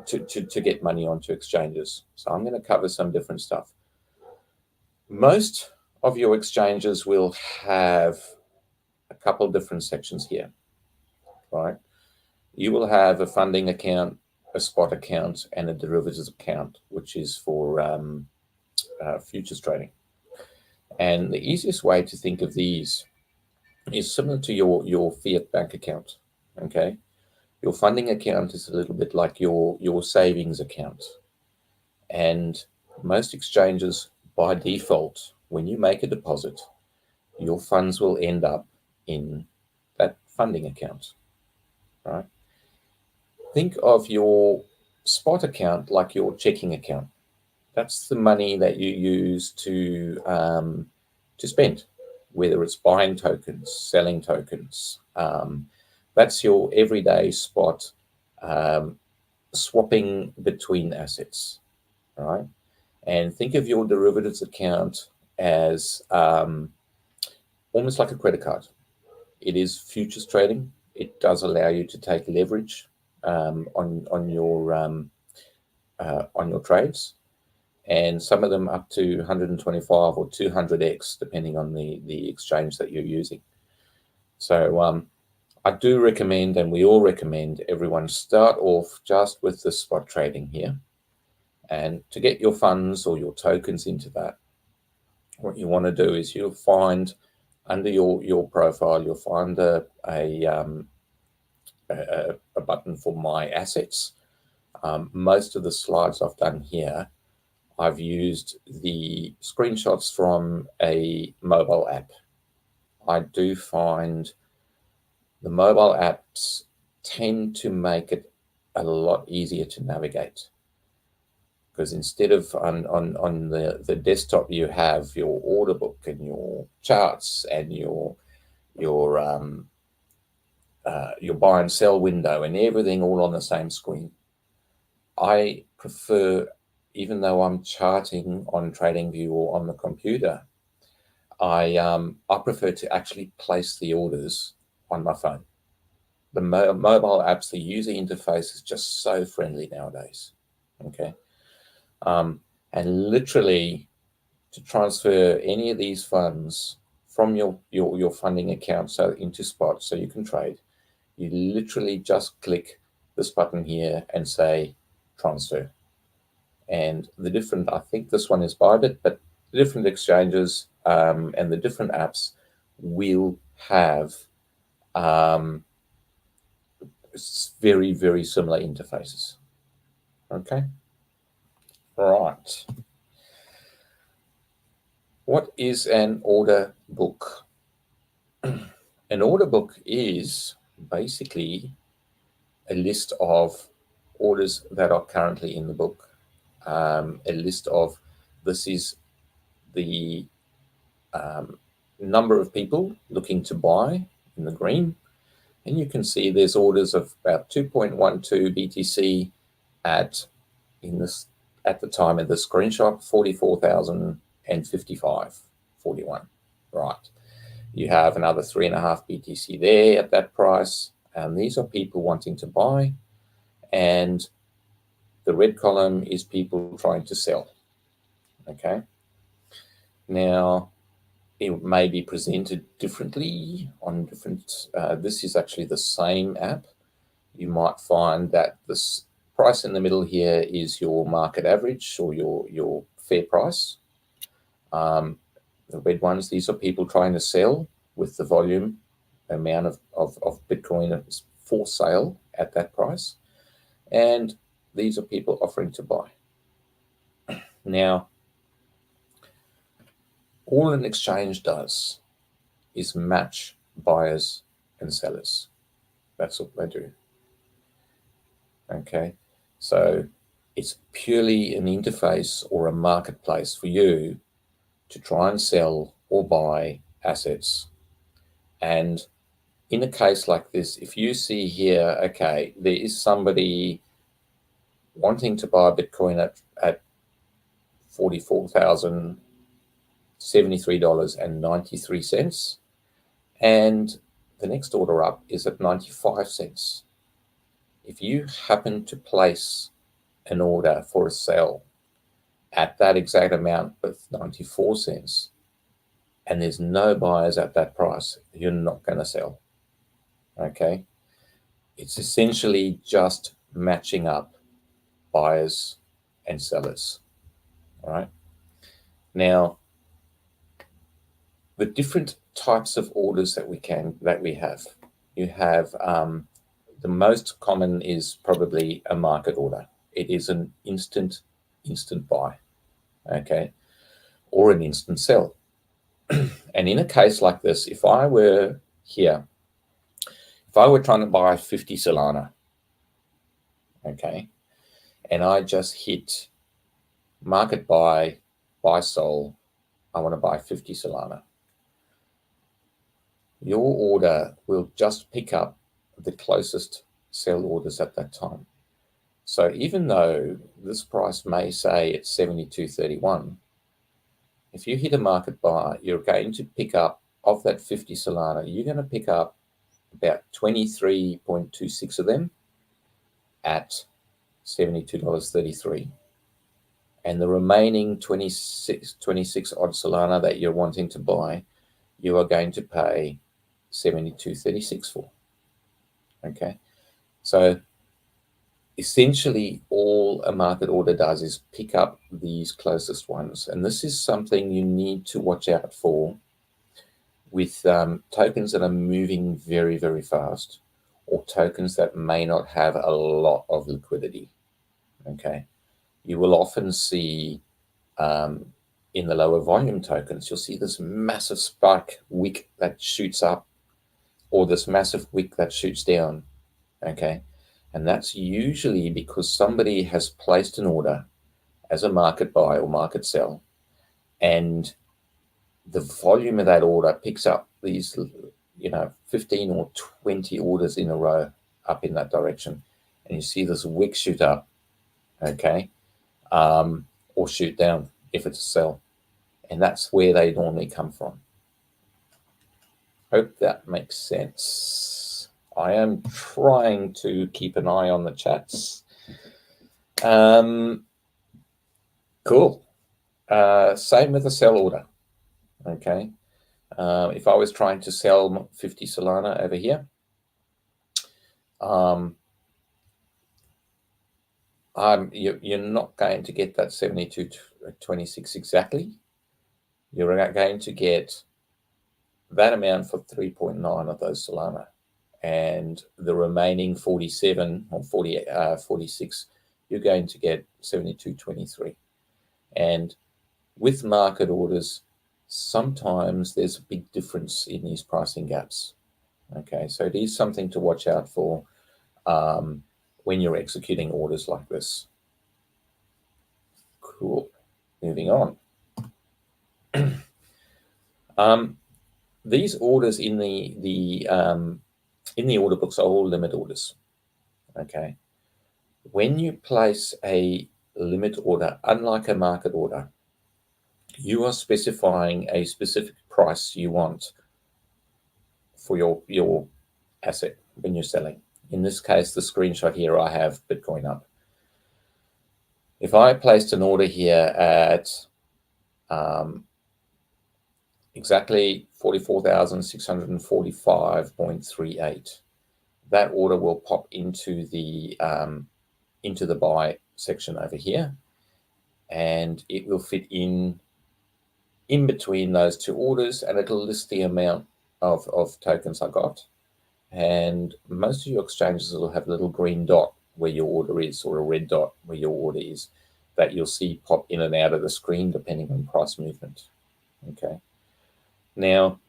to get money onto exchanges. So I'm going to cover some different stuff. Most of your exchanges will have a couple of different sections here, right? You will have a funding account, a spot account, and a derivatives account, which is for futures trading. And the easiest way to think of these is similar to your fiat bank account, okay? Your funding account is a little bit like your savings account. And most exchanges, by default, when you make a deposit, your funds will end up in that funding account, right? Think of your spot account like your checking account. That's the money that you use to spend, whether it's buying tokens, selling tokens. That's your everyday spot swapping between assets, right? And think of your derivatives account as almost like a credit card. It is futures trading. It does allow you to take leverage on your trades, and some of them up to 125 or 200x, depending on the exchange that you're using. So I do recommend, and we all recommend, everyone start off just with the spot trading here. And to get your funds or your tokens into that, what you want to do is you'll find under your profile, you'll find a button for My Assets. Most of the slides I've done here, I've used the screenshots from a mobile app. I do find the mobile apps tend to make it a lot easier to navigate, because instead of on the desktop you have your order book and your charts and your buy and sell window and everything all on the same screen. I prefer, even though I'm charting on TradingView or on the computer, I prefer to actually place the orders on my phone. The mobile apps, the user interface is just so friendly nowadays. Okay. And literally to transfer any of these funds from your funding account into spot so you can trade, you literally just click this button here and say transfer. And the different, I think this one is Bybit, but the different exchanges and the different apps will have very, very similar interfaces. Okay. All right. What is an order book? An order book is basically a list of orders that are currently in the book. A list of, this is the number of people looking to buy in the green, and you can see there's orders of about 2.12 BTC at the time of the screenshot, 44,055.41. Right. You have another 3.5 BTC there at that price, and these are people wanting to buy, and the red column is people trying to sell. Okay. Now, it may be presented differently on different. This is actually the same app. You might find that this price in the middle here is your market average or your fair price. The red ones, these are people trying to sell with the volume amount of Bitcoin for sale at that price. And these are people offering to buy. Now, all an exchange does is match buyers and sellers. That's what they do. Okay, so it's purely an interface or a marketplace for you to try and sell or buy assets. And in a case like this, if you see here, okay, there is somebody wanting to buy Bitcoin at $44,073.93, and the next order up is at 95 cents. If you happen to place an order for a sell at that exact amount with 94 cents, and there's no buyers at that price, you're not going to sell. Okay? It's essentially just matching up buyers and sellers. All right? Now, the different types of orders that we have. You have the most common is probably a market order. It is an instant buy, okay, or an instant sell. And in a case like this, if I were here, if I were trying to buy 50 Solana, okay, and I just hit market buy sol, I want to buy 50 Solana. Your order will just pick up the closest sell orders at that time. So even though this price may say it's 72.31, if you hit a market buy, you're going to pick up, of that 50 Solana, you're going to pick up about 23.26 of them at $72.33. And the remaining 26 odd Solana that you're wanting to buy, you are going to pay $72.36 for. Okay, so essentially all a market order does is pick up these closest ones, and this is something you need to watch out for with tokens that are moving very, very fast, or tokens that may not have a lot of liquidity. Okay, you will often see in the lower volume tokens, you'll see this massive spike wick that shoots up, or this massive wick that shoots down. Okay, and that's usually because somebody has placed an order as a market buy or market sell, and the volume of that order picks up these, 15 or 20 orders in a row up in that direction, and you see this wick shoot up, okay, or shoot down if it's a sell, and that's where they normally come from. Hope that makes sense. I am trying to keep an eye on the chats. Cool. Same with the sell order. Okay. If I was trying to sell 50 Solana over here, you're not going to get that 72.26 exactly. You're going to get that amount for 3.9 of those Solana, and the remaining 47 or 46, you're going to get 72.23. And with market orders, sometimes there's a big difference in these pricing gaps. Okay, so it is something to watch out for when you're executing orders like this. Cool. Moving on. these orders in the order books are all limit orders. Okay. When you place a limit order, unlike a market order, you are specifying a specific price you want for your asset when you're selling. In this case, the screenshot here, I have Bitcoin up. If I placed an order here at exactly 44,645.38, that order will pop into the buy section over here, and it will fit in between those two orders, and it'll list the amount of tokens I got. And most of your exchanges will have a little green dot where your order is, or a red dot where your order is, that you'll see pop in and out of the screen depending on price movement. Okay. Now,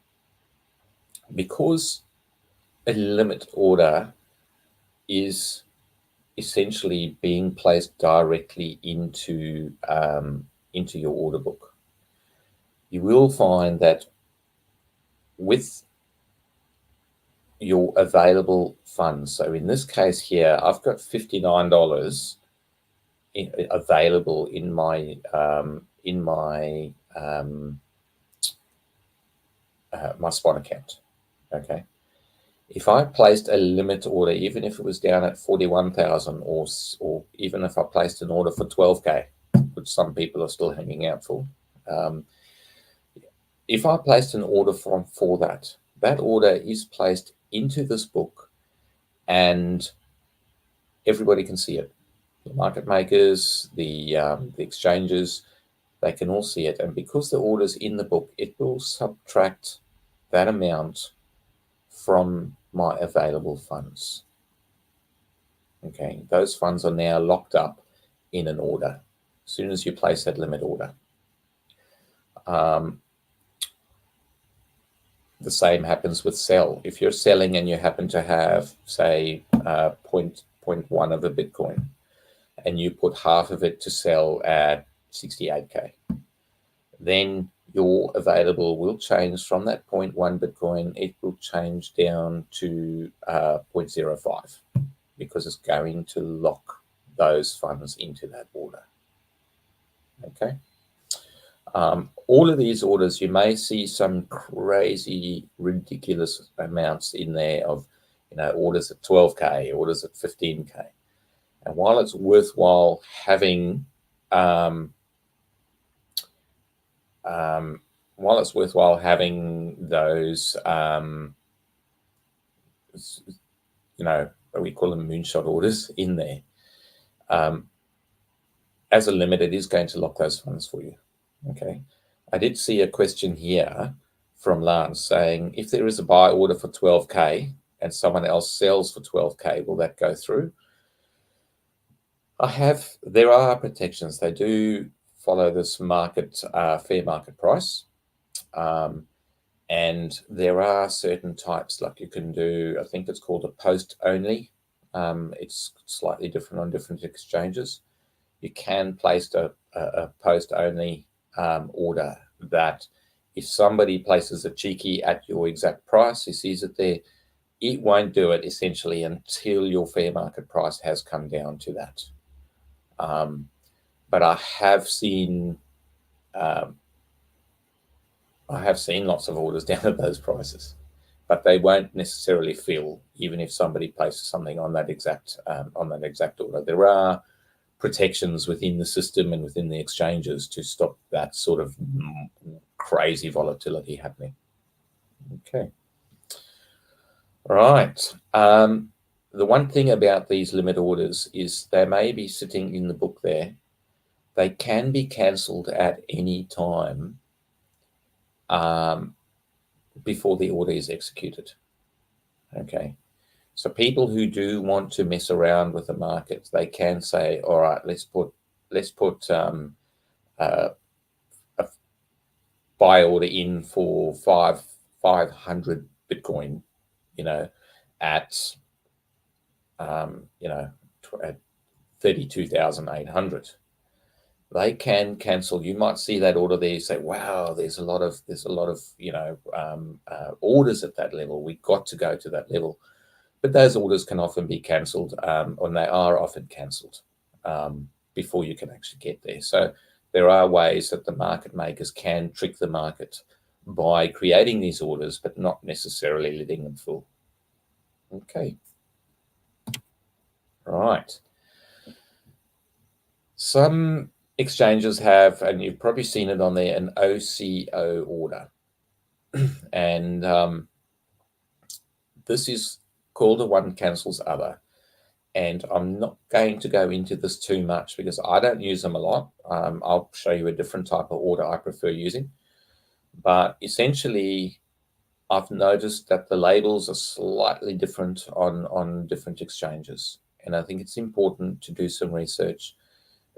because a limit order is essentially being placed directly into your order book, you will find that with your available funds, so in this case here, I've got $59 available in my my spot account. Okay. If I placed a limit order, even if it was down at 41,000, or even if I placed an order for 12K, which some people are still hanging out for, if I placed an order for that order is placed into this book, and everybody can see it. The market makers, the exchanges, they can all see it. And because the order's in the book, it will subtract that amount from my available funds. Okay, those funds are now locked up in an order as soon as you place that limit order. The same happens with sell. If you're selling and you happen to have, say, 0.1 of a Bitcoin, and you put half of it to sell at 68K, then your available will change from that 0.1 Bitcoin. It will change down to 0.05, because it's going to lock those funds into that order. Okay. All of these orders, you may see some crazy, ridiculous amounts in there of, orders at 12K, orders at 15K. And while it's worthwhile having, those, we call them moonshot orders in there, as a limit, it is going to lock those funds for you. Okay. I did see a question here from Lance saying, if there is a buy order for 12K and someone else sells for 12K, will that go through? There are protections. They do follow this market, fair market price. And there are certain types, like you can do, I think it's called a post only. It's slightly different on different exchanges. You can place a post only order that if somebody places a cheeky at your exact price, he sees it there, it won't do it essentially until your fair market price has come down to that. But I have seen lots of orders down at those prices, but they won't necessarily fill even if somebody places something on that exact order. There are protections within the system and within the exchanges to stop that sort of crazy volatility happening. Okay. Right. The one thing about these limit orders is they may be sitting in the book there. They can be cancelled at any time before the order is executed. Okay. So people who do want to mess around with the markets, they can say, all right, let's put a buy order in for 500 Bitcoin, at 32,800. they can cancel. You might see that order there. You say, "Wow, there's a lot of orders at that level. We got to go to that level." But those orders can often be cancelled, and they are often cancelled before you can actually get there. So there are ways that the market makers can trick the market by creating these orders, but not necessarily letting them fall. Okay. Right. Some exchanges have, and you've probably seen it on there, an OCO order. And this is called a one cancels other. And I'm not going to go into this too much because I don't use them a lot. I'll show you a different type of order I prefer using. But essentially, I've noticed that the labels are slightly different on different exchanges. And I think it's important to do some research.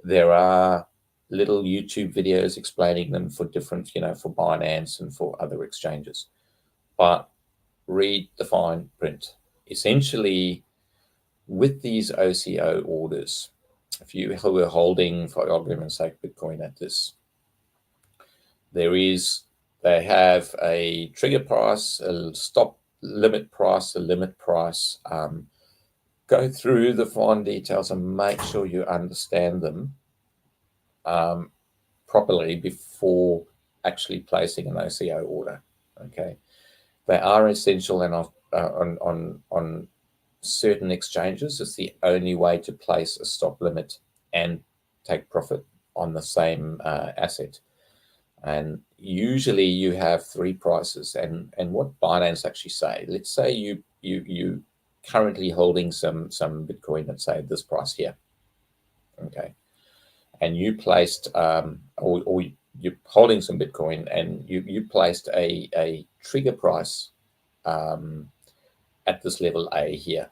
There are little YouTube videos explaining them for different, for Binance and for other exchanges. But read the fine print. Essentially, with these OCO orders, if you were holding, for argument's sake, Bitcoin at this, they have a trigger price, a stop limit price, a limit price. Go through the fine details and make sure you understand them properly before actually placing an OCO order. Okay, they are essential, and on certain exchanges, it's the only way to place a stop limit and take profit on the same asset. And usually you have three prices. And what Binance actually say, let's say you currently holding some Bitcoin at, say, this price here. Okay. And you placed, or you're holding some Bitcoin and you placed a trigger price at this level A here.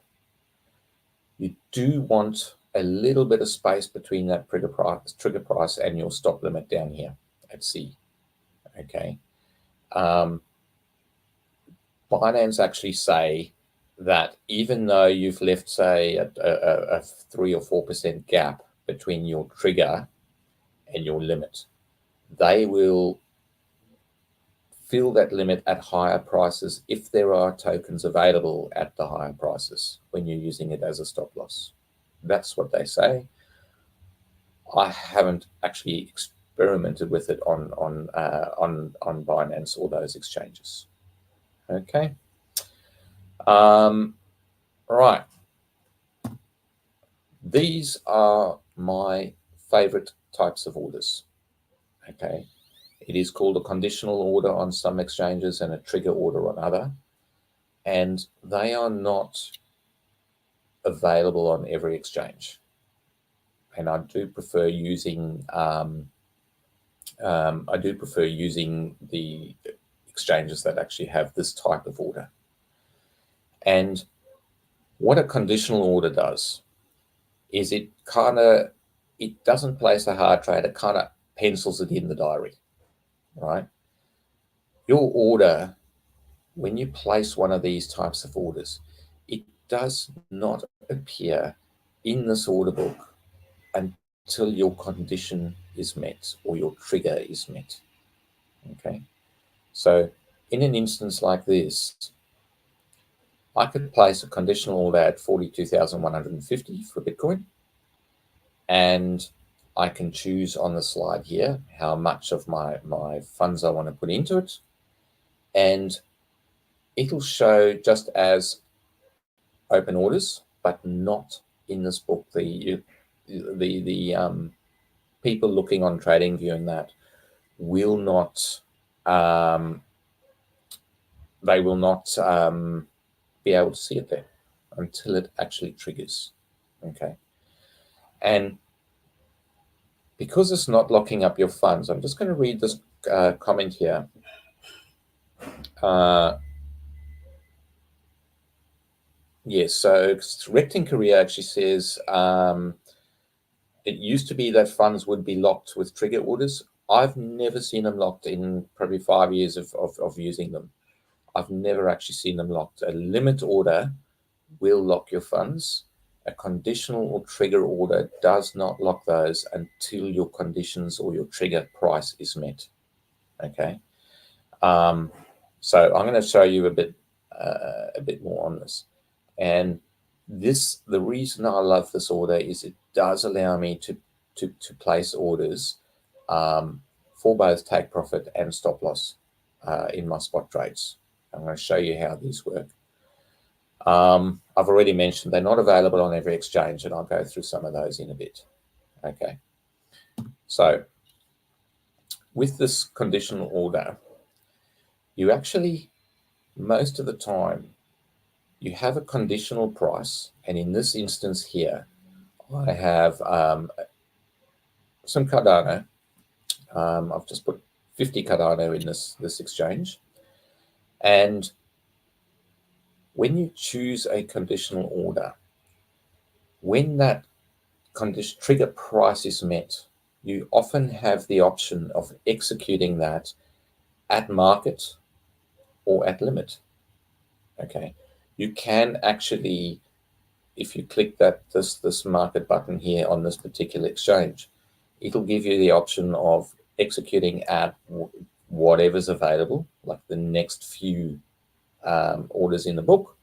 You do want a little bit of space between that trigger price and your stop limit down here at C. Okay. Binance actually say that even though you've left, say, a 3 or 4% gap between your trigger and your limit, they will fill that limit at higher prices if there are tokens available at the higher prices when you're using it as a stop loss. That's what they say. I haven't actually experimented with it on Binance or those exchanges. Okay. Right. These are my favorite types of orders. Okay. It is called a conditional order on some exchanges and a trigger order on other. And they are not available on every exchange. And I do prefer using the exchanges that actually have this type of order. And what a conditional order does is it doesn't place a hard trade, it kind of pencils it in the diary, right? Your order, when you place one of these types of orders, it does not appear in this order book until your condition is met or your trigger is met. Okay, so in an instance like this, I could place a conditional order at 42,150 for Bitcoin, and I can choose on the slide here how much of my funds I want to put into it, and it'll show just as open orders, but not in this book. The people looking on TradingView and that will not they will not be able to see it there until it actually triggers. Okay, and because it's not locking up your funds, I'm just going to read this comment here. Yes, so Recting Korea actually says it used to be that funds would be locked with trigger orders. I've never seen them locked in probably 5 years of using them. I've never actually seen them locked. A limit order will lock your funds, a conditional or trigger order does not lock those until your conditions or your trigger price is met. Okay. So I'm going to show you a bit more on this. And the reason I love this order is it does allow me to place orders for both take profit and stop loss in my spot trades. I'm going to show you how these work. I've already mentioned they're not available on every exchange, and I'll go through some of those in a bit. Okay. So with this conditional order, you actually, most of the time, you have a conditional price. And in this instance here, I have some Cardano. I've just put 50 Cardano in this exchange. And when you choose a conditional order, when that trigger price is met, you often have the option of executing that at market or at limit. Okay, you can actually, if you click this market button here on this particular exchange, it'll give you the option of executing at whatever's available, like the next few orders in the book,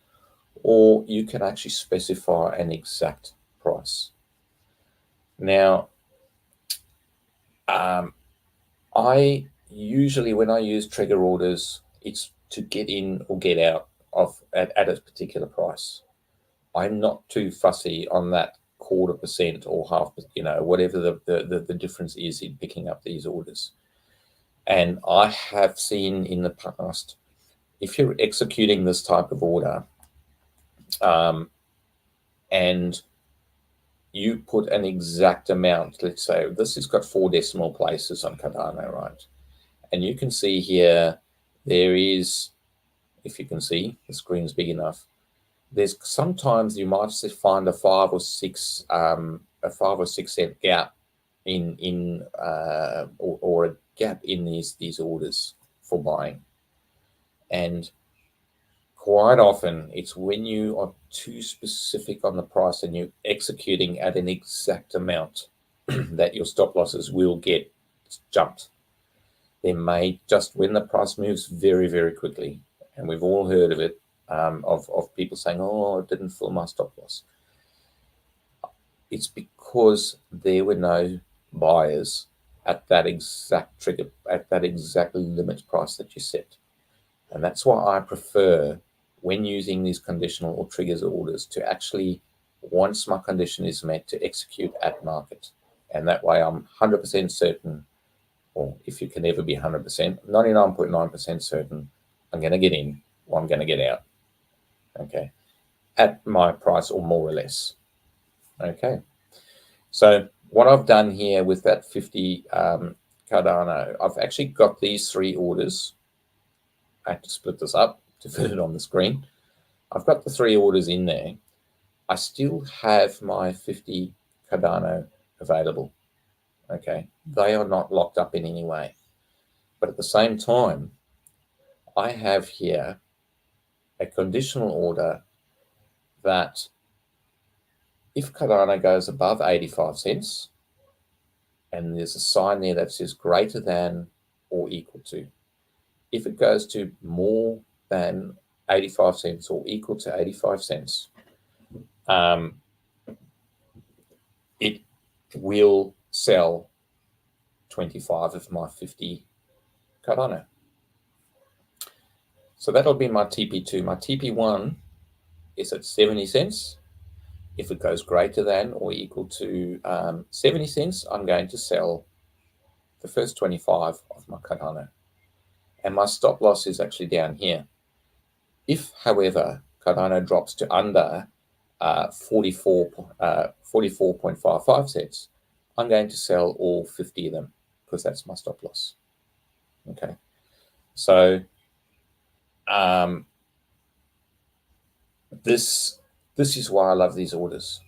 or you can actually specify an exact price. Now, I usually, when I use trigger orders, it's to get in or get out of at a particular price. I'm not too fussy on that 0.25% or half, whatever the difference is in picking up these orders. And I have seen in the past, if you're executing this type of order, and you put an exact amount, let's say this has got 4 decimal places on Cardano, right? And you can see here, there is, if you can see, the screen's big enough. There's sometimes you might find a 5 or 6 cent gap in or a gap in these orders for buying. And quite often it's when you are too specific on the price and you're executing at an exact amount that your stop losses will get jumped. They may just, when the price moves very, very quickly, and we've all heard of it, of people saying, oh, it didn't fill my stop loss. It's because there were no buyers at that exact trigger, at that exact limit price that you set. And that's why I prefer, when using these conditional or triggers orders, to actually, once my condition is met, to execute at market. And that way I'm 100% certain, or if you can ever be 100%, 99.9% certain, I'm going to get in or I'm going to get out. Okay, at my price or more or less. Okay, so what I've done here with that 50 Cardano, I've actually got these 3 orders. I had to split this up to fit it on the screen. I've got the 3 orders in there. I still have my 50 Cardano available. Okay, they are not locked up in any way. But at the same time, I have here a conditional order that if Cardano goes above 85 cents, and there's a sign there that says greater than or equal to, if it goes to more than 85 cents or equal to 85 cents, it will sell 25 of my 50 Cardano. So that'll be my TP2. My TP1 is at 70 cents. If it goes greater than or equal to 70 cents, I'm going to sell the first 25 of my Cardano. And my stop loss is actually down here. If, however, Cardano drops to under 44.55 cents, I'm going to sell all 50 of them because that's my stop loss. Okay, so this is why I love these orders.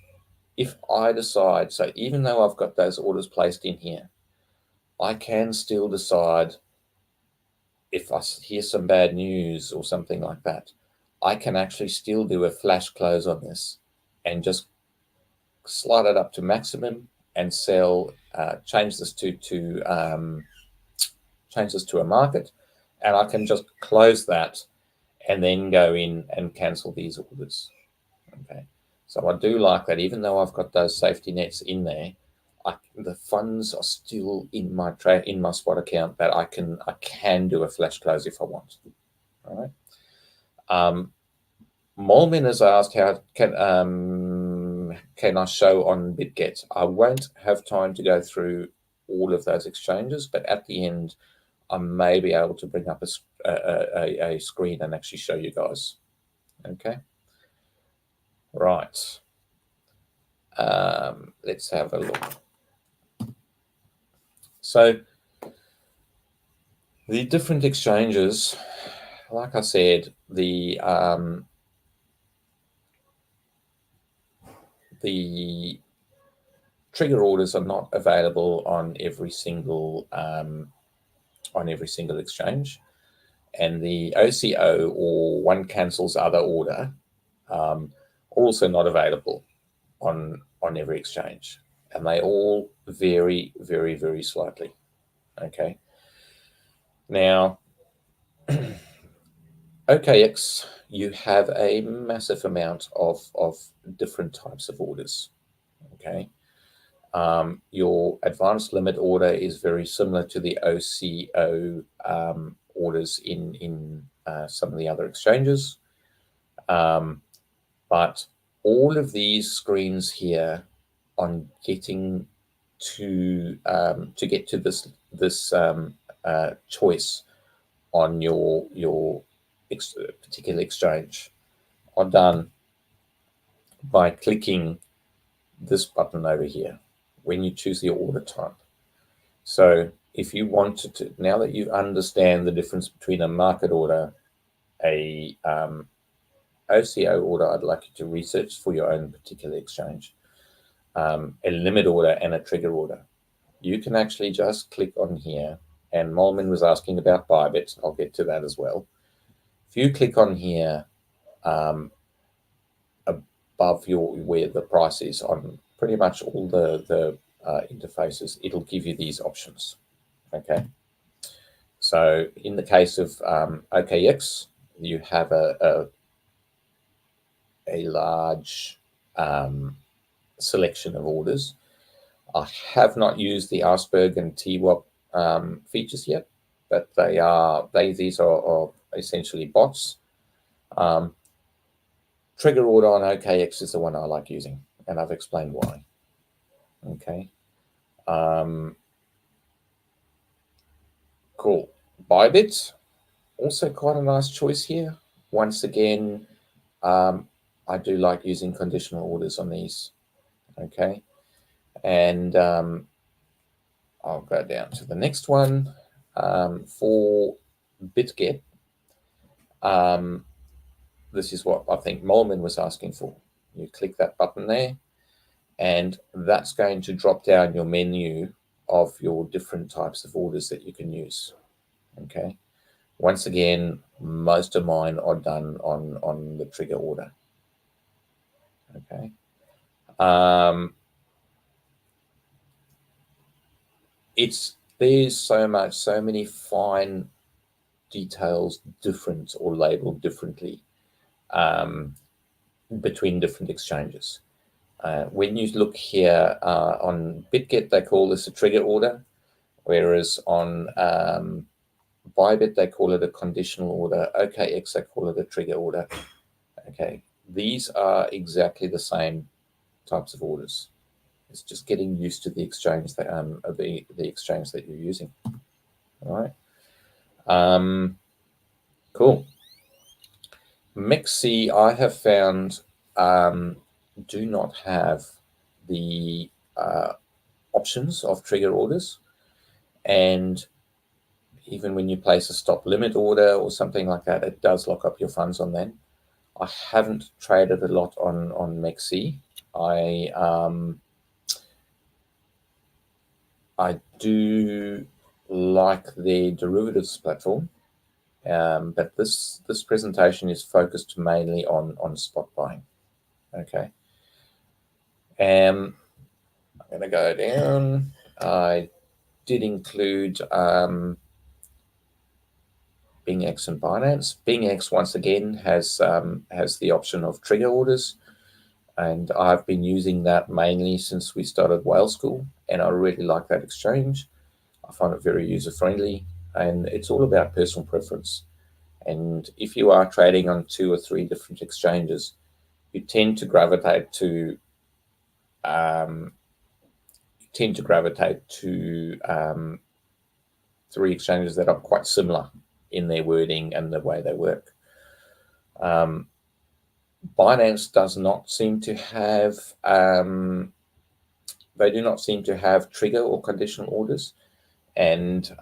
If I decide, so even though I've got those orders placed in here, I can still decide, if I hear some bad news or something like that, I can actually still do a flash close on this and just slide it up to maximum and sell, change this to a market, and I can just close that and then go in and cancel these orders. Okay, so I do like that. Even though I've got those safety nets in there, the funds are still in my spot account that I can do a flash close if I want. All right. Molmin has asked how can I show on Bitget. I won't have time to go through all of those exchanges, but at the end, I may be able to bring up a screen and actually show you guys. Okay. Right. Let's have a look. So the different exchanges, like I said, the trigger orders are not available on every single exchange, and the OCO, or one cancels other order, also not available on every exchange, and they all vary very, very slightly. Okay. Now, OKX, you have a massive amount of different types of orders. Okay. Your advanced limit order is very similar to the OCO orders in some of the other exchanges. But all of these screens here on getting to get to this choice on your particular exchange are done by clicking this button over here when you choose your order type. So if you wanted to, now that you understand the difference between a market order, a OCO order, I'd like you to research for your own particular exchange, a limit order and a trigger order. You can actually just click on here, and Molmin was asking about Bybit. I'll get to that as well. If you click on here above where the price is on pretty much all the interfaces, it'll give you these options. Okay. So in the case of OKX, you have a large selection of orders. I have not used the Iceberg and TWAP features yet, but these are essentially bots. Trigger order on OKX is the one I like using, and I've explained why. Okay. Cool. Bybit, also quite a nice choice here. Once again, I do like using conditional orders on these. Okay. And I'll go down to the next one. For Bitget, this is what I think Molmin was asking for. You click that button there, and that's going to drop down your menu of your different types of orders that you can use. Okay. Once again, most of mine are done on the trigger order. Okay. There's so many fine details different or labeled differently between different exchanges. When you look here on Bitget, they call this a trigger order, whereas on Bybit, they call it a conditional order. OKX, they call it a trigger order. Okay, these are exactly the same types of orders. It's just getting used to the exchange that the exchange that you're using. All right. Cool. MEXC, I have found do not have the options of trigger orders, and even when you place a stop limit order or something like that, it does lock up your funds on them. I haven't traded a lot on MEXC. I do like their derivatives platform, but this presentation is focused mainly on spot buying. Okay. I'm going to go down. I did include BingX and Binance. BingX once again has the option of trigger orders, and I've been using that mainly since we started whale school, and I really like that exchange. I find it very user friendly, and it's all about personal preference. And if you are trading on 2 or 3 different exchanges, you tend to gravitate to three exchanges that are quite similar in their wording and the way they work. Binance does not seem to have they do not seem to have trigger or conditional orders, and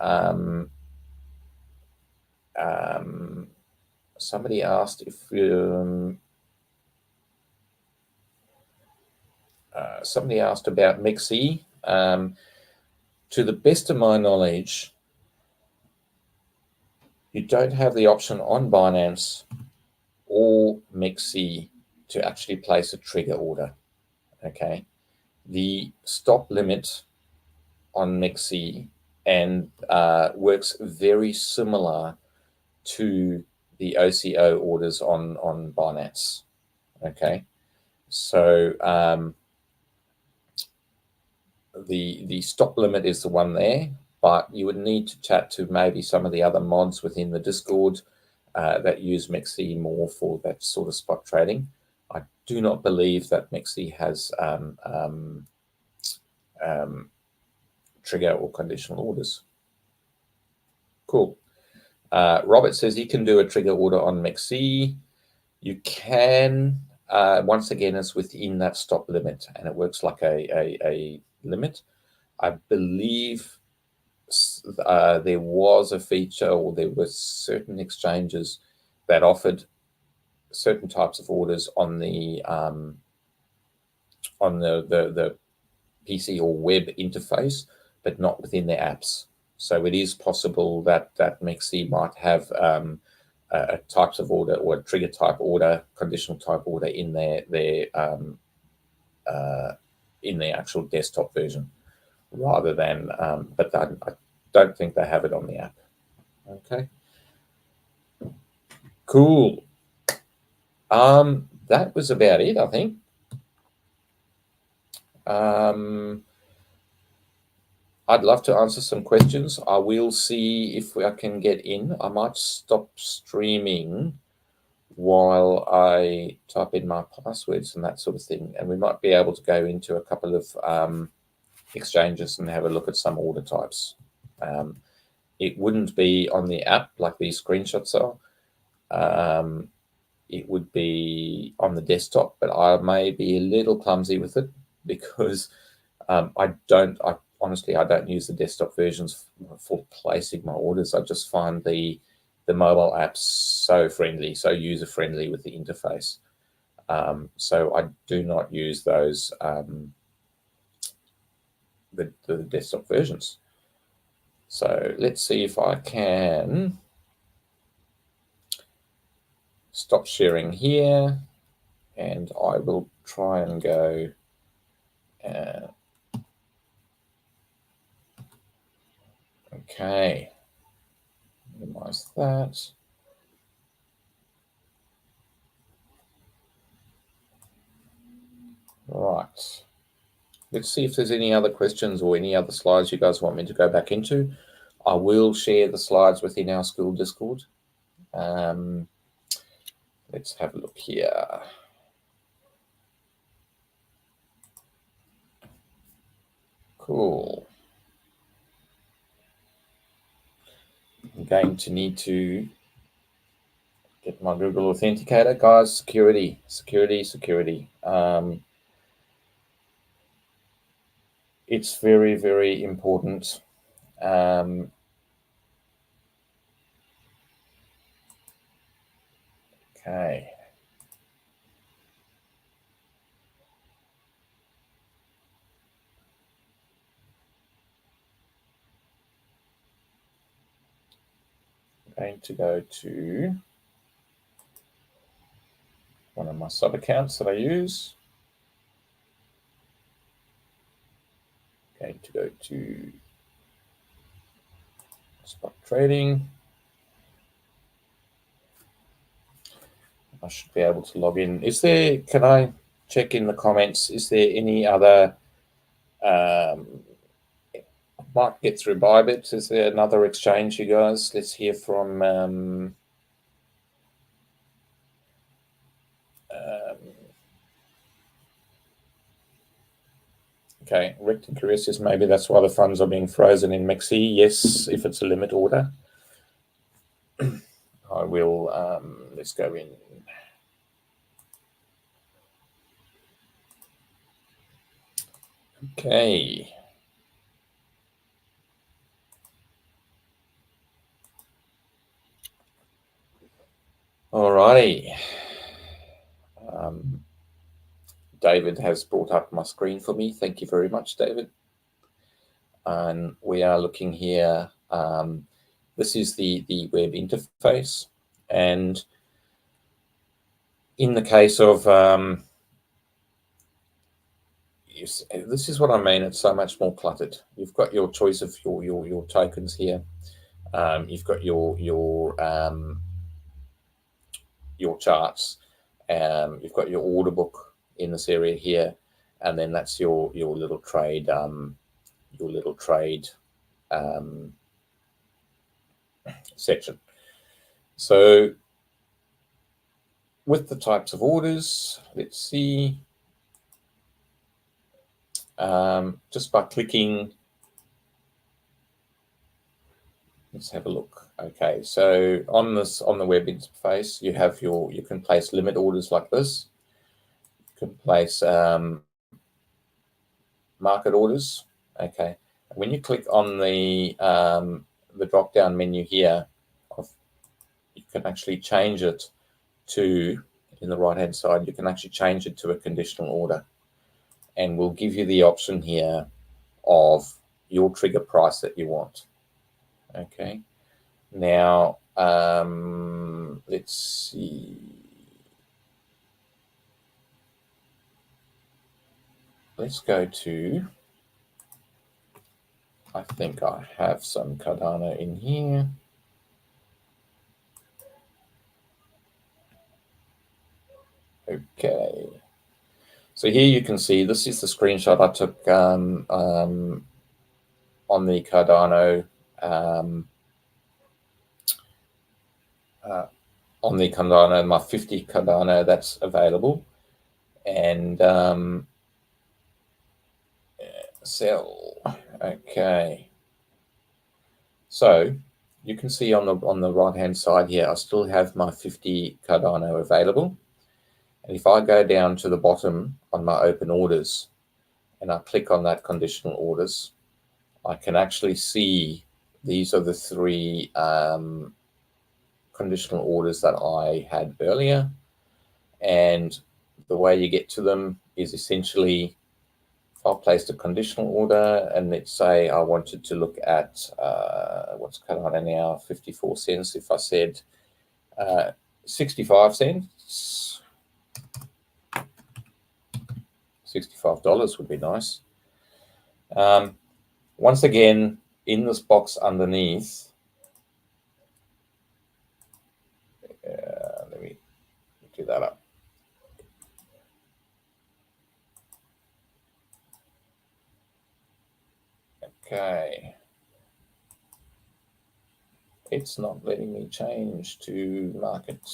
somebody asked if somebody asked about 𝗟𝗟𝗿. To the best of my knowledge, you don't have the option on Binance or 𝗟𝗟𝗿 to actually place a trigger order. Okay, the stop limit on 𝗟𝗟𝗿 and works very similar to the OCO orders on Binance. Okay, so the stop limit is the one there, but you would need to chat to maybe some of the other mods within the Discord that use 𝗟𝗟𝗿 more for that sort of spot trading. I do not believe that 𝗟𝗟𝗿 has trigger or conditional orders. Cool. Robert says he can do a trigger order on 𝗟𝗟𝗿. You can, once again, it's within that stop limit, and it works like a limit. I believe there was a feature, or there were certain exchanges that offered certain types of orders on the PC or web interface, but not within their apps. So it is possible that 𝗟𝗟𝗿 might have a types of order or a trigger type order, conditional type order in their actual desktop version, rather than. But I don't think they have it on the app. Okay. Cool. That was about it, I think. I'd love to answer some questions. I will see if I can get in. I might stop streaming while I type in my passwords and that sort of thing. And we might be able to go into a couple of exchanges and have a look at some order types. It wouldn't be on the app like these screenshots are. It would be on the desktop, but I may be a little clumsy with it because honestly, I don't use the desktop versions for placing my orders. I just find the mobile apps so friendly, so user-friendly with the interface. So I do not use those, the desktop versions. So let's see if I can stop sharing here, and I will try and go okay, minimize that. Right. Let's see if there's any other questions or any other slides you guys want me to go back into. I will share the slides within our school Discord. Let's have a look here. Cool. I'm going to need to get my Google Authenticator. Guys, security. It's very, very important. Okay. I'm going to go to one of my sub accounts that I use. going to go to spot trading. I should be able to log in. Is there, can I check in the comments, is there any other, I might get through Bybit. Is there another exchange, you guys? Let's hear from, okay, Rector Curious says maybe that's why the funds are being frozen in MEXC. Yes, if it's a limit order. I will, let's go in. Okay. All righty. David has brought up my screen for me. Thank you very much, David. And we are looking here. This is the web interface. And in the case of, this is what I mean, it's so much more cluttered. You've got your choice of your tokens here. You've got your charts. You've got your order book in this area here, and then that's your little trade section. So with the types of orders, let's see, just by clicking, let's have a look. Okay, so on the web interface, you have you can place limit orders like this. You can place market orders. Okay, when you click on the drop down menu here, you can actually change it to, in the right hand side, you can actually change it to a conditional order, and we'll give you the option here of your trigger price that you want. Okay, now let's see. Let's go to, I think I have some Cardano in here. Okay. So here you can see, this is the screenshot I took on the Cardano, my 50 Cardano that's available, and sell. Okay. So you can see on the right hand side here, I still have my 50 Cardano available. And if I go down to the bottom on my open orders and I click on that conditional orders, I can actually see these are the three conditional orders that I had earlier. And the way you get to them is essentially, if I placed a conditional order and let's say I wanted to look at what's Cardano now, 54 cents. If I said 65 cents, $65 would be nice. Once again, in this box underneath, let me do that up. Okay. It's not letting me change to market.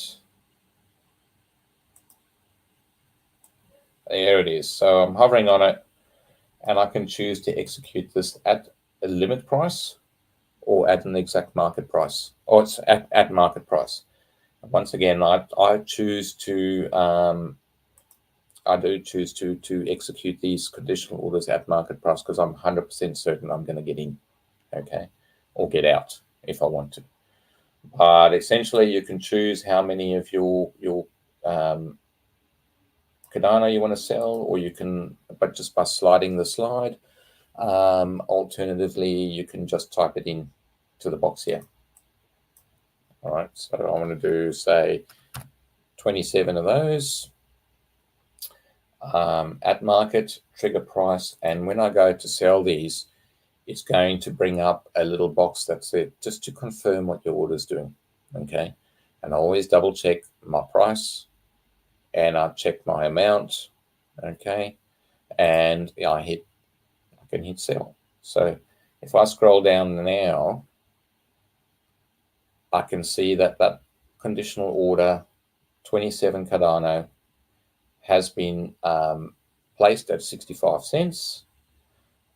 There it is. So I'm hovering on it, and I can choose to execute this at a limit price or at an exact market price, or it's at market price. Once again, I choose to I do choose to execute these conditional orders at market price because I'm 100% certain I'm going to get in, okay, or get out if I want to. But essentially, you can choose how many of your Cardano you want to sell, or you can, but just by sliding the slide. Alternatively, you can just type it in to the box here. All right, so I want to do, say, 27 of those. at market, trigger price, and when I go to sell these, it's going to bring up a little box that's there just to confirm what your order is doing. Okay, and I always double check my price, and I check my amount. Okay, and I can hit sell. So if I scroll down now, I can see that that conditional order 27 Cardano has been placed at 65 cents,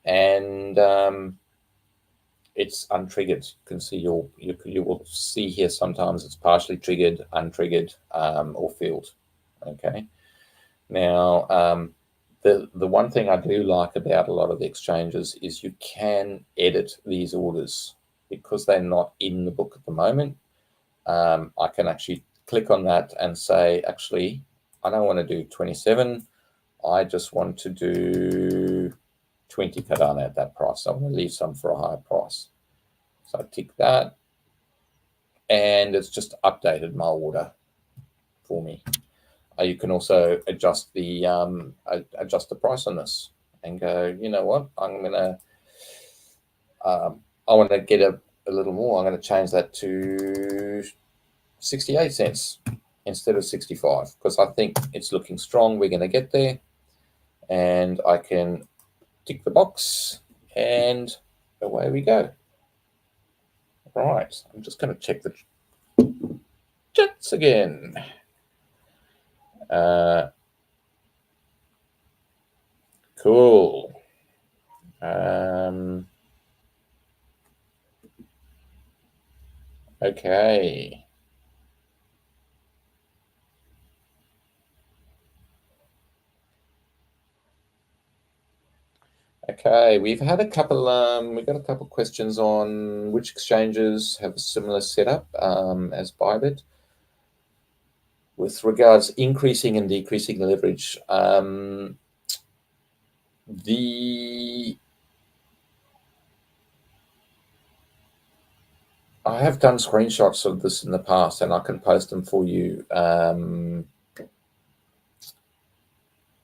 and it's untriggered. You can see you will see here sometimes it's partially triggered, untriggered, or filled. Okay. Now the one thing I do like about a lot of the exchanges is you can edit these orders because they're not in the book at the moment. I can actually click on that and say, actually, I don't want to do 27. I just want to do 20 Cardano at that price. I want to leave some for a higher price. So I tick that, and it's just updated my order for me. You can also adjust the price on this and go, you know what, I'm gonna I want to get a little more. I'm going to change that to 68 cents instead of 65 because I think it's looking strong. We're going to get there, and I can tick the box, and away we go. Right, I'm just going to check the chats again. Cool. Okay. Okay, we've had a couple. We've got a couple of questions on which exchanges have a similar setup as Bybit with regards increasing and decreasing the leverage. I have done screenshots of this in the past, and I can post them for you.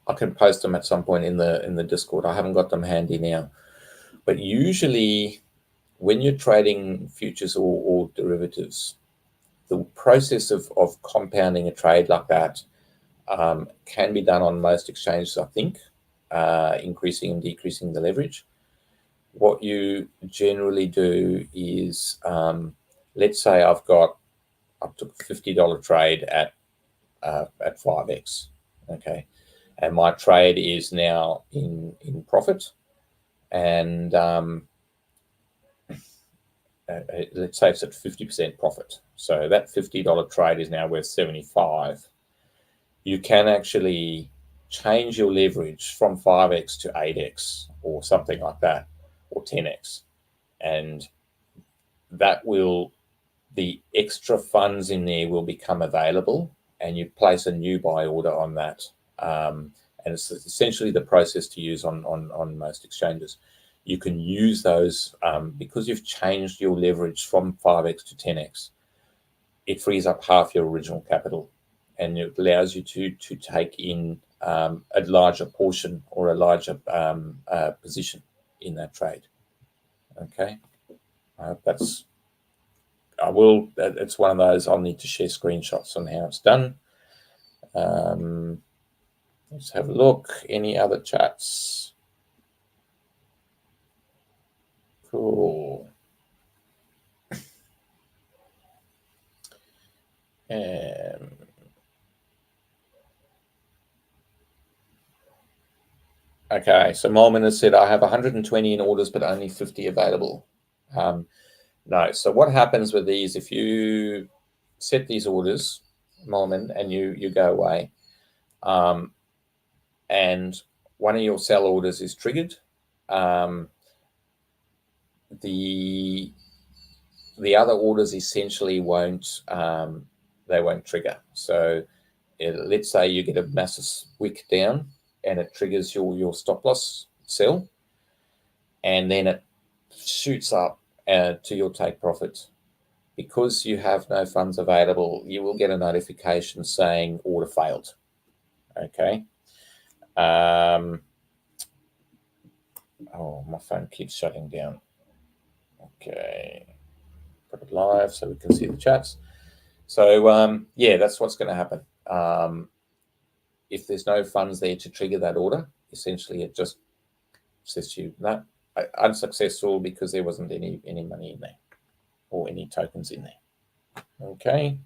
I can post them at some point in the Discord. I haven't got them handy now, but usually when you're trading futures or derivatives, the process of compounding a trade like that can be done on most exchanges, I think, increasing and decreasing the leverage. What you generally do is, let's say I took a $50 trade at 5x, okay, and my trade is now in profit, and let's say it's at 50% profit. So that $50 trade is now worth 75. You can actually change your leverage from 5x to 8x or something like that, or 10x. And that will, the extra funds in there will become available, and you place a new buy order on that. And it's essentially the process to use on most exchanges. You can use those because you've changed your leverage from 5x to 10x. It frees up half your original capital, and it allows you to take in a larger portion or a larger position in that trade. Okay, it's one of those. I'll need to share screenshots on how it's done. Let's have a look. Any other chats? Cool. Okay, so Molman has said, I have 120 in orders, but only 50 available. No, so what happens with these, if you set these orders, Molman, and you go away, and one of your sell orders is triggered, the other orders essentially won't trigger. So let's say you get a massive wick down and it triggers your stop loss sell, and then it shoots up to your take profit. Because you have no funds available, you will get a notification saying order failed. Okay. Oh, my phone keeps shutting down. Okay, put it live so we can see the chats. So yeah, that's what's going to happen. If there's no funds there to trigger that order, essentially it just says to you, no, unsuccessful because there wasn't any money in there or any tokens in there. Okay,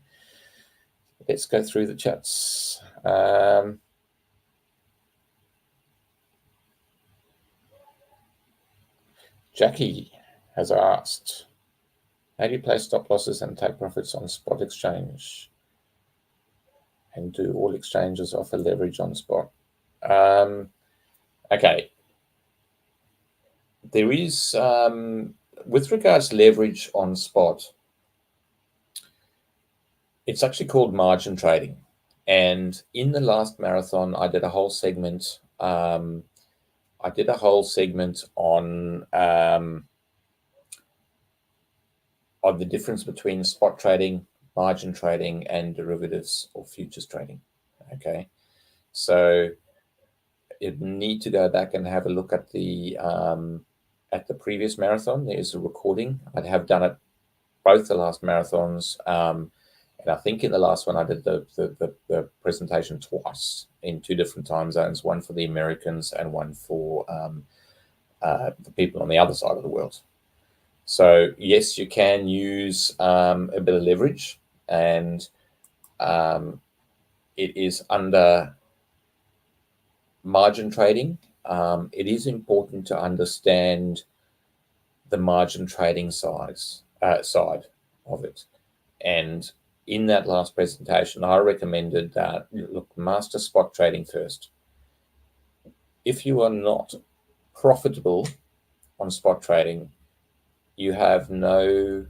let's go through the chats. Jackie has asked, how do you place stop losses and take profits on spot exchange? And do all exchanges offer leverage on spot? Okay. There is, with regards to leverage on spot, it's actually called margin trading. And in the last marathon, I did a whole segment. On the difference between spot trading, margin trading, and derivatives or futures trading. Okay, so you need to go back and have a look at the previous marathon. There's a recording. I have done it both the last marathons, and I think in the last one I did the presentation twice in 2 different time zones, one for the Americans and one for the people on the other side of the world. So yes, you can use a bit of leverage, and it is under margin trading. It is important to understand the margin trading side of it. And in that last presentation, I recommended that, look, master spot trading first. If you are not profitable on spot trading, you have no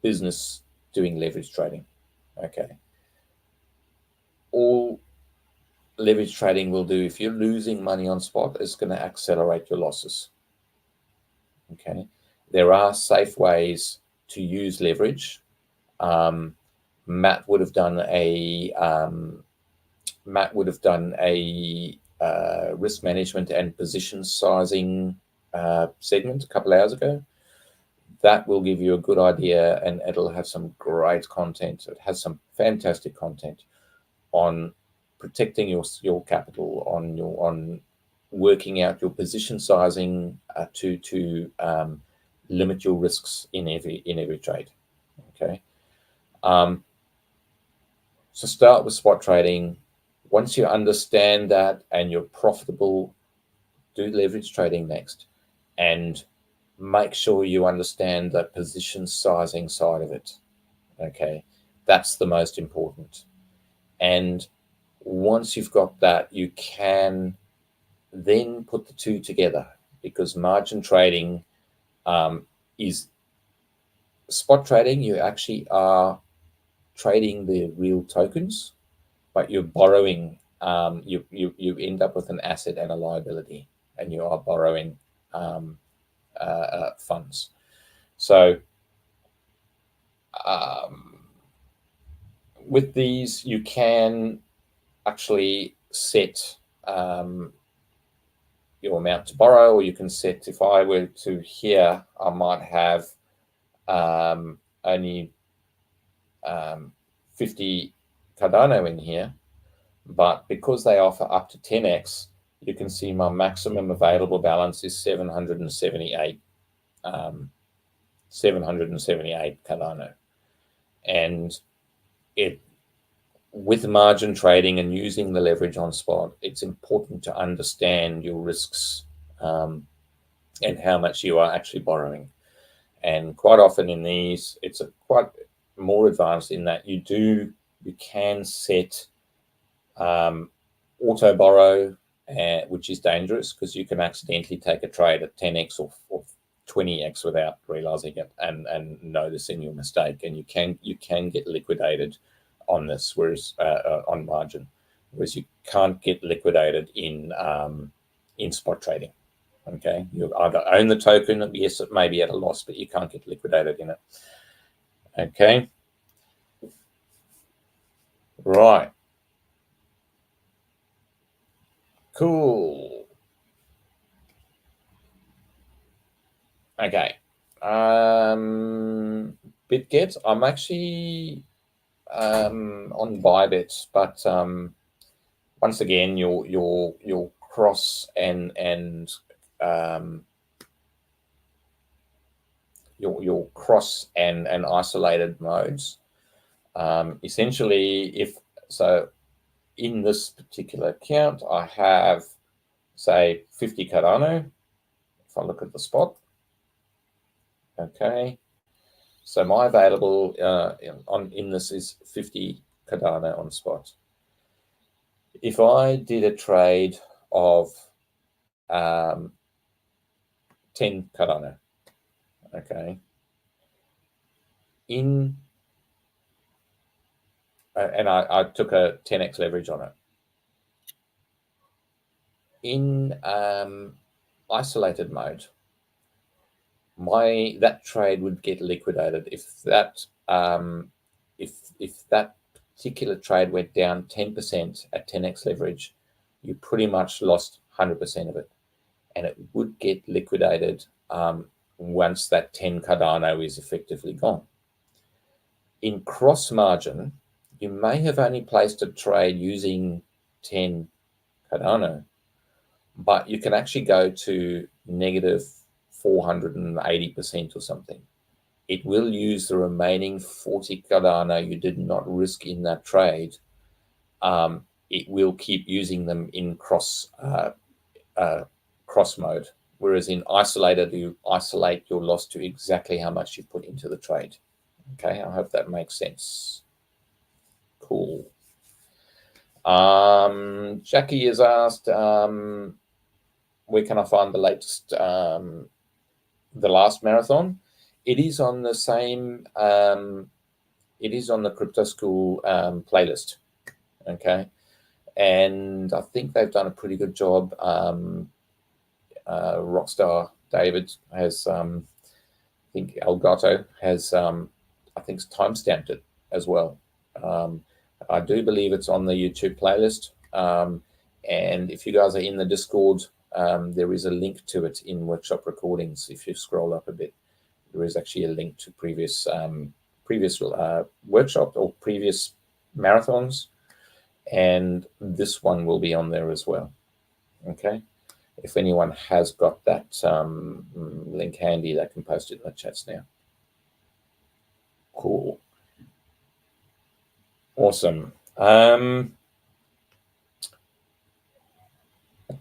business doing leverage trading. Okay. All leverage trading will do, if you're losing money on spot, is going to accelerate your losses. Okay. There are safe ways to use leverage. Matt would have done a risk management and position sizing segment a couple of hours ago. That will give you a good idea, and it'll have some great content. It has some fantastic content on protecting your capital, on working out your position sizing to limit your risks in every trade. Okay. So start with spot trading. Once you understand that and you're profitable, do leverage trading next, and make sure you understand the position sizing side of it. Okay, that's the most important. And once you've got that, you can then put the two together, because margin trading is spot trading. You actually are trading the real tokens, but you're borrowing. You end up with an asset and a liability, and you are borrowing funds. So with these, you can actually set your amount to borrow, or you can set, if I were to here, I might have only 50 Cardano in here, but because they offer up to 10x, you can see my maximum available balance is 778 Cardano. And with margin trading and using the leverage on spot, it's important to understand your risks and how much you are actually borrowing. And quite often in these, it's quite more advanced in that you can set auto borrow, which is dangerous because you can accidentally take a trade at 10x or 20x without realizing it and noticing your mistake, and you can get liquidated on this, whereas on margin, whereas you can't get liquidated in spot trading. Okay, you either own the token, yes, it may be at a loss, but you can't get liquidated in it. Okay, right. Cool. Okay. Bitget. I'm actually on Bybit, but once again, your cross and your cross and isolated modes. Essentially, if so, in this particular account, I have, say, 50 Cardano. If I look at the spot, okay. So my available in this is 50 Cardano on spot. If I did a trade of 10 Cardano, okay, and I took a 10x leverage on it. In isolated mode, that trade would get liquidated if that if that particular trade went down 10% at 10x leverage. You pretty much lost 100% of it, and it would get liquidated once that 10 Cardano is effectively gone. In cross margin, you may have only placed a trade using 10 Cardano, but you can actually go to negative 480% or something. It will use the remaining 40 Cardano you did not risk in that trade. It will keep using them in cross mode, whereas in isolated, you isolate your loss to exactly how much you put into the trade. Okay, I hope that makes sense. Cool. Jackie has asked, where can I find the latest, the last marathon? It is on the same, it is on the Crypto School playlist, okay? And I think they've done a pretty good job. Rockstar David has, I think 𝗟𝗲𝗿হি has, I think, timestamped it as well. I do believe it's on the YouTube playlist. And if you guys are in the Discord, there is a link to it in workshop recordings. If you scroll up a bit, there is actually a link to previous workshop or previous marathons, and this one will be on there as well. Okay, if anyone has got that link handy, they can post it in the chats now. Cool. Awesome. I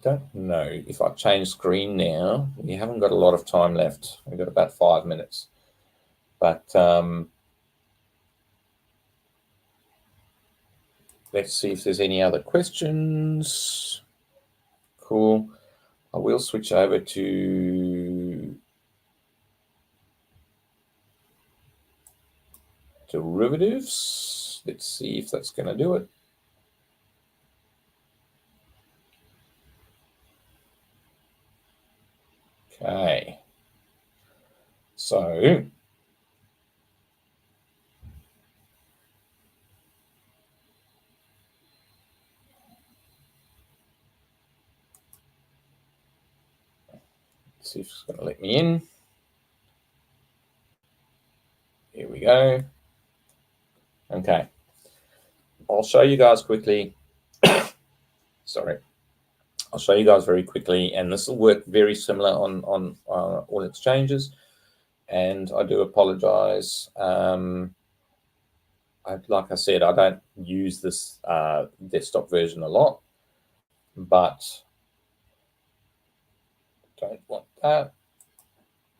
don't know if I change screen now. We haven't got a lot of time left. We've got about 5 minutes. But let's see if there's any other questions. Cool. I will switch over to derivatives. Let's see if that's going to do it. Okay. So let's see if it's going to let me in. Here we go. Okay. I'll show you guys quickly. Sorry. I'll show you guys very quickly, and this will work very similar on all exchanges. And I do apologize. Like I said, I don't use this desktop version a lot, but don't want that.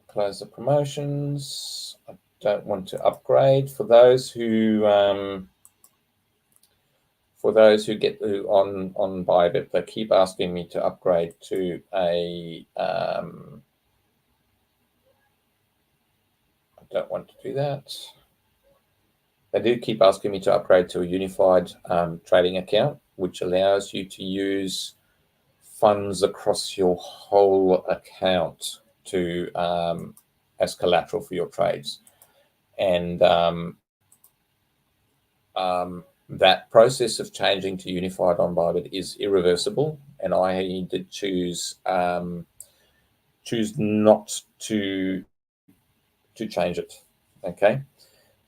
Close the promotions. I don't want to upgrade. For those who get on Bybit, they keep asking me to upgrade to a. I don't want to do that. They do keep asking me to upgrade to a unified trading account, which allows you to use funds across your whole account to as collateral for your trades. And that process of changing to unified on Bybit is irreversible, and I need to choose not to change it. Okay,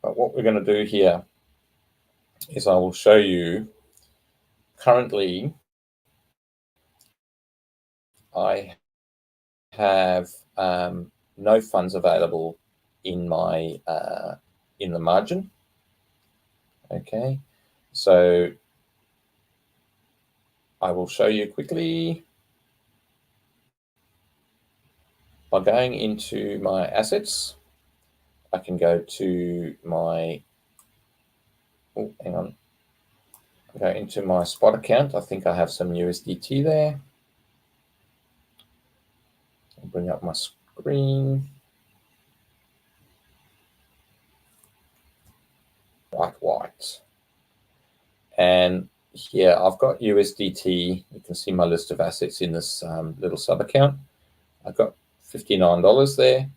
but what we're going to do here is I will show you. Currently, I have no funds available in my in the margin. Okay, so I will show you quickly by going into my assets. I can go to my, oh, hang on. I go into my spot account. I think I have some USDT there. I'll bring up my screen. White. And here I've got USDT. You can see my list of assets in this little sub account. I've got $59 there.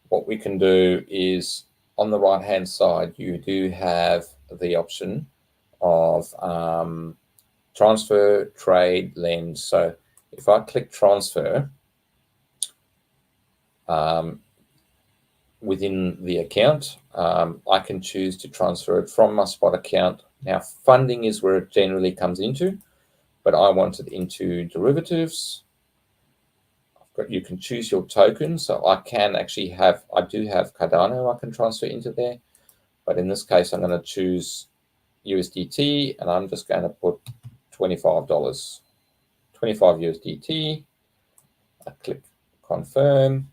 What we can do is on the right hand side, you do have the option of transfer, trade, lend. So if I click transfer within the account, I can choose to transfer it from my spot account. Now, funding is where it generally comes into, but I want it into derivatives. You can choose your token. So I can actually have, I do have Cardano I can transfer into there, but in this case, I'm going to choose USDT, and I'm just going to put $25, 25 USDT. I click confirm,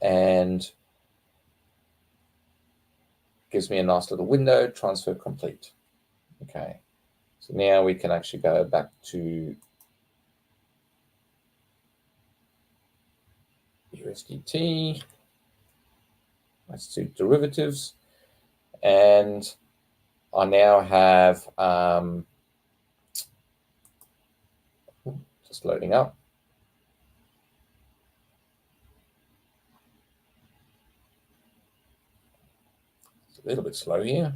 and gives me a nice little window, transfer complete. Okay, so now we can actually go back to USDT. Let's do derivatives, and I now have just loading up. It's a little bit slow here.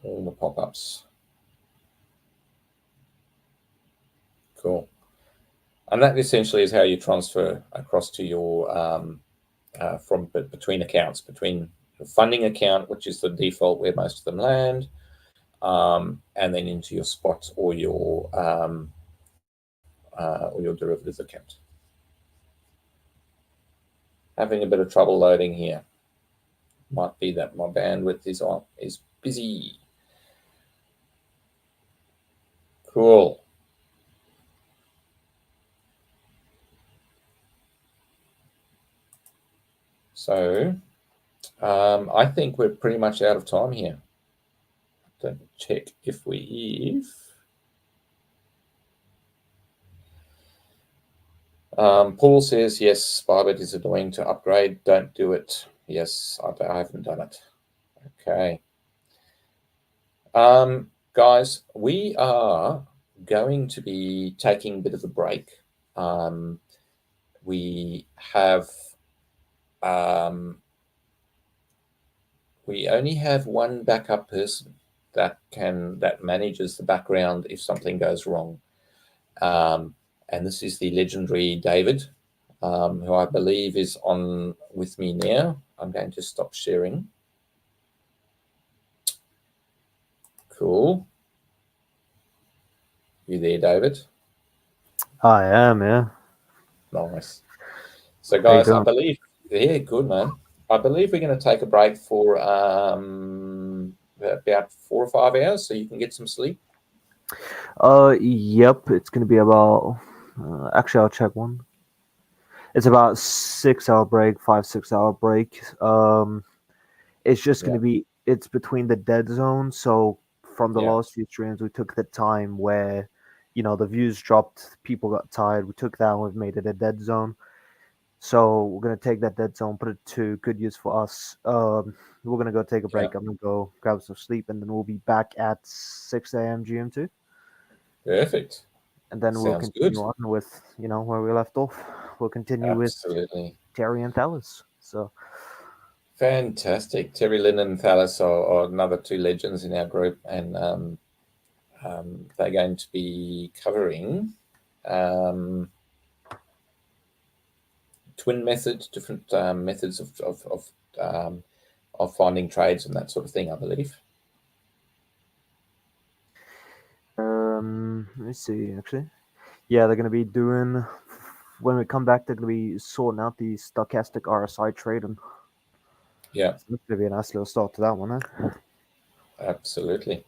All the pop-ups. Cool. And that essentially is how you transfer across to your from between accounts, between the funding account, which is the default where most of them land, and then into your spot or your derivatives account. Having a bit of trouble loading here. Might be that my bandwidth is busy. Cool. So I think we're pretty much out of time here. Don't check if Paul says, yes, Bybit is annoying to upgrade. Don't do it. Yes, I haven't done it. Okay. Guys, we are going to be taking a bit of a break. We have we only have one backup person that manages the background if something goes wrong. And this is the legendary David, who I believe is on with me now. I'm going to stop sharing. Cool. You there, David? I am, yeah. Nice. So, guys, I believe, yeah, good, man. I believe we're going to take a break for about 4 or 5 hours so you can get some sleep. Yep, it's going to be about, actually, I'll check one. It's about 6 hour break, 5-6 hour break. It's just going to be, it's between the dead zone. So from the last few streams, we took the time where, you know, the views dropped, people got tired. We took that and we've made it a dead zone. So we're going to take that dead zone, put it to good use for us. We're going to go take a break. I'm going to go grab some sleep, and then we'll be back at 6 a.m. GMT. Perfect. And then we'll continue on with, you know, where we left off. We'll continue with Terri and Thales. So fantastic. TerriLyn and Thales are another two legends in our group, and they're going to be covering twin methods, different methods of finding trades and that sort of thing, I believe. let me see. Actually, yeah, they're going to be doing. When we come back, they're going to be sorting out the stochastic RSI trading. Yeah, so that's going to be a nice little start to that one, eh? Absolutely.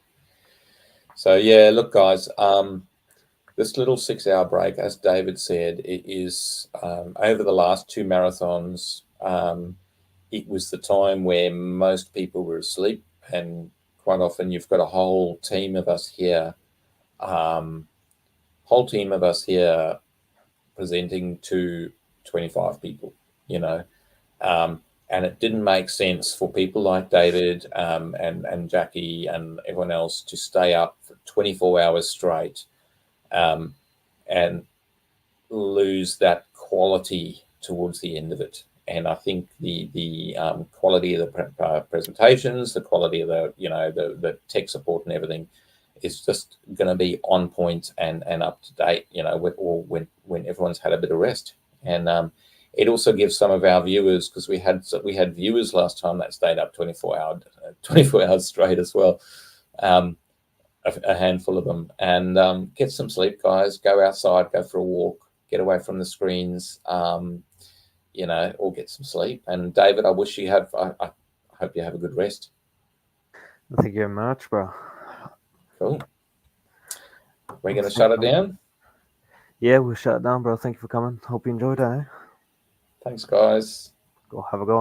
So yeah, look, guys, this little 6-hour break, as David said, it is over the last 2 marathons. It was the time where most people were asleep, and quite often you've got a whole team of us here, presenting to 25 people, and it didn't make sense for people like David and Jackie and everyone else to stay up for 24 hours straight and lose that quality towards the end of it. And I think the quality of the presentations, the quality of the tech support and everything is just going to be on point and up to date, when everyone's had a bit of rest. And it also gives some of our viewers, because we had viewers last time that stayed up 24 hours straight as well, a handful of them. And get some sleep, guys. Go outside, go for a walk, get away from the screens, or get some sleep. And David, I hope you have a good rest. Thank you very much, bro. Cool. We're going to shut it down? Yeah, we'll shut it down, bro. Thank you for coming. Hope you enjoyed it, eh? Thanks, guys. Go have a go.